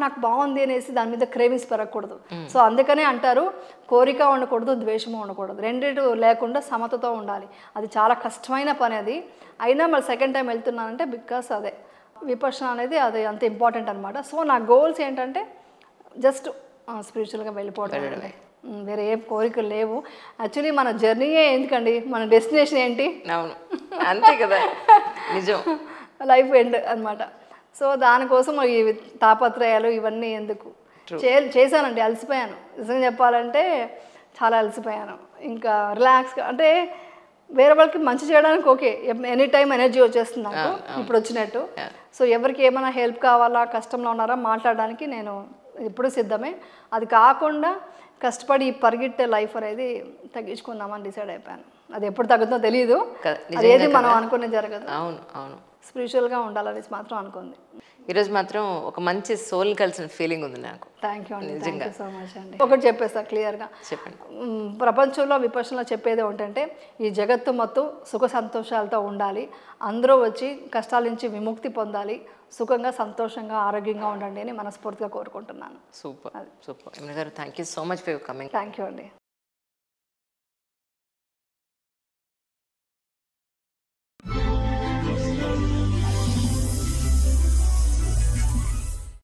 నాకు బాగుంది అనేసి దాని మీద క్రేవింగ్స్ పెరగకూడదు. సో అందుకనే అంటారు కోరిక ఉండకూడదు, ద్వేషము ఉండకూడదు, రెండిటి లేకుండా సమతతో ఉండాలి. అది చాలా కష్టమైన పని అది. అయినా మరి సెకండ్ టైం వెళ్తున్నానంటే బికాస్ అదే విపక్షణ అనేది అది అంత ఇంపార్టెంట్ అనమాట. సో నా గోల్స్ ఏంటంటే జస్ట్ స్పిరిచువల్గా వెళ్ళిపోవడం, వేరే ఏం కోరికలు లేవు. యాక్చువల్లీ మన జర్నీయే ఎందుకండి, మన డెస్టినేషన్ ఏంటి? అవును, అంతే కదా, నిజం, లైఫ్ ఎండ్ అనమాట. సో దానికోసం ఈ తాపత్రయాలు ఇవన్నీ ఎందుకు చేశానండి. అలసిపోయాను, నిజంగా చెప్పాలంటే చాలా అలసిపోయాను. ఇంకా రిలాక్స్గా అంటే వేరే వాళ్ళకి మంచి చేయడానికి ఓకే, ఎనీ టైం ఎనర్జీ వచ్చేస్తుంది నాకు ఇప్పుడు వచ్చినట్టు. సో ఎవరికి ఏమైనా హెల్ప్ కావాలా, కష్టంలో ఉన్నారా మాట్లాడడానికి నేను ఎప్పుడు సిద్ధమే. అది కాకుండా కష్టపడి పరిగెట్టే లైఫ్ అనేది తగ్గించుకుందామని డిసైడ్ అయిపోయాను. అది ఎప్పుడు తగ్గుతుందో తెలియదు, అదేది మనం అనుకునే జరగదు. అవును అవును, స్పిరిచువల్గా ఉండాలనేసి మాత్రం అనుకుంది. ఈరోజు మాత్రం ఒక మంచి సోల్ కలిసిన ఫీలింగ్ ఉంది నాకు. థ్యాంక్ యూ అండి, థ్యాంక్ యూ సో మచ్ అండి. ఒకటి చెప్పేస్తా క్లియర్గా, చెప్పండి. ప్రపంచంలో విపక్షణలో చెప్పేది ఏంటంటే ఈ జగత్తు మొత్తం సుఖ సంతోషాలతో ఉండాలి, అందరూ వచ్చి కష్టాల నుంచి విముక్తి పొందాలి, సుఖంగా సంతోషంగా ఆరోగ్యంగా ఉండండి అని మనస్ఫూర్తిగా కోరుకుంటున్నాను. Super super. యమున గారు, thank you so much for your coming. Thank you అండి.